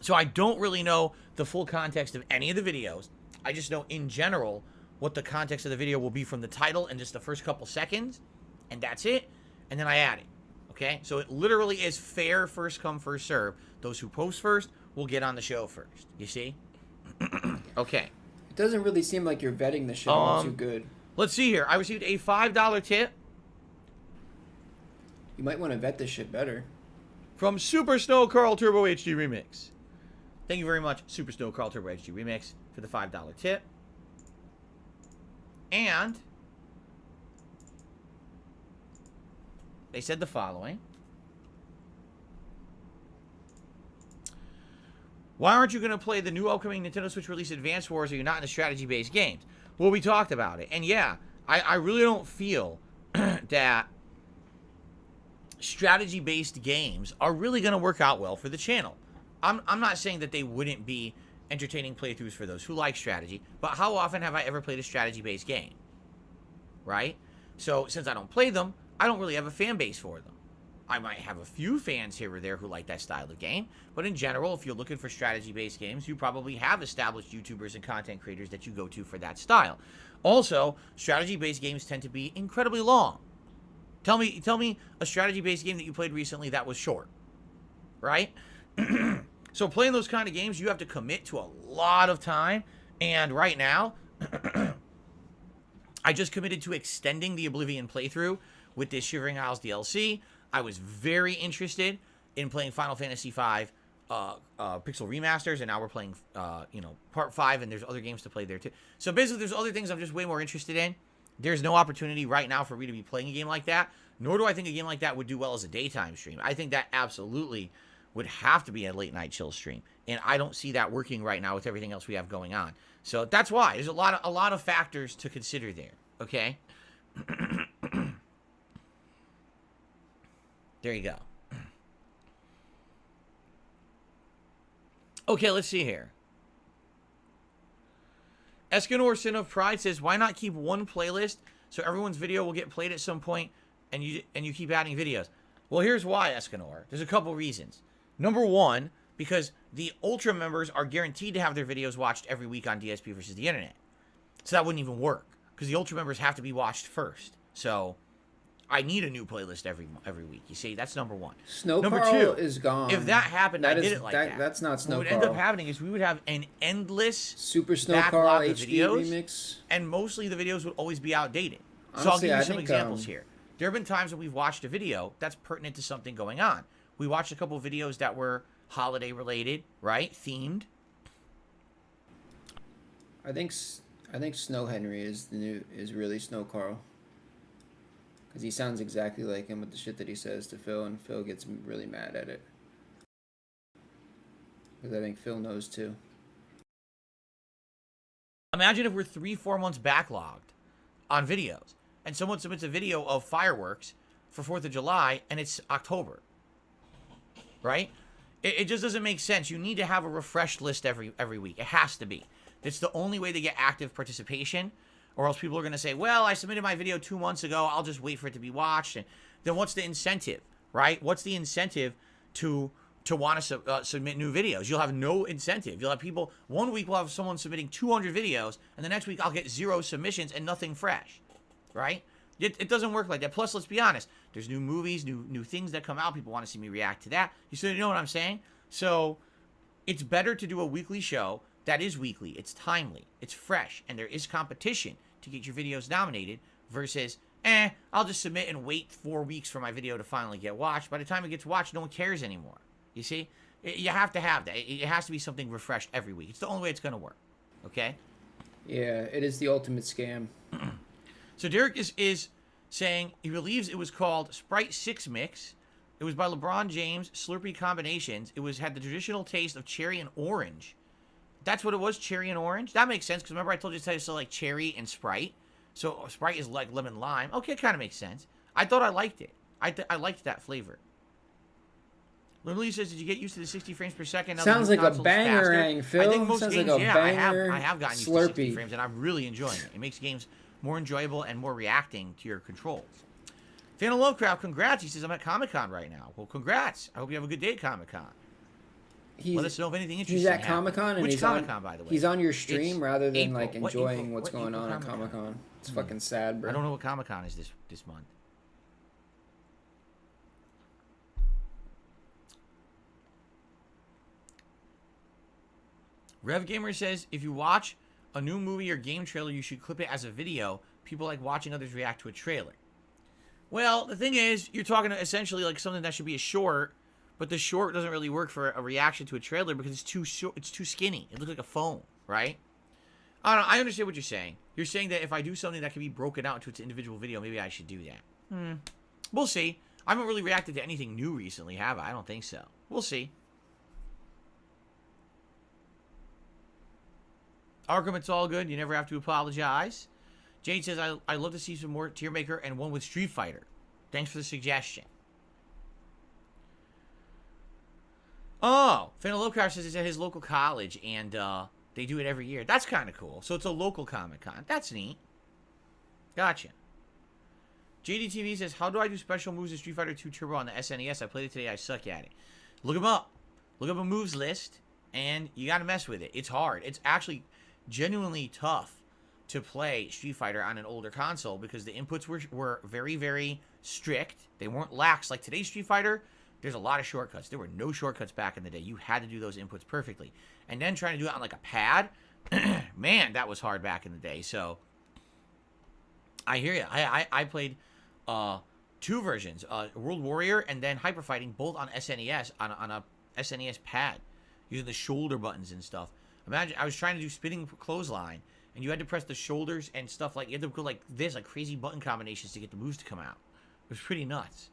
So I don't really know the full context of any of the videos. I just know in general what the context of the video will be from the title and just the first couple seconds, and that's it, and then I add it, okay? So it literally is fair first come, first serve. Those who post first will get on the show first, you see? Okay. It doesn't really seem like you're vetting the shit all too good. Let's see here. I received a $5 tip. You might want to vet this shit better. From Super Snow Carl Turbo HD Remix. Thank you very much, Super Snow Carl Turbo HD Remix, for the $5 tip. And they said the following. Why aren't you going to play the new upcoming Nintendo Switch release Advance Wars? Or you're not into strategy-based games? Well, we talked about it. And yeah, I really don't feel that strategy-based games are really going to work out well for the channel. I'm not saying that they wouldn't be entertaining playthroughs for those who like strategy, but how often have I ever played a strategy-based game? Right? So, since I don't play them, I don't really have a fan base for them. I might have a few fans here or there who like that style of game, but in general, if you're looking for strategy-based games, you probably have established YouTubers and content creators that you go to for that style. Also, strategy-based games tend to be incredibly long. Tell me a strategy-based game that you played recently that was short, right? So playing those kind of games, you have to commit to a lot of time, and right now, I just committed to extending the Oblivion playthrough with this Shivering Isles DLC. I was very interested in playing Final Fantasy V Pixel Remasters, and now we're playing, Part 5, and there's other games to play there too. So basically, there's other things I'm just way more interested in. There's no opportunity right now for me to be playing a game like that, nor do I think a game like that would do well as a daytime stream. I think that absolutely would have to be a late-night chill stream, and I don't see that working right now with everything else we have going on. So that's why. There's a lot of factors to consider there, okay? There you go. Okay, let's see here. Escanor Sin of Pride says, why not keep one playlist so everyone's video will get played at some point and you keep adding videos? Well, here's why, Escanor. There's a couple reasons. Number one, because the Ultra members are guaranteed to have their videos watched every week on DSP versus the internet. So that wouldn't even work, because the Ultra members have to be watched first. So I need a new playlist every week. You see, that's number one. Number two is gone. If that happened, I did it like that. That's not Snow What would Carl. end up happening is we would have an endless Super Snow Carl backlog of HD videos, remix, and mostly the videos would always be outdated. Honestly, So I'll give you I some think, examples here. There have been times when we've watched a video that's pertinent to something going on. We watched a couple of videos that were holiday related, right? Themed. I think Snow Henry is really Snow Carl, because he sounds exactly like him with the shit that he says to Phil, and Phil gets really mad at it. Because I think Phil knows too. Imagine if we're 3-4 months backlogged on videos, and someone submits a video of fireworks for 4th of July, and it's October, right? It just doesn't make sense. You need to have a refreshed list every week. It has to be. It's the only way to get active participation, or else people are going to say, well, I submitted my video 2 months ago. I'll just wait for it to be watched. And then what's the incentive, right? What's the incentive to want to submit new videos? You'll have no incentive. You'll have people, 1 week we'll have someone submitting 200 videos, and the next week I'll get 0 submissions and nothing fresh, right? It doesn't work like that. Plus, let's be honest. There's new movies, new things that come out. People want to see me react to that. You know what I'm saying? So it's better to do a weekly show that is weekly. It's timely. It's fresh. And there is competition to get your videos nominated versus, I'll just submit and wait 4 weeks for my video to finally get watched. By the time it gets watched, no one cares anymore. You see? You have to have that. It has to be something refreshed every week. It's the only way it's going to work. Okay? Yeah, it is the ultimate scam. So Derek is saying he believes it was called Sprite 6 Mix. It was by LeBron James, Slurpee Combinations. It had the traditional taste of cherry and orange. That's what it was, cherry and orange? That makes sense, because remember I told you it tastes like cherry and Sprite? So Sprite is like lemon lime. Okay, it kind of makes sense. I thought I liked it. I liked that flavor. Literally says, did you get used to the 60 frames per second? Now Sounds the new like a console's bangerang, faster? Phil. I think most Sounds games, like a yeah, banger I have gotten used to 60 Slurpee. frames, and I'm really enjoying it. It makes games more enjoyable and more reacting to your controls. Fan of Lovecraft, congrats. He says, I'm at Comic-Con right now. Well, congrats. I hope you have a good day at Comic-Con. Let us know if anything interesting He's at happens. Comic-Con, and Which he's Comic-Con, on, by the way? he's on your stream It's rather than April. like What enjoying April? what's What going April on at Comic-Con? Comic-Con. It's fucking sad, bro. I don't know what Comic-Con is this month. Rev Gamer says, if you watch a new movie or game trailer, you should clip it as a video. People like watching others react to a trailer. Well, the thing is, you're talking essentially like something that should be a short, but the short doesn't really work for a reaction to a trailer because it's too short, it's too skinny. It looks like a phone, right? I don't know. I understand what you're saying. You're saying that if I do something that can be broken out into its individual video, maybe I should do that. We'll see. I haven't really reacted to anything new recently, have I? I don't think so. We'll see. Arkham, it's all good. You never have to apologize. Jade says, I love to see some more Tier Maker and one with Street Fighter. Thanks for the suggestion. Oh, Fan of Lovecraft says it's at his local college, and they do it every year. That's kind of cool. So it's a local Comic-Con. That's neat. Gotcha. JDTV says, how do I do special moves in Street Fighter 2 Turbo on the SNES? I played it today. I suck at it. Look them up. Look up a moves list, and you got to mess with it. It's hard. It's actually genuinely tough to play Street Fighter on an older console because the inputs were very, very strict. They weren't lax. Like today's Street Fighter, there's a lot of shortcuts. There were no shortcuts back in the day. You had to do those inputs perfectly. And then trying to do it on like a pad, man, that was hard back in the day. So I hear you. I played two versions, World Warrior and then Hyper Fighting, both on SNES, on a SNES pad, using the shoulder buttons and stuff. Imagine, I was trying to do spinning clothesline, and you had to press the shoulders and stuff like, you had to go like this, like crazy button combinations to get the moves to come out. It was pretty nuts.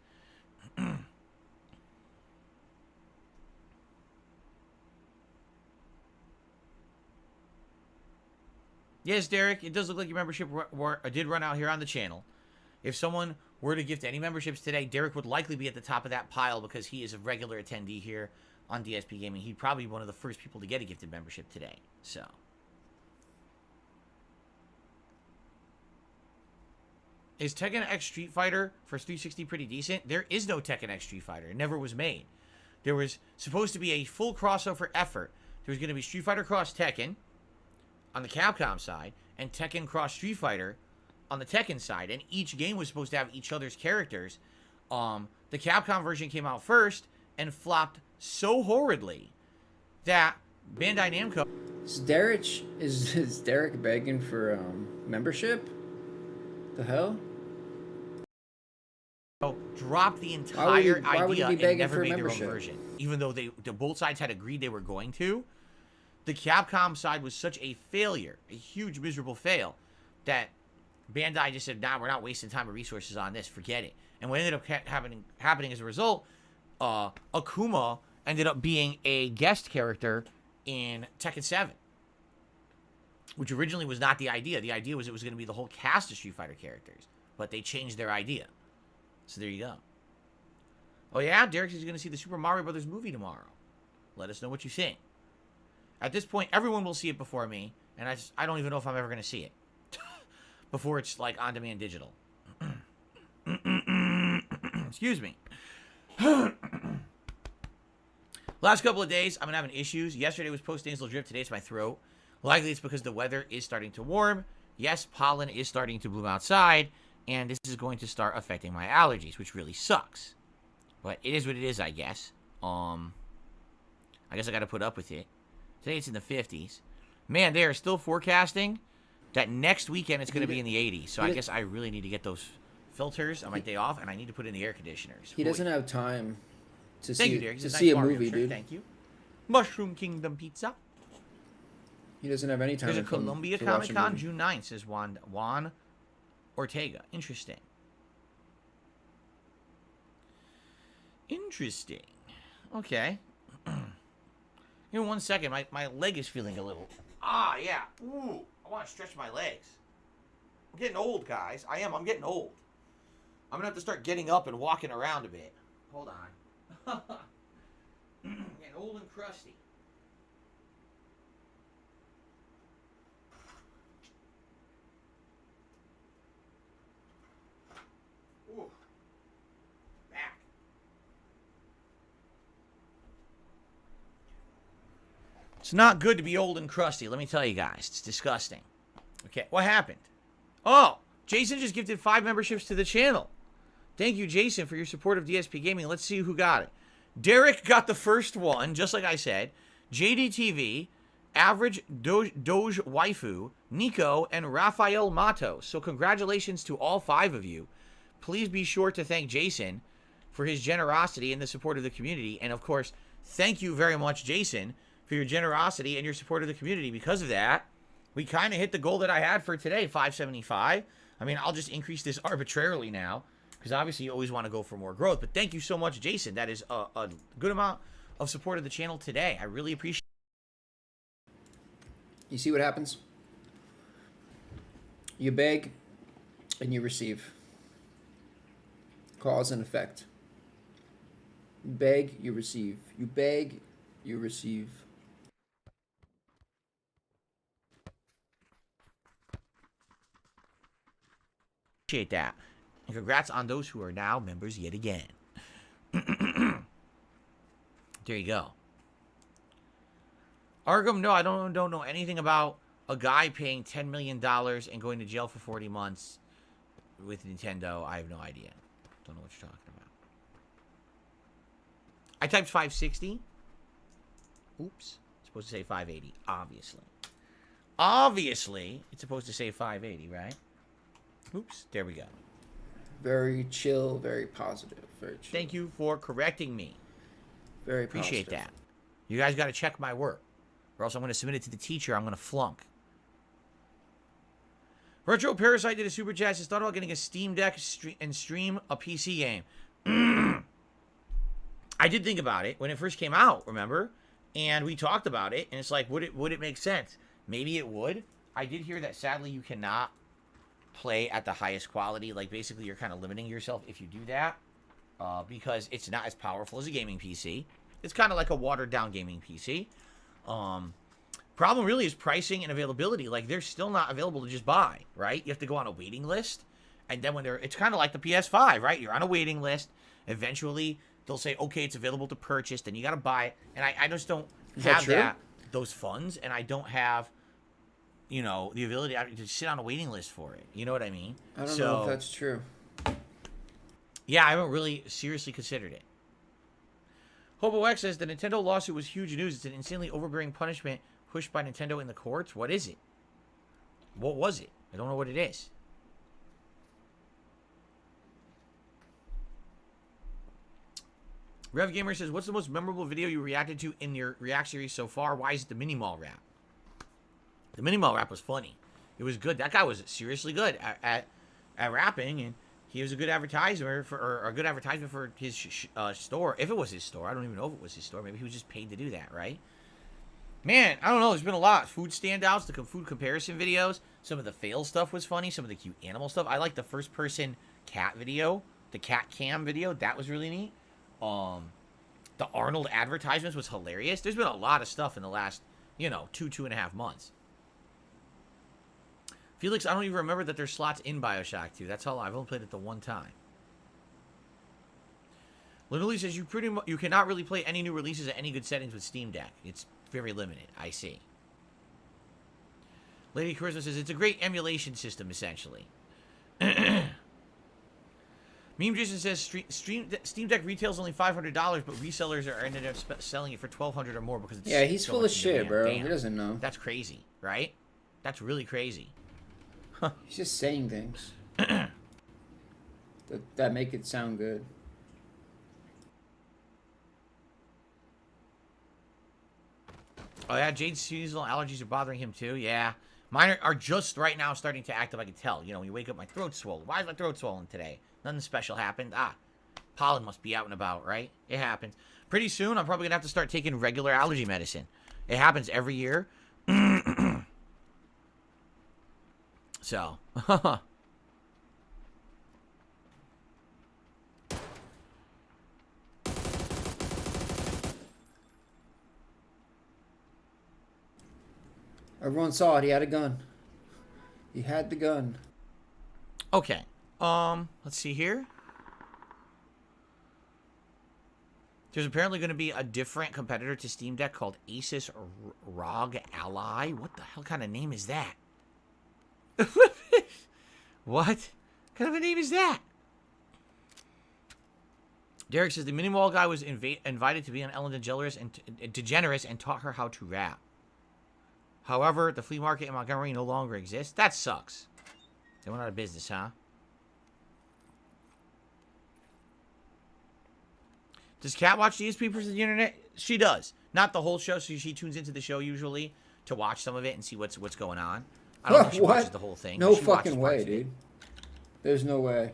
Yes, Derek, it does look like your membership did run out here on the channel. If someone were to gift any memberships today, Derek would likely be at the top of that pile because he is a regular attendee here on DSP Gaming. He'd probably be one of the first people to get a gifted membership today. So, is Tekken X Street Fighter for 360 pretty decent? There is no Tekken X Street Fighter. It never was made. There was supposed to be a full crossover effort. There was going to be Street Fighter Cross Tekken on the Capcom side and Tekken Cross Street Fighter on the Tekken side, and each game was supposed to have each other's characters. The Capcom version came out first and flopped so horridly that Bandai Namco... Is Derek begging for membership? The hell? Dropped the entire idea and never made membership? their own version. Even though both sides had agreed they were going to. The Capcom side was such a failure, a huge miserable fail, that Bandai just said, nah, we're not wasting time and resources on this, forget it. And what ended up happening as a result, Akuma ended up being a guest character in Tekken 7. Which originally was not the idea. The idea was it was going to be the whole cast of Street Fighter characters. But they changed their idea. So there you go. Oh yeah, Derek is going to see the Super Mario Brothers movie tomorrow. Let us know what you think. At this point, everyone will see it before me. And I don't even know if I'm ever going to see it. Before it's like on-demand digital. Excuse me. Last couple of days, I've been having issues. Yesterday was post-nasal drip. Today it's my throat. Likely it's because the weather is starting to warm. Yes, pollen is starting to bloom outside. And this is going to start affecting my allergies, which really sucks. But it is what it is, I guess. I guess I got to put up with it. Today it's in the 50s. Man, they are still forecasting that next weekend it's going to be in the 80s. So I guess I really need to get those filters on my day off, and I need to put in the air conditioners. He doesn't have time to Thank see, you, Derek. to see a movie, shirt. dude. Thank you. Mushroom Kingdom Pizza. He doesn't have any time. There's a to come Columbia to watch Comic a Con movie. June 9th, says Juan Ortega. Interesting. Interesting. Okay. Give me 1 second. My leg is feeling a little. Ah, yeah. Ooh, I want to stretch my legs. I'm getting old, guys. I am. I'm getting old. I'm going to have to start getting up and walking around a bit. Hold on. Getting old and crusty. Ooh. Back. It's not good to be old and crusty, let me tell you guys. It's disgusting. Okay, what happened? Oh, Jason just gifted 5 memberships to the channel. Thank you, Jason, for your support of DSP Gaming. Let's see who got it. Derek got the first one, just like I said. JDTV, Average Doge Waifu, Nico, and Rafael Matos. So congratulations to all 5 of you. Please be sure to thank Jason for his generosity and the support of the community. And, of course, thank you very much, Jason, for your generosity and your support of the community. Because of that, we kind of hit the goal that I had for today, 575. I mean, I'll just increase this arbitrarily now, because obviously you always want to go for more growth. But thank you so much, Jason. That is a good amount of support of the channel today. I really appreciate it. You see what happens? You beg and you receive. Cause and effect. You beg, you receive. You beg, you receive. Appreciate that. And congrats on those who are now members yet again. There you go. Argum, no, I don't know anything about a guy paying $10 million and going to jail for 40 months with Nintendo. I have no idea. Don't know what you're talking about. I typed 560. Oops. It's supposed to say 580, obviously. Obviously, it's supposed to say 580, right? Oops. There we go. Very chill, very positive. Very chill. Thank you for correcting me. Very Appreciate positive. that. You guys got to check my work, or else I'm going to submit it to the teacher. I'm going to flunk. Retro Parasite did a super chat. Just thought about getting a Steam Deck and stream a PC game. I did think about it when it first came out, remember? And we talked about it, and it's like, would it make sense? Maybe it would. I did hear that sadly you cannot play at the highest quality. Like, basically you're kind of limiting yourself if you do that, because it's not as powerful as a gaming PC. It's kind of like a watered down gaming PC. Problem really is pricing and availability. Like, they're still not available to just buy, right? You have to go on a waiting list, and then when it's kind of like the PS5, right? You're on a waiting list. Eventually they'll say, okay, it's available to purchase, then you got to buy it. And I just don't have those funds, and I don't have, you know, the ability to sit on a waiting list for it. You know what I mean? I don't know if that's true. Yeah, I haven't really seriously considered it. Hobo X says the Nintendo lawsuit was huge news. It's an insanely overbearing punishment pushed by Nintendo in the courts. What is it? What was it? I don't know what it is. Rev Gamer says, what's the most memorable video you reacted to in your React series so far? Why is it the Mini Mall rap? The Mini Mall rap was funny. It was good. That guy was seriously good at rapping, and he was a good advertiser or a good advertisement for his store. If it was his store. I don't even know if it was his store. Maybe he was just paid to do that, right? Man, I don't know. There's been a lot. Food standouts, the food comparison videos. Some of the fail stuff was funny. Some of the cute animal stuff. I like the first-person cat video, the cat cam video. That was really neat. The Arnold advertisements was hilarious. There's been a lot of stuff in the last, 2.5 months. Felix, I don't even remember that there's slots in BioShock 2. That's all. I've only played it the one time. Literally says you cannot really play any new releases at any good settings with Steam Deck. It's very limited. I see. Lady Charisma says it's a great emulation system, essentially. Meme Jason says Steam Deck retails only $500, but resellers are ended up selling it for $1,200 or more because it's he's so full of much shit, demand. bro. Damn. He doesn't know. That's crazy, right? That's really crazy. He's just saying things that make it sound good. Oh, yeah, Jade's seasonal allergies are bothering him, too. Yeah. Mine are just right now starting to act up. I can tell. You know, when you wake up, my throat's swollen. Why is my throat swollen today? Nothing special happened. Pollen must be out and about, right? It happens. Pretty soon, I'm probably going to have to start taking regular allergy medicine. It happens every year. So. Everyone saw it. He had a gun. He had the gun. Okay. Let's see here. There's apparently going to be a different competitor to Steam Deck called Asus ROG Ally. What the hell kind of name is that? What kind of a name is that? Derek says the mini mall guy was invited to be on Ellen DeGeneres and taught her how to rap. However, the flea market in Montgomery no longer exists. That sucks. They went out of business, huh? Does Kat watch DSP versus the internet? She does. Not the whole show, so she tunes into the show usually to watch some of it and see what's going on. I don't think she watches the whole thing. No fucking way, dude. There's no way.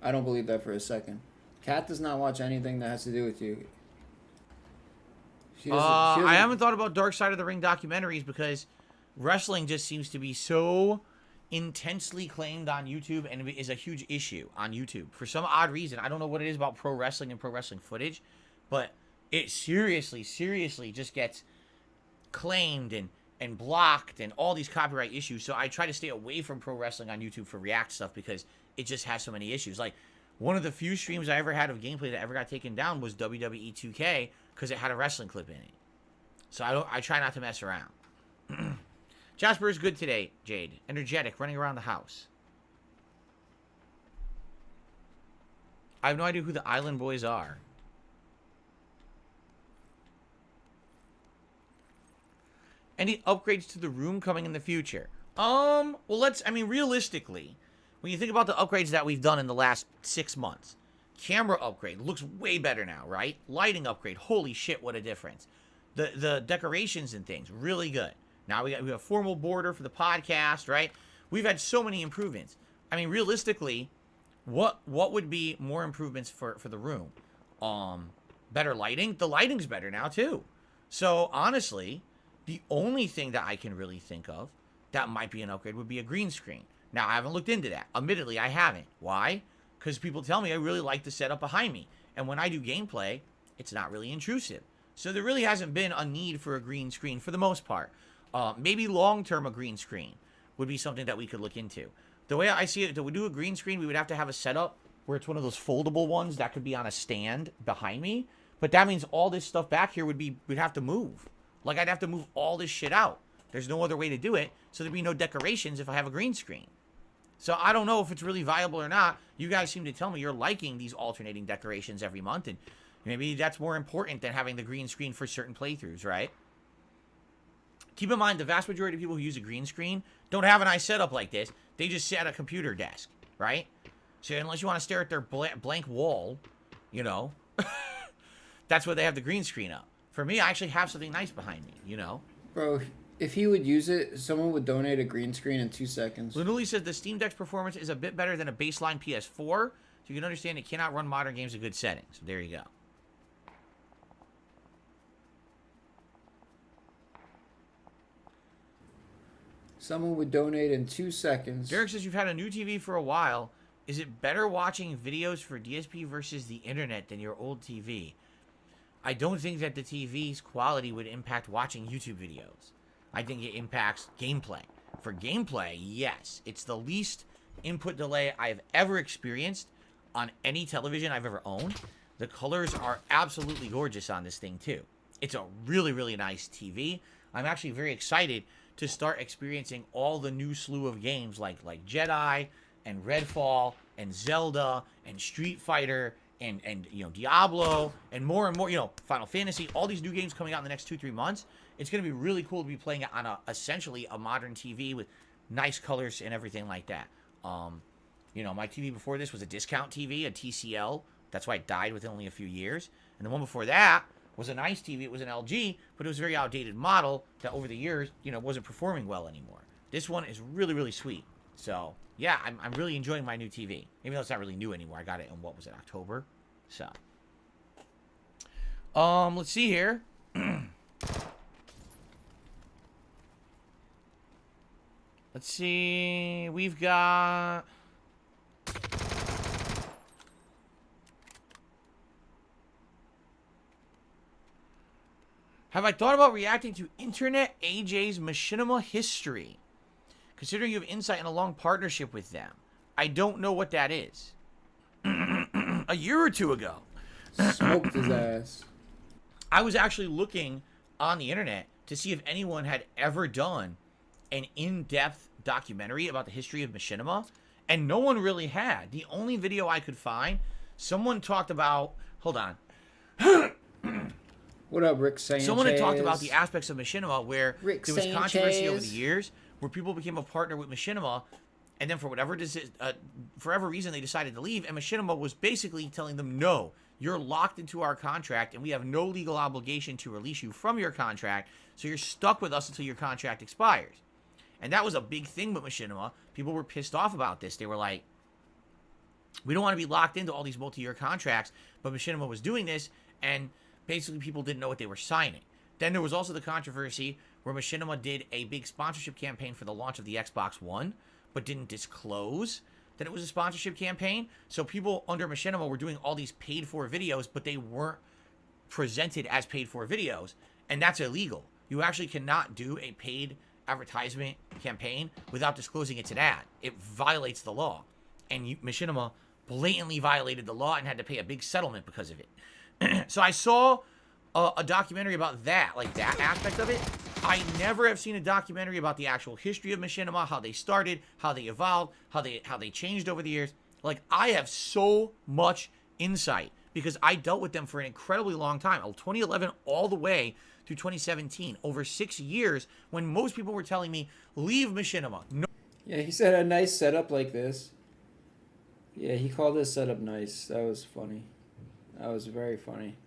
I don't believe that for a second. Kat does not watch anything that has to do with you. She doesn't, I haven't thought about Dark Side of the Ring documentaries because wrestling just seems to be so intensely claimed on YouTube and is a huge issue on YouTube. For some odd reason, I don't know what it is about pro wrestling and pro wrestling footage, but it seriously just gets claimed and blocked and all these copyright issues. So I try to stay away from pro wrestling on YouTube for React stuff because it just has so many issues. Like, one of the few streams I ever had of gameplay that ever got taken down was WWE 2K because it had a wrestling clip in it. So I try not to mess around. Jasper is good today, Jade. Energetic, running around the house. I have no idea who the Island Boys are. Any upgrades to the room coming in the future? Well, realistically, when you think about the upgrades that we've done in the last 6 months, camera upgrade looks way better now, right? Lighting upgrade, holy shit, what a difference. The decorations and things, really good. Now we have a formal border for the podcast, right? We've had so many improvements. I mean, realistically, what would be more improvements for the room? Better lighting. The lighting's better now too. So honestly, the only thing that I can really think of that might be an upgrade would be a green screen. Now, I haven't looked into that. Admittedly, I haven't. Why? Because people tell me I really like the setup behind me. And when I do gameplay, it's not really intrusive. So there really hasn't been a need for a green screen for the most part. Maybe long-term a green screen would be something that we could look into. The way I see it, to do a green screen, we would have to have a setup where it's one of those foldable ones that could be on a stand behind me. But that means all this stuff back here we'd have to move. Like, I'd have to move all this shit out. There's no other way to do it, so there'd be no decorations if I have a green screen. So I don't know if it's really viable or not. You guys seem to tell me you're liking these alternating decorations every month, and maybe that's more important than having the green screen for certain playthroughs, right? Keep in mind, the vast majority of people who use a green screen don't have a nice setup like this. They just sit at a computer desk, right? So unless you want to stare at their blank wall, you know, that's where they have the green screen up. For me, I actually have something nice behind me, you know? Bro, if he would use it, someone would donate a green screen in 2 seconds. Literally says the Steam Deck's performance is a bit better than a baseline PS4, so you can understand it cannot run modern games in good settings. So there you go. Someone would donate in 2 seconds. Derek says you've had a new TV for a while. Is it better watching videos for DSP versus the internet than your old TV? I don't think that the TV's quality would impact watching YouTube videos. I think it impacts gameplay. For gameplay, yes. It's the least input delay I've ever experienced on any television I've ever owned. The colors are absolutely gorgeous on this thing, too. It's a really, really nice TV. I'm actually very excited to start experiencing all the new slew of games like Jedi and Redfall and Zelda and Street Fighter and you know, Diablo and more, you know, Final Fantasy, all these new games coming out in the next 2-3 months. It's going to be really cool to be playing it on essentially a modern TV with nice colors and everything like that. You know, my TV before this was a discount TV, a TCL. That's why it died within only a few years. And the one before that was a nice TV. It was an LG, but it was a very outdated model that over the years, wasn't performing well anymore. This one is really, really sweet. So, yeah, I'm really enjoying my new TV. Even though it's not really new anymore. I got it in, what was it, October? So, let's see here. Let's see. We've got... Have I thought about reacting to Internet AJ's machinima history? Considering you have insight and a long partnership with them. I don't know what that is. A year or two ago. Smoked his ass. I was actually looking on the internet to see if anyone had ever done an in-depth documentary about the history of machinima, and no one really had. The only video I could find, someone talked about... Hold on. What up, Rick Sanchez? Someone had talked about the aspects of machinima where Rick there was controversy over the Sanchez. years where people became a partner with machinima, and then for whatever reason they decided to leave, and machinima was basically telling them, no, you're locked into our contract and we have no legal obligation to release you from your contract, so you're stuck with us until your contract expires. And that was a big thing with machinima. People were pissed off about this. They were like, we don't want to be locked into all these multi-year contracts, but machinima was doing this, and basically people didn't know what they were signing. Then there was also the controversy where machinima did a big sponsorship campaign for the launch of the Xbox One, but didn't disclose that it was a sponsorship campaign. So people under machinima were doing all these paid-for videos, but they weren't presented as paid-for videos, and that's illegal. You actually cannot do a paid advertisement campaign without disclosing it's an ad. It violates the law, and machinima blatantly violated the law and had to pay a big settlement because of it. So I saw a documentary about that, like that aspect of it. I never have seen a documentary about the actual history of machinima, how they started, how they evolved, how they changed over the years. Like, I have so much insight because I dealt with them for an incredibly long time, 2011 all the way through 2017, over 6 years, when most people were telling me, leave machinima. No. Yeah, he said a nice setup like this. Yeah, he called this setup nice. That was funny. That was very funny.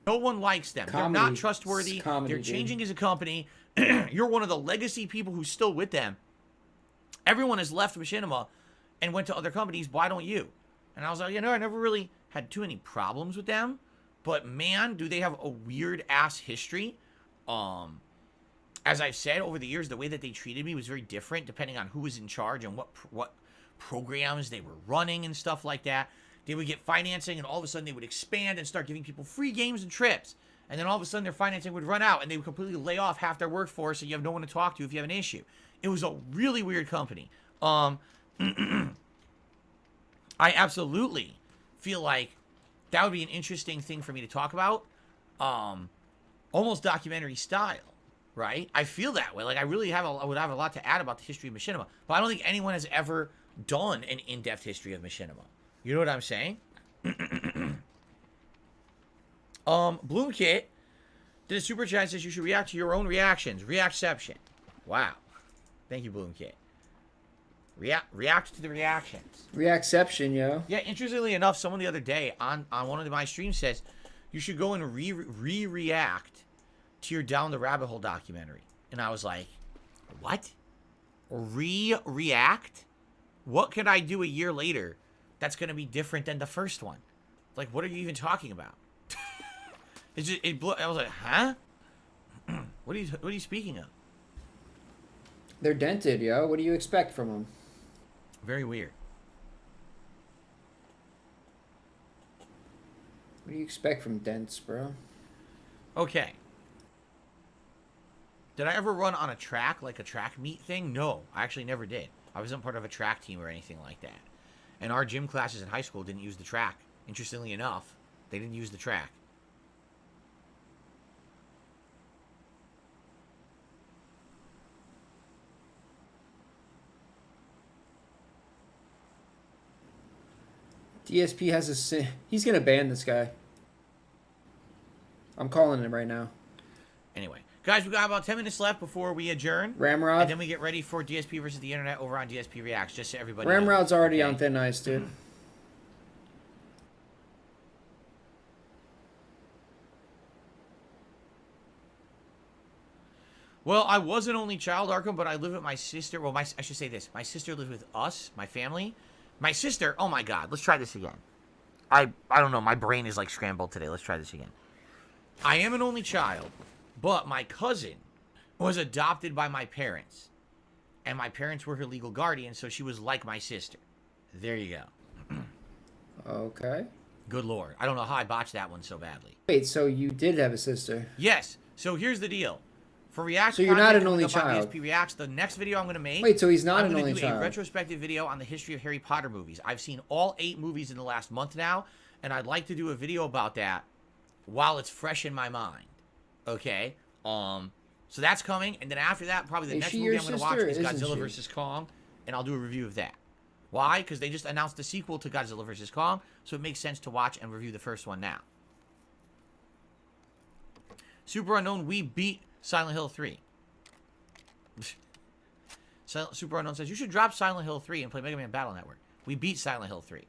No one likes them. Comedy. They're not trustworthy. It's comedy, They're changing as a company. You're one of the legacy people who's still with them. Everyone has left machinima and went to other companies. Why don't you? And I was like, I never really had too many problems with them. But man, do they have a weird ass history. As I've said over the years, the way that they treated me was very different depending on who was in charge and what programs they were running and stuff like that. They would get financing, and all of a sudden they would expand and start giving people free games and trips. And then all of a sudden their financing would run out, and they would completely lay off half their workforce, and you have no one to talk to if you have an issue. It was a really weird company. I absolutely feel like that would be an interesting thing for me to talk about. Almost documentary style, right? I feel that way. Like, I really would have a lot to add about the history of machinima. But I don't think anyone has ever done an in-depth history of machinima. You know what I'm saying? Bloomkit did a super chat, says you should react to your own reactions. Reactception. Wow. Thank you, Bloomkit. React to the reactions. Reactception, yo. Yeah, interestingly enough, someone the other day on one of my streams says you should go and react to your Down the Rabbit Hole documentary. And I was like, what? React? What could I do a year later that's going to be different than the first one? Like, what are you even talking about? I was like, huh? What are you speaking of? They're dented, yo. What do you expect from them? Very weird. What do you expect from dents, bro? Okay. Did I ever run on a track, like a track meet thing? No, I actually never did. I wasn't part of a track team or anything like that. And our gym classes in high school didn't use the track. Interestingly enough, they didn't use the track. DSP has he's gonna ban this guy. I'm calling him right now. Anyway, guys, we got about 10 minutes left before we adjourn. Ramrod. And then we get ready for DSP versus the internet over on DSP Reacts, just so everybody Ramrod's knows. already Okay? on thin ice, dude. Well, I was an only child, Arkham, but I live with my sister. Well, I should say this. My sister lives with us, my family. My sister, oh my God, let's try this again. I don't know, my brain is like scrambled today. Let's try this again. I am an only child, but my cousin was adopted by my parents. And my parents were her legal guardian, so she was like my sister. There you go. Okay. Good Lord. I don't know how I botched that one so badly. Wait, so you did have a sister? Yes. So here's the deal. For React, so you're not an only up child. on DSP Reacts, the next video I'm going to make. Wait, so he's not an only child. I'm going to do a retrospective video on the history of Harry Potter movies. I've seen all 8 movies in the last month now, and I'd like to do a video about that while it's fresh in my mind. Okay? So that's coming, and then after that, probably the next movie I'm going to watch is Godzilla vs. Kong, and I'll do a review of that. Why? Because they just announced the sequel to Godzilla vs. Kong, so it makes sense to watch and review the first one now. Super Unknown, we beat Silent Hill 3. Super Unknown says, you should drop Silent Hill 3 and play Mega Man Battle Network. We beat Silent Hill 3.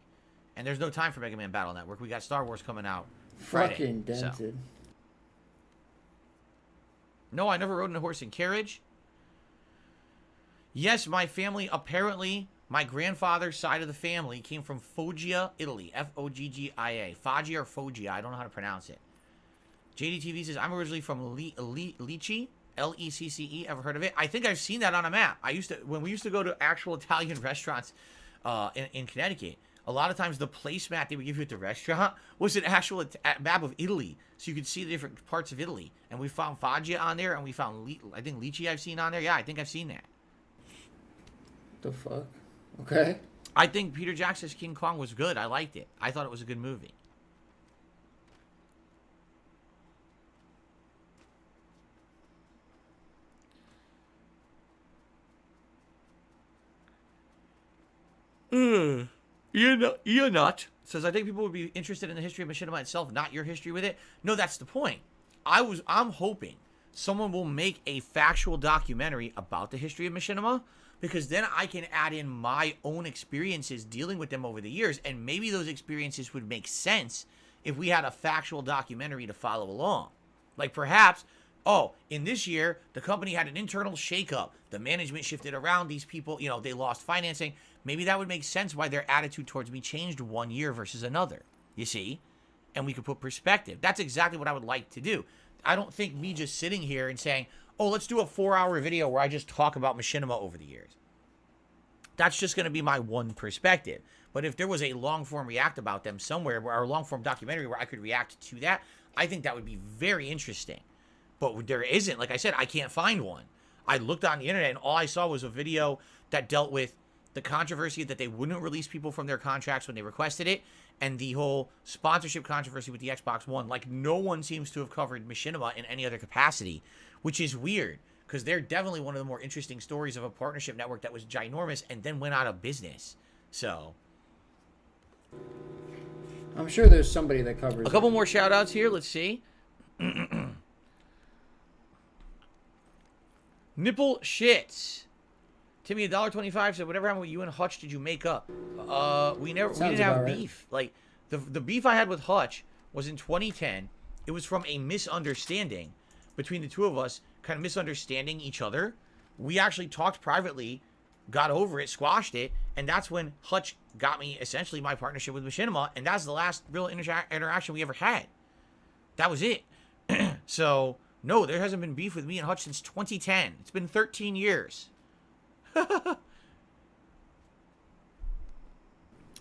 And there's no time for Mega Man Battle Network. We got Star Wars coming out Friday. Fucking dented. So. No, I never rode in a horse and carriage. Yes, my family, apparently, my grandfather's side of the family came from Foggia, Italy. Foggia. Foggia or Foggia. I don't know how to pronounce it. JDTV says, I'm originally from Lecce. Lecce. Ever heard of it? I think I've seen that on a map. When we used to go to actual Italian restaurants in Connecticut, a lot of times the placemat they would give you at the restaurant was an actual map of Italy. So you could see the different parts of Italy. And we found Foggia on there, and we found, I think, Lecce I've seen on there. Yeah, I think I've seen that. The fuck? Okay. I think Peter Jackson's King Kong was good. I liked it. I thought it was a good movie. You're not. Says, I think people would be interested in the history of machinima itself, not your history with it. No, that's the point. I'm hoping someone will make a factual documentary about the history of machinima, because then I can add in my own experiences dealing with them over the years, and maybe those experiences would make sense if we had a factual documentary to follow along. Like perhaps, in this year, the company had an internal shakeup. The management shifted around. These people, they lost financing. Maybe that would make sense why their attitude towards me changed one year versus another, you see? And we could put perspective. That's exactly what I would like to do. I don't think me just sitting here and saying, let's do a 4-hour video where I just talk about machinima over the years. That's just going to be my one perspective. But if there was a long-form react about them somewhere, or a long-form documentary where I could react to that, I think that would be very interesting. But there isn't. Like I said, I can't find one. I looked on the internet, and all I saw was a video that dealt with the controversy that they wouldn't release people from their contracts when they requested it, and the whole sponsorship controversy with the Xbox One. Like, no one seems to have covered machinima in any other capacity, which is weird, because they're definitely one of the more interesting stories of a partnership network that was ginormous and then went out of business. So I'm sure there's somebody that covers a couple more shout outs here. Let's see. Nipple shits. Timmy, $1.25 said, whatever happened with you and Hutch did you make up? We didn't have beef. Like, the beef I had with Hutch was in 2010. It was from a misunderstanding between the two of us, kind of misunderstanding each other. We actually talked privately, got over it, squashed it, and that's when Hutch got me essentially my partnership with Machinima, and that's the last real interaction we ever had. That was it. So, no, there hasn't been beef with me and Hutch since 2010. It's been 13 years.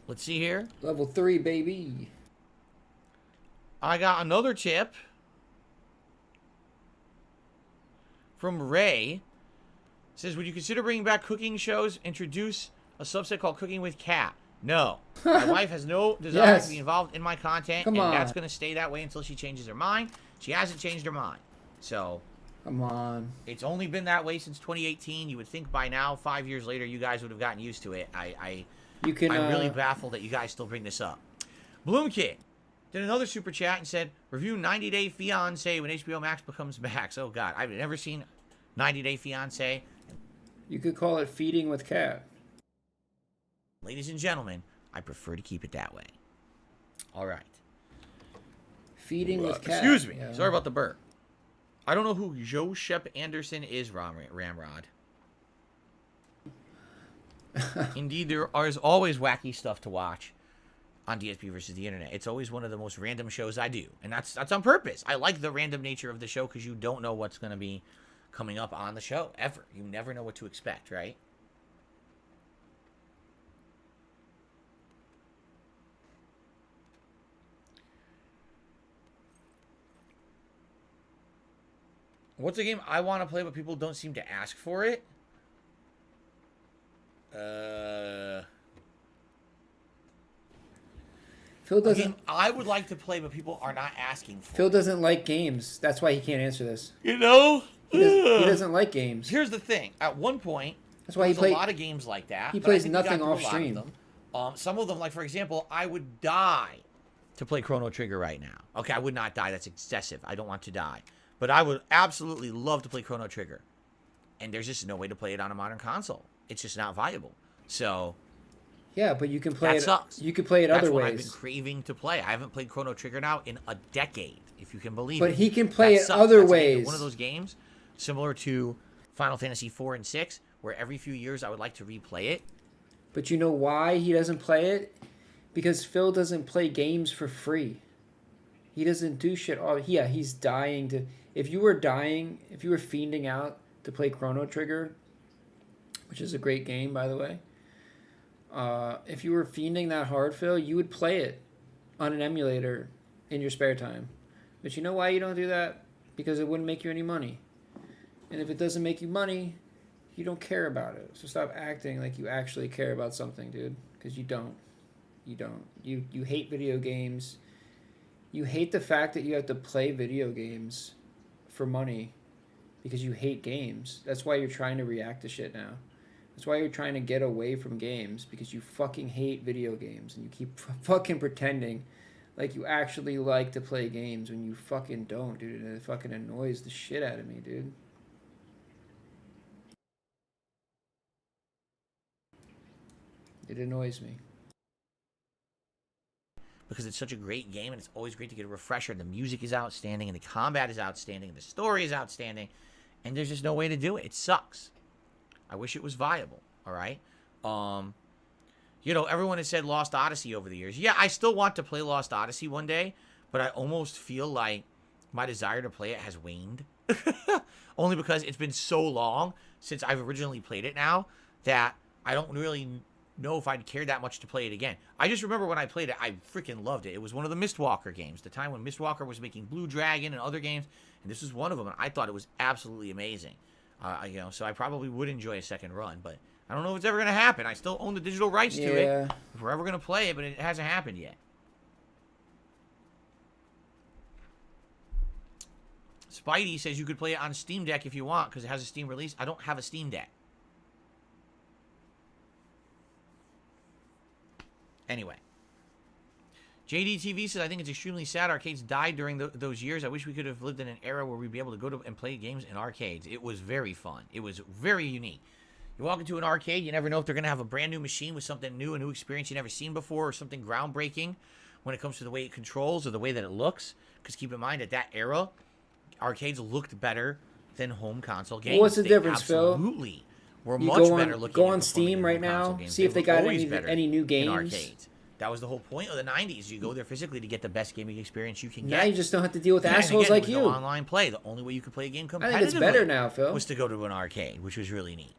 Let's see here. Level 3, baby. I got another tip from Ray. It says, would you consider bringing back cooking shows? Introduce a subset called Cooking with Cat. No. My wife has no desire to be involved in my content, that's going to stay that way until she changes her mind. She hasn't changed her mind. So, come on. It's only been that way since 2018. You would think by now, 5 years later, you guys would have gotten used to it. I'm really baffled that you guys still bring this up. Bloomkid did another super chat and said, review 90 Day Fiancé when HBO Max becomes Max. Oh, God. I've never seen 90 Day Fiancé. You could call it Feeding with Cat. Ladies and gentlemen, I prefer to keep it that way. All right. Feeding with Cat. Excuse me. Yeah. Sorry about the burp. I don't know who Joe Shep Anderson is, Ramrod. Indeed, there is always wacky stuff to watch on DSP versus the internet. It's always one of the most random shows I do, and that's on purpose. I like the random nature of the show because you don't know what's going to be coming up on the show ever. You never know what to expect, right? What's a game I want to play but people don't seem to ask for it? Phil doesn't. I would like to play, but people are not asking for. Phil doesn't like games. That's why he can't answer this. You know, he doesn't like games. Here's the thing. At one point, that's why he plays a lot of games like that. He plays nothing off stream. Some of them, like for example, I would die to play Chrono Trigger right now. Okay, I would not die. That's excessive. I don't want to die, but I would absolutely love to play Chrono Trigger. And there's just no way to play it on a modern console. It's just not viable. So. Yeah, but you can play it. Sucks. You can play it other ways. That's what I've been craving to play. I haven't played Chrono Trigger now in a decade, if you can believe it. But he can play it other ways. One of those games, similar to Final Fantasy 4 and 6, where every few years I would like to replay it. But you know why he doesn't play it? Because Phil doesn't play games for free. He doesn't do shit all. Yeah, he's dying to. If you were fiending out to play Chrono Trigger, which is a great game, by the way. If you were fiending that hard, Phil, you would play it on an emulator in your spare time. But you know why you don't do that? Because it wouldn't make you any money. And if it doesn't make you money, you don't care about it. So stop acting like you actually care about something, dude. Because you don't. You don't. You hate video games. You hate the fact that you have to play video games for money because you hate games. That's why you're trying to react to shit now. That's why you're trying to get away from games, because you fucking hate video games and you keep fucking pretending like you actually like to play games when you fucking don't, dude. And it fucking annoys the shit out of me, dude. It annoys me. Because it's such a great game and it's always great to get a refresher. The music is outstanding and the combat is outstanding and the story is outstanding. And there's just no way to do it. It sucks. I wish it was viable, all right? You know, everyone has said Lost Odyssey over the years. Yeah, I still want to play Lost Odyssey one day, but I almost feel like my desire to play it has waned. Only because it's been so long since I've originally played it now that I don't really know if I'd care that much to play it again. I just remember when I played it, I freaking loved it. It was one of the Mistwalker games, the time when Mistwalker was making Blue Dragon and other games, and this was one of them, and I thought it was absolutely amazing. You know, so I probably would enjoy a second run, but I don't know if it's ever going to happen. I still own the digital rights to it. If we're ever going to play it, but it hasn't happened yet. Spidey says you could play it on Steam Deck if you want because it has a Steam release. I don't have a Steam Deck. Anyway. JDTV says, I think it's extremely sad arcades died during those years. I wish we could have lived in an era where we'd be able to go to and play games in arcades. It was very fun. It was very unique. You walk into an arcade, you never know if they're going to have a brand new machine with something new, a new experience you never seen before, or something groundbreaking when it comes to the way it controls or the way that it looks. Because keep in mind, at that era, arcades looked better than home console games. Well, what's the difference, Phil? Absolutely. We're much better looking. Go on Steam right now, see if they got any new games. Arcades. That was the whole point of the 90s. You go there physically to get the best gaming experience you can get. Now you just don't have to deal with assholes like you. No online play. The only way you could play a game competitively I think it's better now, Phil. Was to go to an arcade, which was really neat.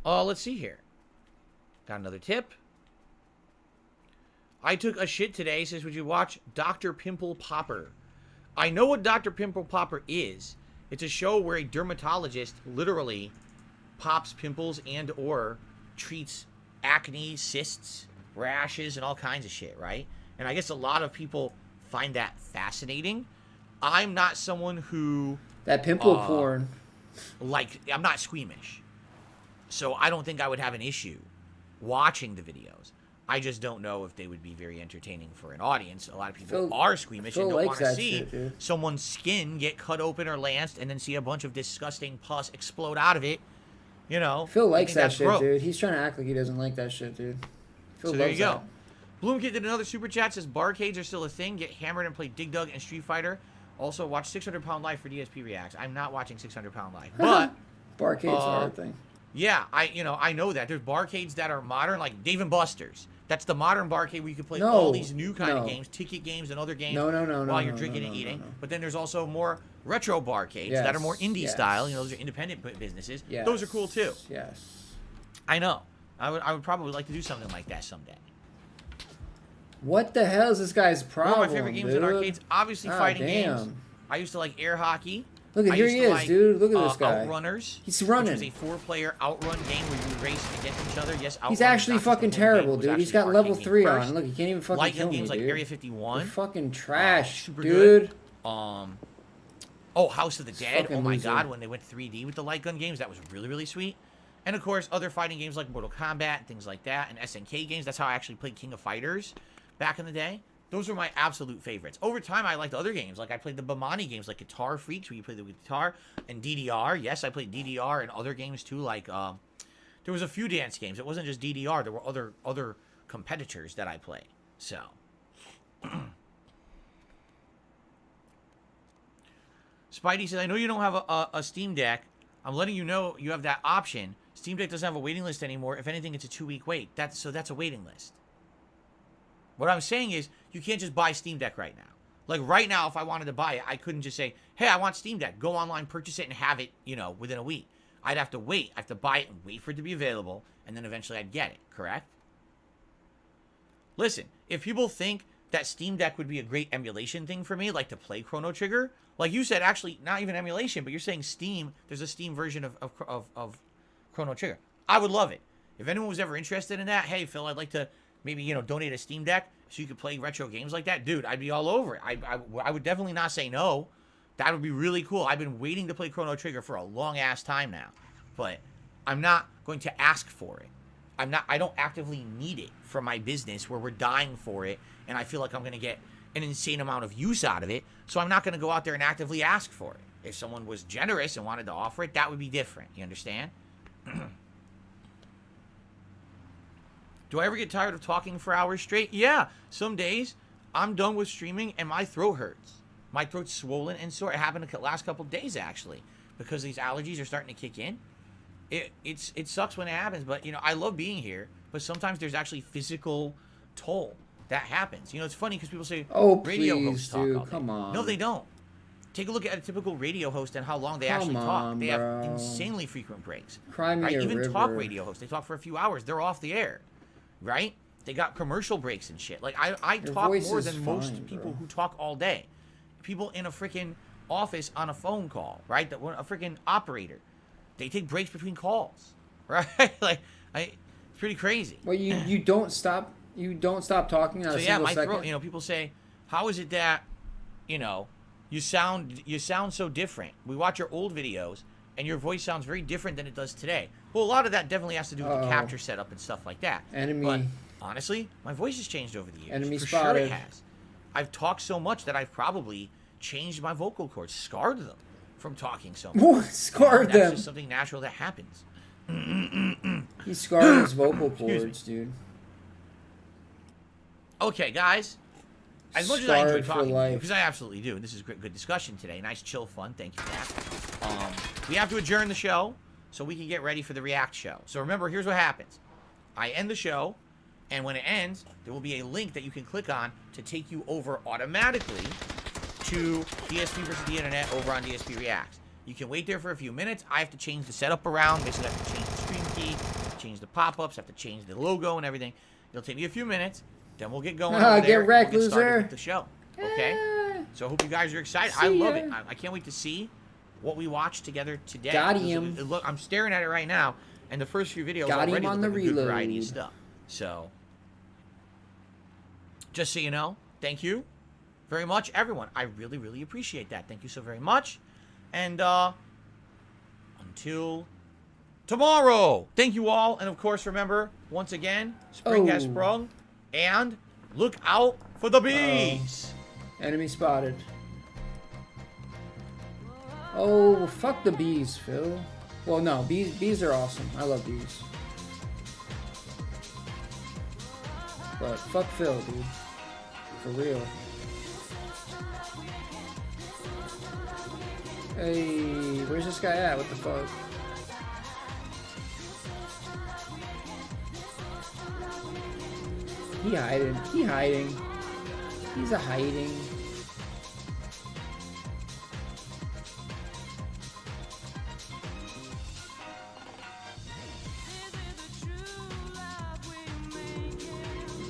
Let's see here. Got another tip. I took a shit today. Says, would you watch Dr. Pimple Popper? I know what Dr. Pimple Popper is. It's a show where a dermatologist literally pops pimples and or treats acne, cysts, rashes, and all kinds of shit, right? And I guess a lot of people find that fascinating. I'm not someone who... That pimple porn. Like, I'm not squeamish. So I don't think I would have an issue watching the videos. I just don't know if they would be very entertaining for an audience. A lot of people are squeamish and don't want to see someone's skin get cut open or lanced and then see a bunch of disgusting pus explode out of it. You know, Phil likes that shit, dude. He's trying to act like he doesn't like that shit, dude. So there you go. Bloomkit did another super chat. Says barcades are still a thing. Get hammered and play Dig Dug and Street Fighter. Also, watch 600 Pound Life for DSP Reacts. I'm not watching 600 Pound Life, but barcades are a thing. Yeah, I know that. There's barcades that are modern, like Dave and Buster's. That's the modern barcade where you can play all these new kind of games, ticket games and other games while you're drinking and eating. But then there's also more retro barcades that are more indie style. You know, those are independent businesses. Yes. Those are cool too. Yes. I know. I would probably like to do something like that someday. What the hell is this guy's problem? One of my favorite games in arcades, obviously fighting games. I used to like air hockey. Look at here he is, dude. Look at this guy. Outrunners. He's running. Which was a 4-player outrun game where you race against each other. Yes, He's actually fucking terrible, dude. He's got level 3 on. Look, he can't even fucking kill me, games dude. like Area 51. You're fucking trash, super dude. Good. House of the Dead. Oh my god, when they went 3D with the light gun games, that was really, really sweet. And of course, other fighting games like Mortal Kombat and things like that, and SNK games. That's how I actually played King of Fighters back in the day. Those were my absolute favorites. Over time, I liked other games. Like, I played the Bomani games, like Guitar Freaks, where you play the guitar, and DDR. Yes, I played DDR and other games, too. Like, there was a few dance games. It wasn't just DDR. There were other competitors that I played. So. Spidey says, I know you don't have a Steam Deck. I'm letting you know you have that option. Steam Deck doesn't have a waiting list anymore. If anything, it's a 2-week wait. That's a waiting list. What I'm saying is, you can't just buy Steam Deck right now. Like, right now, if I wanted to buy it, I couldn't just say, hey, I want Steam Deck. Go online, purchase it, and have it, within a week. I'd have to wait. I have to buy it and wait for it to be available, and then eventually I'd get it, correct? Listen, if people think that Steam Deck would be a great emulation thing for me, like to play Chrono Trigger, like you said, actually, not even emulation, but you're saying Steam, there's a Steam version of Chrono Trigger. I would love it. If anyone was ever interested in that, hey, Phil, I'd like to maybe, donate a Steam Deck so you could play retro games like that. Dude, I'd be all over it. I would definitely not say no. That would be really cool. I've been waiting to play Chrono Trigger for a long-ass time now. But I'm not going to ask for it. I don't actively need it for my business where we're dying for it, and I feel like I'm going to get an insane amount of use out of it, so I'm not going to go out there and actively ask for it. If someone was generous and wanted to offer it, that would be different. You understand? Do I ever get tired of talking for hours straight? Yeah. Some days, I'm done with streaming and my throat hurts. My throat's swollen and sore. It happened the last couple of days, actually, because these allergies are starting to kick in. It sucks when it happens, but, I love being here, but sometimes there's actually physical toll that happens. It's funny because people say, radio hosts talk all day. Come on. No, they don't. Take a look at a typical radio host and how long they actually talk. They have insanely frequent breaks. Cry me a Even river. talk radio hosts, they talk for a few hours. They're off the air, right? They got commercial breaks and shit. Like, I talk more than most people who talk all day. People in a freaking office on a phone call, right? A freaking operator. They take breaks between calls, right? It's pretty crazy. Well, you don't stop. You don't stop talking. So yeah, my throat. People say, how is it that, you sound so different? We watch your old videos, and your voice sounds very different than it does today. Well, a lot of that definitely has to do with the capture setup and stuff like that. But honestly, my voice has changed over the years. Enemy for spotted. sure it has. I've talked so much that I've probably changed my vocal cords, scarred them from talking so much. What? Scarred them? That's just something natural that happens. He scarred his vocal cords, dude. Okay, guys. As much as I enjoy talking to you, because I absolutely do, and this is good discussion today. Nice, chill, fun. Thank you for that. We have to adjourn the show so we can get ready for the React show. So remember, here's what happens. I end the show, and when it ends, there will be a link that you can click on to take you over automatically to DSP versus the Internet over on DSP Reacts. You can wait there for a few minutes. I have to change the setup around. Basically, I have to change the stream key, change the pop-ups, have to change the logo and everything. It'll take me a few minutes. Then we'll get going over there. Get wrecked, we'll get started loser. with the show. Okay? So I hope you guys are excited. See I love ya. it. I can't wait to see what we watch together today. Got him. Look, I'm staring at it right now, and the first few videos Got him already on look the like a good reload. variety of stuff. So, just so you know, thank you very much, everyone. I really, really appreciate that. Thank you so very much. And until tomorrow, thank you all. And of course, remember, once again, spring has sprung. And look out for the bees. Enemy spotted. Oh, fuck the bees, Phil. Well, no, bees are awesome. I love bees. But fuck Phil, dude. For real. Hey, where's this guy at? What the fuck? He hiding. He hiding. He's a hiding.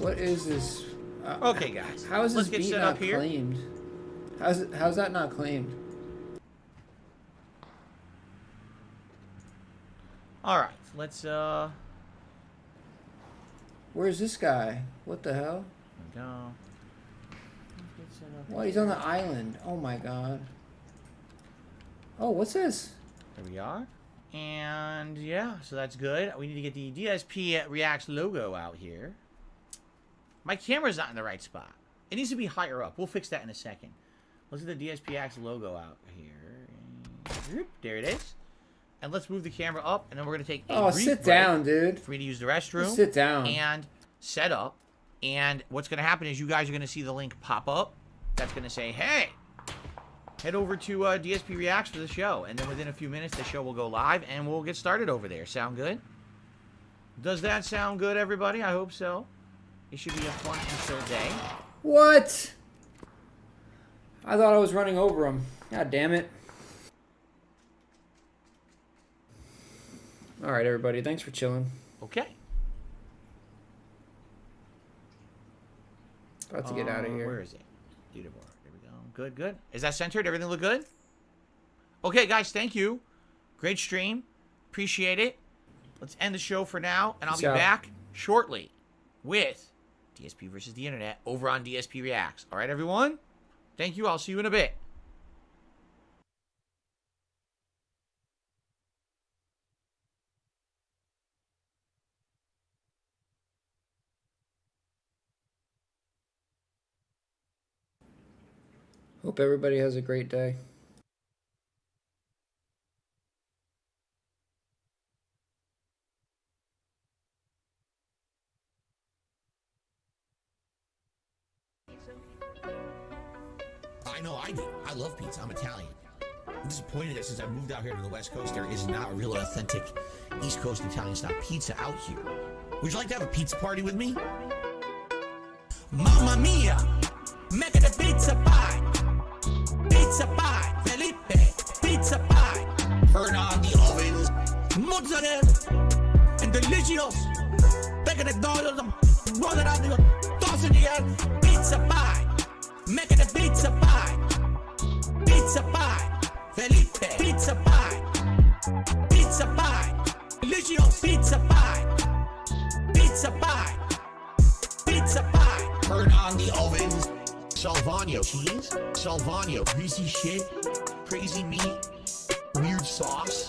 What is this? Okay, guys. How is this Let's get beat set not up here. claimed? How's that not claimed? All right, let's Where's this guy? What the hell? There we go. What? He's on the island. Oh my god. Oh, what's this? There we are. And yeah, so that's good. We need to get the DSP Reacts logo out here. My camera's not in the right spot. It needs to be higher up. We'll fix that in a second. Let's get the DSP Reacts logo out here. There it is. And let's move the camera up, and then we're going to take a brief sit break down, dude. for me to use the restroom. Just sit down. And set up. And what's going to happen is you guys are going to see the link pop up. That's going to say, hey, head over to DSP Reacts for the show. And then within a few minutes, the show will go live, and we'll get started over there. Sound good? Does that sound good, everybody? I hope so. It should be a fun and chill day. What? I thought I was running over him. God damn it. All right, everybody. Thanks for chilling. Okay. About to get out of here. Where is it? Leaderboard. There we go. Good, good. Is that centered? Everything look good? Okay, guys. Thank you. Great stream. Appreciate it. Let's end the show for now, and I'll be back shortly with DSP versus the Internet over on DSP Reacts. All right, everyone? Thank you. I'll see you in a bit. Hope everybody has a great day. I know I do. I love pizza. I'm Italian. I'm disappointed that since I moved out here to the West Coast, there is not a real authentic East Coast Italian-style pizza out here. Would you like to have a pizza party with me? Mamma mia! Make it a pizza pie! Pizza pie! Felipe! Pizza pie! Turn on the ovens! Mozzarella! And delicious! Take it dollars and roll it out the toss in the air! Pizza pie! Make it a pizza pie! Pizza pie! Felipe! Pizza pie! Pizza pie! Delicious! Pizza pie! Pizza pie! Pizza pie! Turn on the ovens! Salvagno cheese, Salvagno greasy shit, crazy meat, weird sauce.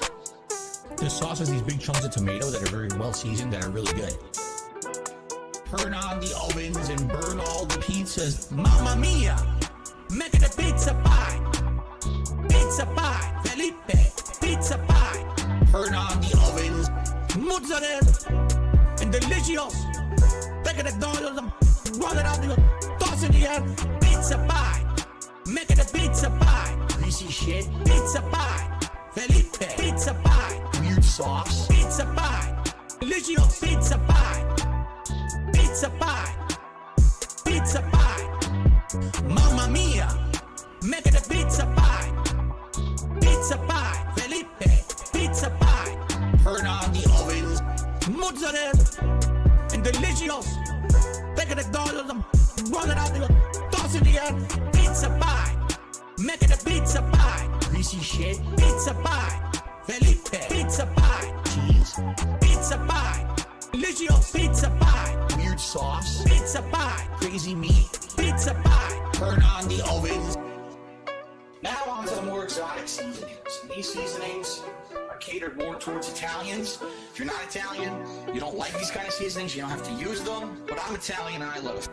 The sauce has these big chunks of tomato that are very well seasoned, that are really good. Turn on the ovens and burn all the pizzas. Mamma mia! Make it a pizza pie! Pizza pie! Felipe! Pizza pie! Turn on the ovens. Mozzarella! And delicious! Take it dollars and roll it out the toss in the air. Pizza pie! Make it a pizza pie! Greasy shit. Pizza pie! Felipe! Pizza pie! Weird sauce. Pizza pie! Delicious! Pizza pie! Pizza pie! Pizza pie! Mamma mia! Make it a pizza pie! Pizza pie! Felipe! Pizza pie! Turn on the ovens. Mozzarella! And delicious! Take it dollars and roll it out the toss in the air. Pizza pie! Make it a pizza pie! Greasy shit. Pizza pie! Felipe! Pizza pie! Cheese. Pizza pie! Delicious! Pizza pie! Weird sauce. Pizza pie! Crazy meat. Pizza pie! Turn on the ovens. Now on to the more exotic seasonings. These seasonings are catered more towards Italians. If you're not Italian, you don't like these kind of seasonings, you don't have to use them. But I'm Italian and I love it.